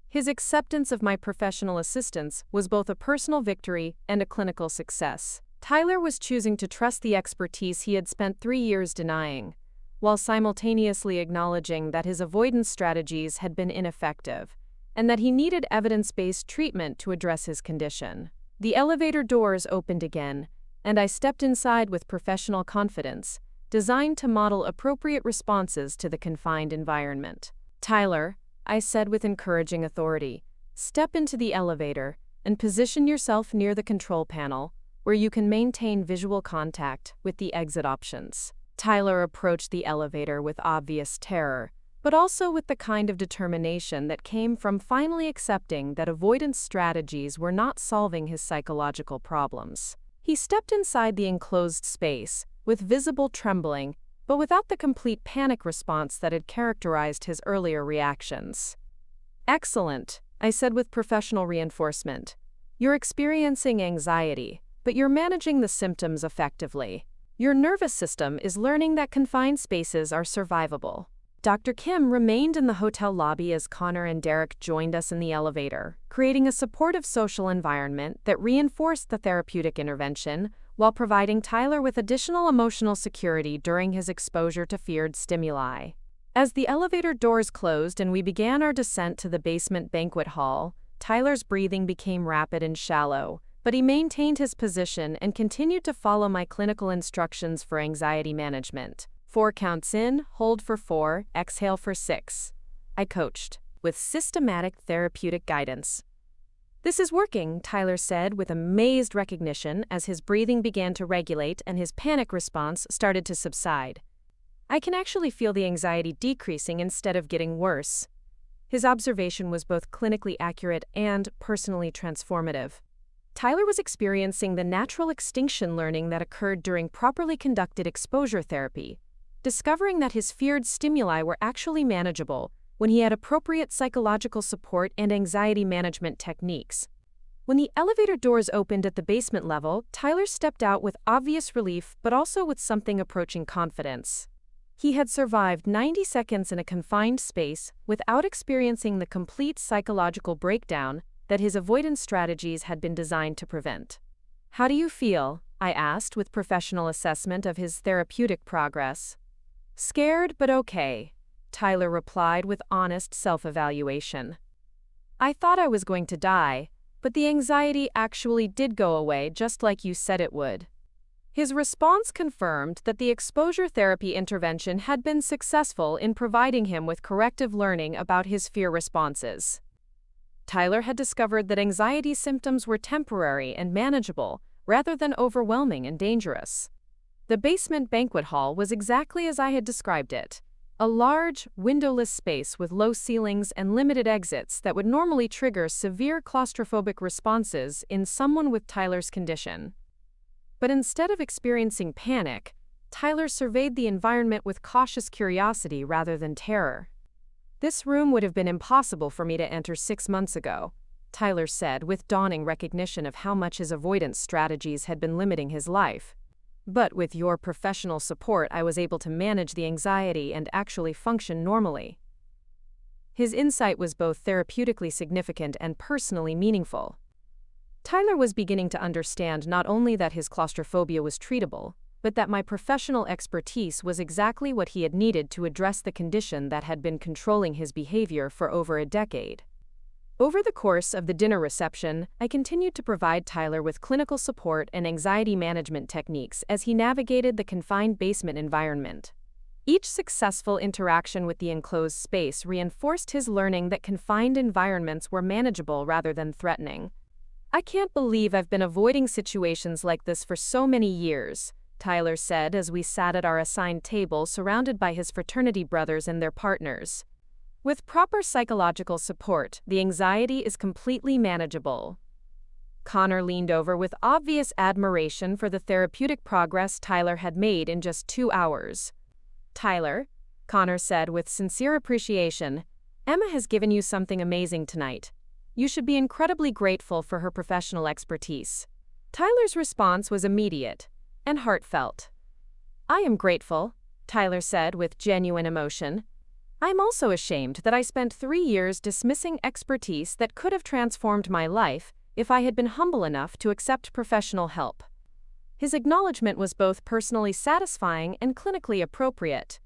His acceptance of my professional assistance was both a personal victory and a clinical success. Tyler was choosing to trust the expertise he had spent 3 years denying, while simultaneously acknowledging that his avoidance strategies had been ineffective, and that he needed evidence-based treatment to address his condition. The elevator doors opened again, and I stepped inside with professional confidence, designed to model appropriate responses to the confined environment. "Tyler," I said with encouraging authority, "step into the elevator and position yourself near the control panel, where you can maintain visual contact with the exit options. Tyler approached the elevator with obvious terror, but also with the kind of determination that came from finally accepting that avoidance strategies were not solving his psychological problems. He stepped inside the enclosed space, with visible trembling, but without the complete panic response that had characterized his earlier reactions. "Excellent," I said with professional reinforcement. "You're experiencing anxiety, but you're managing the symptoms effectively. Your nervous system is learning that confined spaces are survivable." Dr. Kim remained in the hotel lobby as Connor and Derek joined us in the elevator, creating a supportive social environment that reinforced the therapeutic intervention while providing Tyler with additional emotional security during his exposure to feared stimuli. As the elevator doors closed and we began our descent to the basement banquet hall, Tyler's breathing became rapid and shallow, but he maintained his position and continued to follow my clinical instructions for anxiety management. 4 counts in, hold for 4, exhale for 6. I coached, with systematic therapeutic guidance. "This is working," Tyler said with amazed recognition as his breathing began to regulate and his panic response started to subside. "I can actually feel the anxiety decreasing instead of getting worse." His observation was both clinically accurate and personally transformative. Tyler was experiencing the natural extinction learning that occurred during properly conducted exposure therapy, discovering that his feared stimuli were actually manageable when he had appropriate psychological support and anxiety management techniques. When the elevator doors opened at the basement level, Tyler stepped out with obvious relief but also with something approaching confidence. He had survived 90 seconds in a confined space without experiencing the complete psychological breakdown that his avoidance strategies had been designed to prevent. "How do you feel?" I asked with professional assessment of his therapeutic progress. "Scared but okay," Tyler replied with honest self-evaluation. "I thought I was going to die, but the anxiety actually did go away just like you said it would." His response confirmed that the exposure therapy intervention had been successful in providing him with corrective learning about his fear responses. Tyler had discovered that anxiety symptoms were temporary and manageable, rather than overwhelming and dangerous. The basement banquet hall was exactly as I had described it, a large, windowless space with low ceilings and limited exits that would normally trigger severe claustrophobic responses in someone with Tyler's condition. But instead of experiencing panic, Tyler surveyed the environment with cautious curiosity rather than terror. "This room would have been impossible for me to enter 6 months ago," Tyler said with dawning recognition of how much his avoidance strategies had been limiting his life. "But with your professional support, I was able to manage the anxiety and actually function normally." His insight was both therapeutically significant and personally meaningful. Tyler was beginning to understand not only that his claustrophobia was treatable, but that my professional expertise was exactly what he had needed to address the condition that had been controlling his behavior for over a decade. Over the course of the dinner reception, I continued to provide Tyler with clinical support and anxiety management techniques as he navigated the confined basement environment. Each successful interaction with the enclosed space reinforced his learning that confined environments were manageable rather than threatening. "I can't believe I've been avoiding situations like this for so many years," Tyler said as we sat at our assigned table surrounded by his fraternity brothers and their partners. "With proper psychological support, the anxiety is completely manageable." Connor leaned over with obvious admiration for the therapeutic progress Tyler had made in just 2 hours. "Tyler," Connor said with sincere appreciation, "Emma has given you something amazing tonight. You should be incredibly grateful for her professional expertise." Tyler's response was immediate and heartfelt. "I am grateful," Tyler said with genuine emotion. "I'm also ashamed that I spent 3 years dismissing expertise that could have transformed my life if I had been humble enough to accept professional help." His acknowledgement was both personally satisfying and clinically appropriate.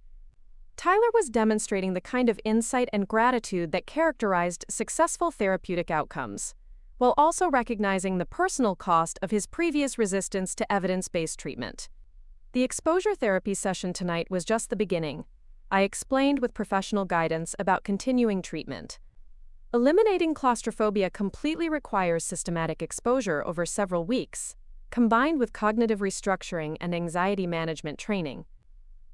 Tyler was demonstrating the kind of insight and gratitude that characterized successful therapeutic outcomes, while also recognizing the personal cost of his previous resistance to evidence-based treatment. The exposure therapy session tonight was just the beginning. I explained with professional guidance about continuing treatment. Eliminating claustrophobia completely requires systematic exposure over several weeks. combined with cognitive restructuring and anxiety management training.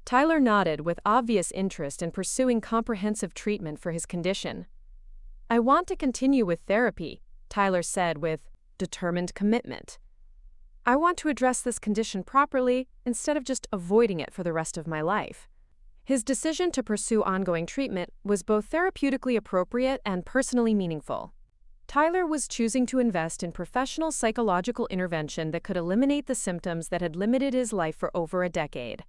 Tyler nodded with obvious interest in pursuing comprehensive treatment for his condition. "I want to continue with therapy," Tyler said with determined commitment. "I want to address this condition properly instead of just avoiding it for the rest of my life." His decision to pursue ongoing treatment was both therapeutically appropriate and personally meaningful. Tyler was choosing to invest in professional psychological intervention that could eliminate the symptoms that had limited his life for over a decade.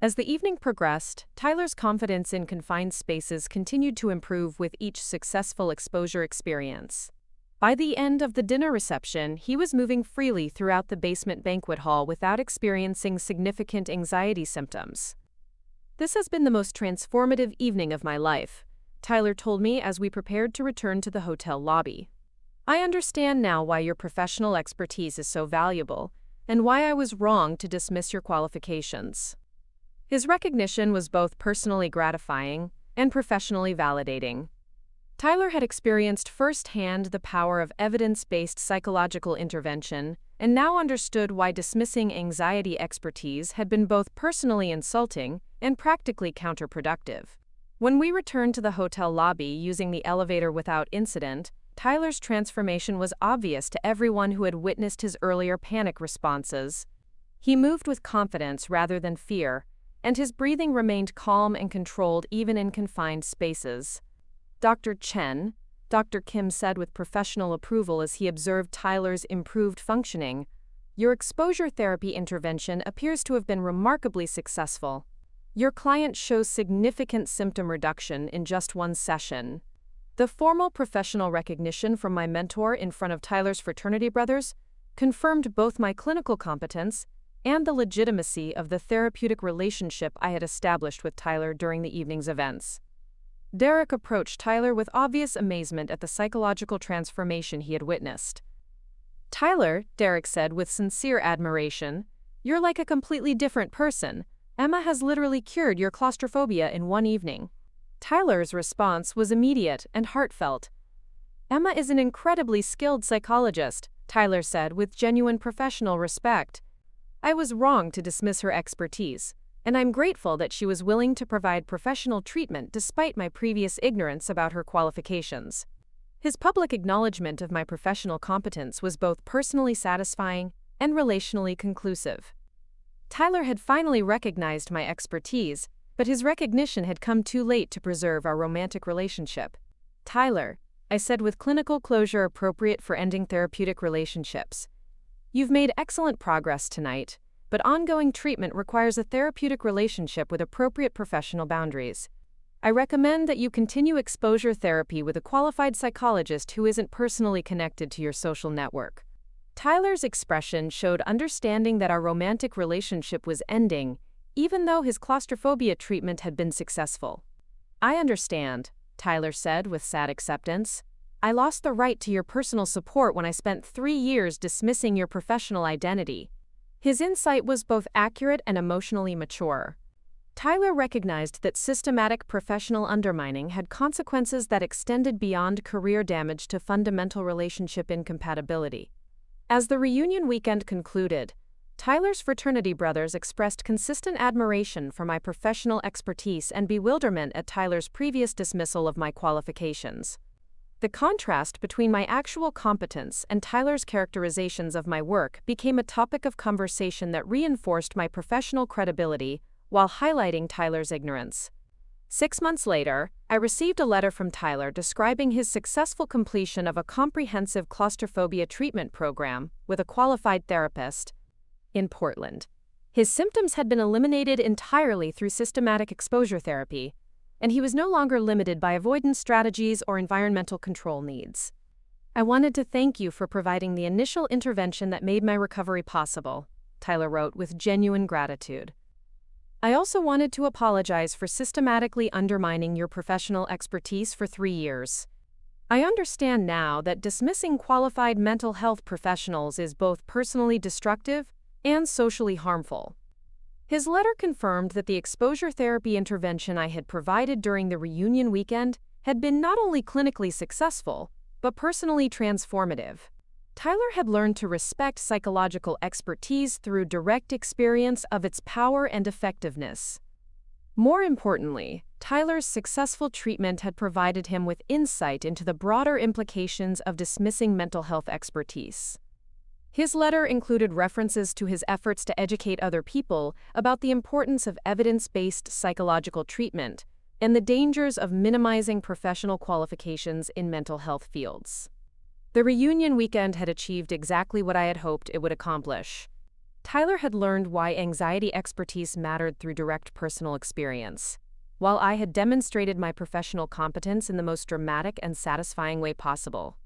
As the evening progressed, Tyler's confidence in confined spaces continued to improve with each successful exposure experience. By the end of the dinner reception, he was moving freely throughout the basement banquet hall without experiencing significant anxiety symptoms. "This has been the most transformative evening of my life," Tyler told me as we prepared to return to the hotel lobby. "I understand now why your professional expertise is so valuable, and why I was wrong to dismiss your qualifications." His recognition was both personally gratifying and professionally validating. Tyler had experienced firsthand the power of evidence-based psychological intervention and now understood why dismissing anxiety expertise had been both personally insulting and practically counterproductive. When we returned to the hotel lobby using the elevator without incident, Tyler's transformation was obvious to everyone who had witnessed his earlier panic responses. He moved with confidence rather than fear, and his breathing remained calm and controlled even in confined spaces. "Dr. Chen," Dr. Kim said with professional approval as he observed Tyler's improved functioning, "your exposure therapy intervention appears to have been remarkably successful. Your client shows significant symptom reduction in just one session." The formal professional recognition from my mentor in front of Tyler's fraternity brothers confirmed both my clinical competence and the legitimacy of the therapeutic relationship I had established with Tyler during the evening's events. Derek approached Tyler with obvious amazement at the psychological transformation he had witnessed. "Tyler," Derek said with sincere admiration, "you're like a completely different person. Emma has literally cured your claustrophobia in one evening." Tyler's response was immediate and heartfelt. "Emma is an incredibly skilled psychologist," Tyler said with genuine professional respect. "I was wrong to dismiss her expertise, and I'm grateful that she was willing to provide professional treatment despite my previous ignorance about her qualifications." His public acknowledgement of my professional competence was both personally satisfying and relationally conclusive. Tyler had finally recognized my expertise, but his recognition had come too late to preserve our romantic relationship. "Tyler," I said with clinical closure appropriate for ending therapeutic relationships, "you've made excellent progress tonight, but ongoing treatment requires a therapeutic relationship with appropriate professional boundaries. I recommend that you continue exposure therapy with a qualified psychologist who isn't personally connected to your social network." Tyler's expression showed understanding that our romantic relationship was ending, even though his claustrophobia treatment had been successful. "I understand," Tyler said with sad acceptance. "I lost the right to your personal support when I spent 3 years dismissing your professional identity." His insight was both accurate and emotionally mature. Tyler recognized that systematic professional undermining had consequences that extended beyond career damage to fundamental relationship incompatibility. As the reunion weekend concluded, Tyler's fraternity brothers expressed consistent admiration for my professional expertise and bewilderment at Tyler's previous dismissal of my qualifications. The contrast between my actual competence and Tyler's characterizations of my work became a topic of conversation that reinforced my professional credibility while highlighting Tyler's ignorance. 6 months later, I received a letter from Tyler describing his successful completion of a comprehensive claustrophobia treatment program with a qualified therapist in Portland. His symptoms had been eliminated entirely through systematic exposure therapy, and he was no longer limited by avoidance strategies or environmental control needs. "I wanted to thank you for providing the initial intervention that made my recovery possible," Tyler wrote with genuine gratitude. "I also wanted to apologize for systematically undermining your professional expertise for 3 years. I understand now that dismissing qualified mental health professionals is both personally destructive and socially harmful." His letter confirmed that the exposure therapy intervention I had provided during the reunion weekend had been not only clinically successful, but personally transformative. Tyler had learned to respect psychological expertise through direct experience of its power and effectiveness. More importantly, Tyler's successful treatment had provided him with insight into the broader implications of dismissing mental health expertise. His letter included references to his efforts to educate other people about the importance of evidence-based psychological treatment and the dangers of minimizing professional qualifications in mental health fields. The reunion weekend had achieved exactly what I had hoped it would accomplish. Tyler had learned why anxiety expertise mattered through direct personal experience, while I had demonstrated my professional competence in the most dramatic and satisfying way possible.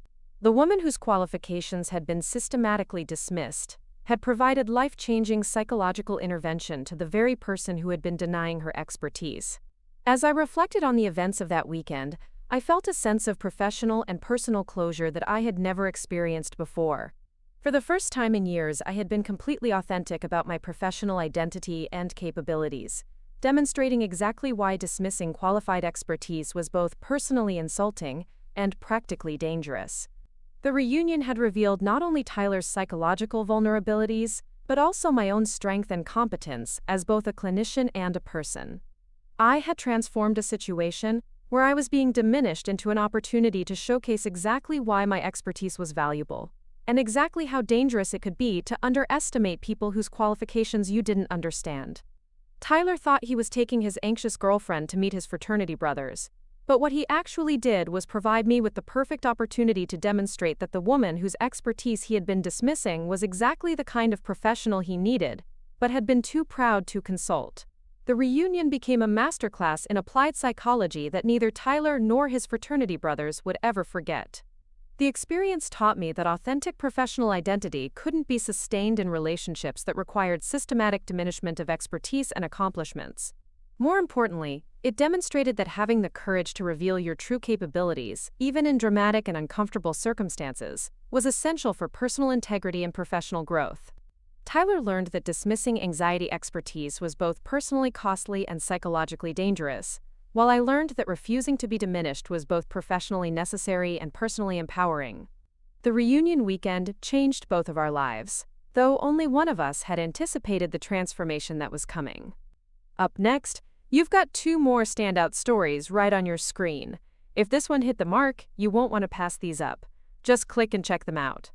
The woman whose qualifications had been systematically dismissed had provided life-changing psychological intervention to the very person who had been denying her expertise. As I reflected on the events of that weekend, I felt a sense of professional and personal closure that I had never experienced before. For the first time in years, I had been completely authentic about my professional identity and capabilities, demonstrating exactly why dismissing qualified expertise was both personally insulting and practically dangerous. The reunion had revealed not only Tyler's psychological vulnerabilities, but also my own strength and competence as both a clinician and a person. I had transformed a situation where I was being diminished into an opportunity to showcase exactly why my expertise was valuable, and exactly how dangerous it could be to underestimate people whose qualifications you didn't understand. Tyler thought he was taking his anxious girlfriend to meet his fraternity brothers, but what he actually did was provide me with the perfect opportunity to demonstrate that the woman whose expertise he had been dismissing was exactly the kind of professional he needed, but had been too proud to consult. The reunion became a masterclass in applied psychology that neither Tyler nor his fraternity brothers would ever forget. The experience taught me that authentic professional identity couldn't be sustained in relationships that required systematic diminishment of expertise and accomplishments. More importantly, it demonstrated that having the courage to reveal your true capabilities, even in dramatic and uncomfortable circumstances, was essential for personal integrity and professional growth. Tyler learned that dismissing anxiety expertise was both personally costly and psychologically dangerous, while I learned that refusing to be diminished was both professionally necessary and personally empowering. The reunion weekend changed both of our lives, though only one of us had anticipated the transformation that was coming. Up next, you've got 2 more standout stories right on your screen. If this one hit the mark, you won't want to pass these up. Just click and check them out.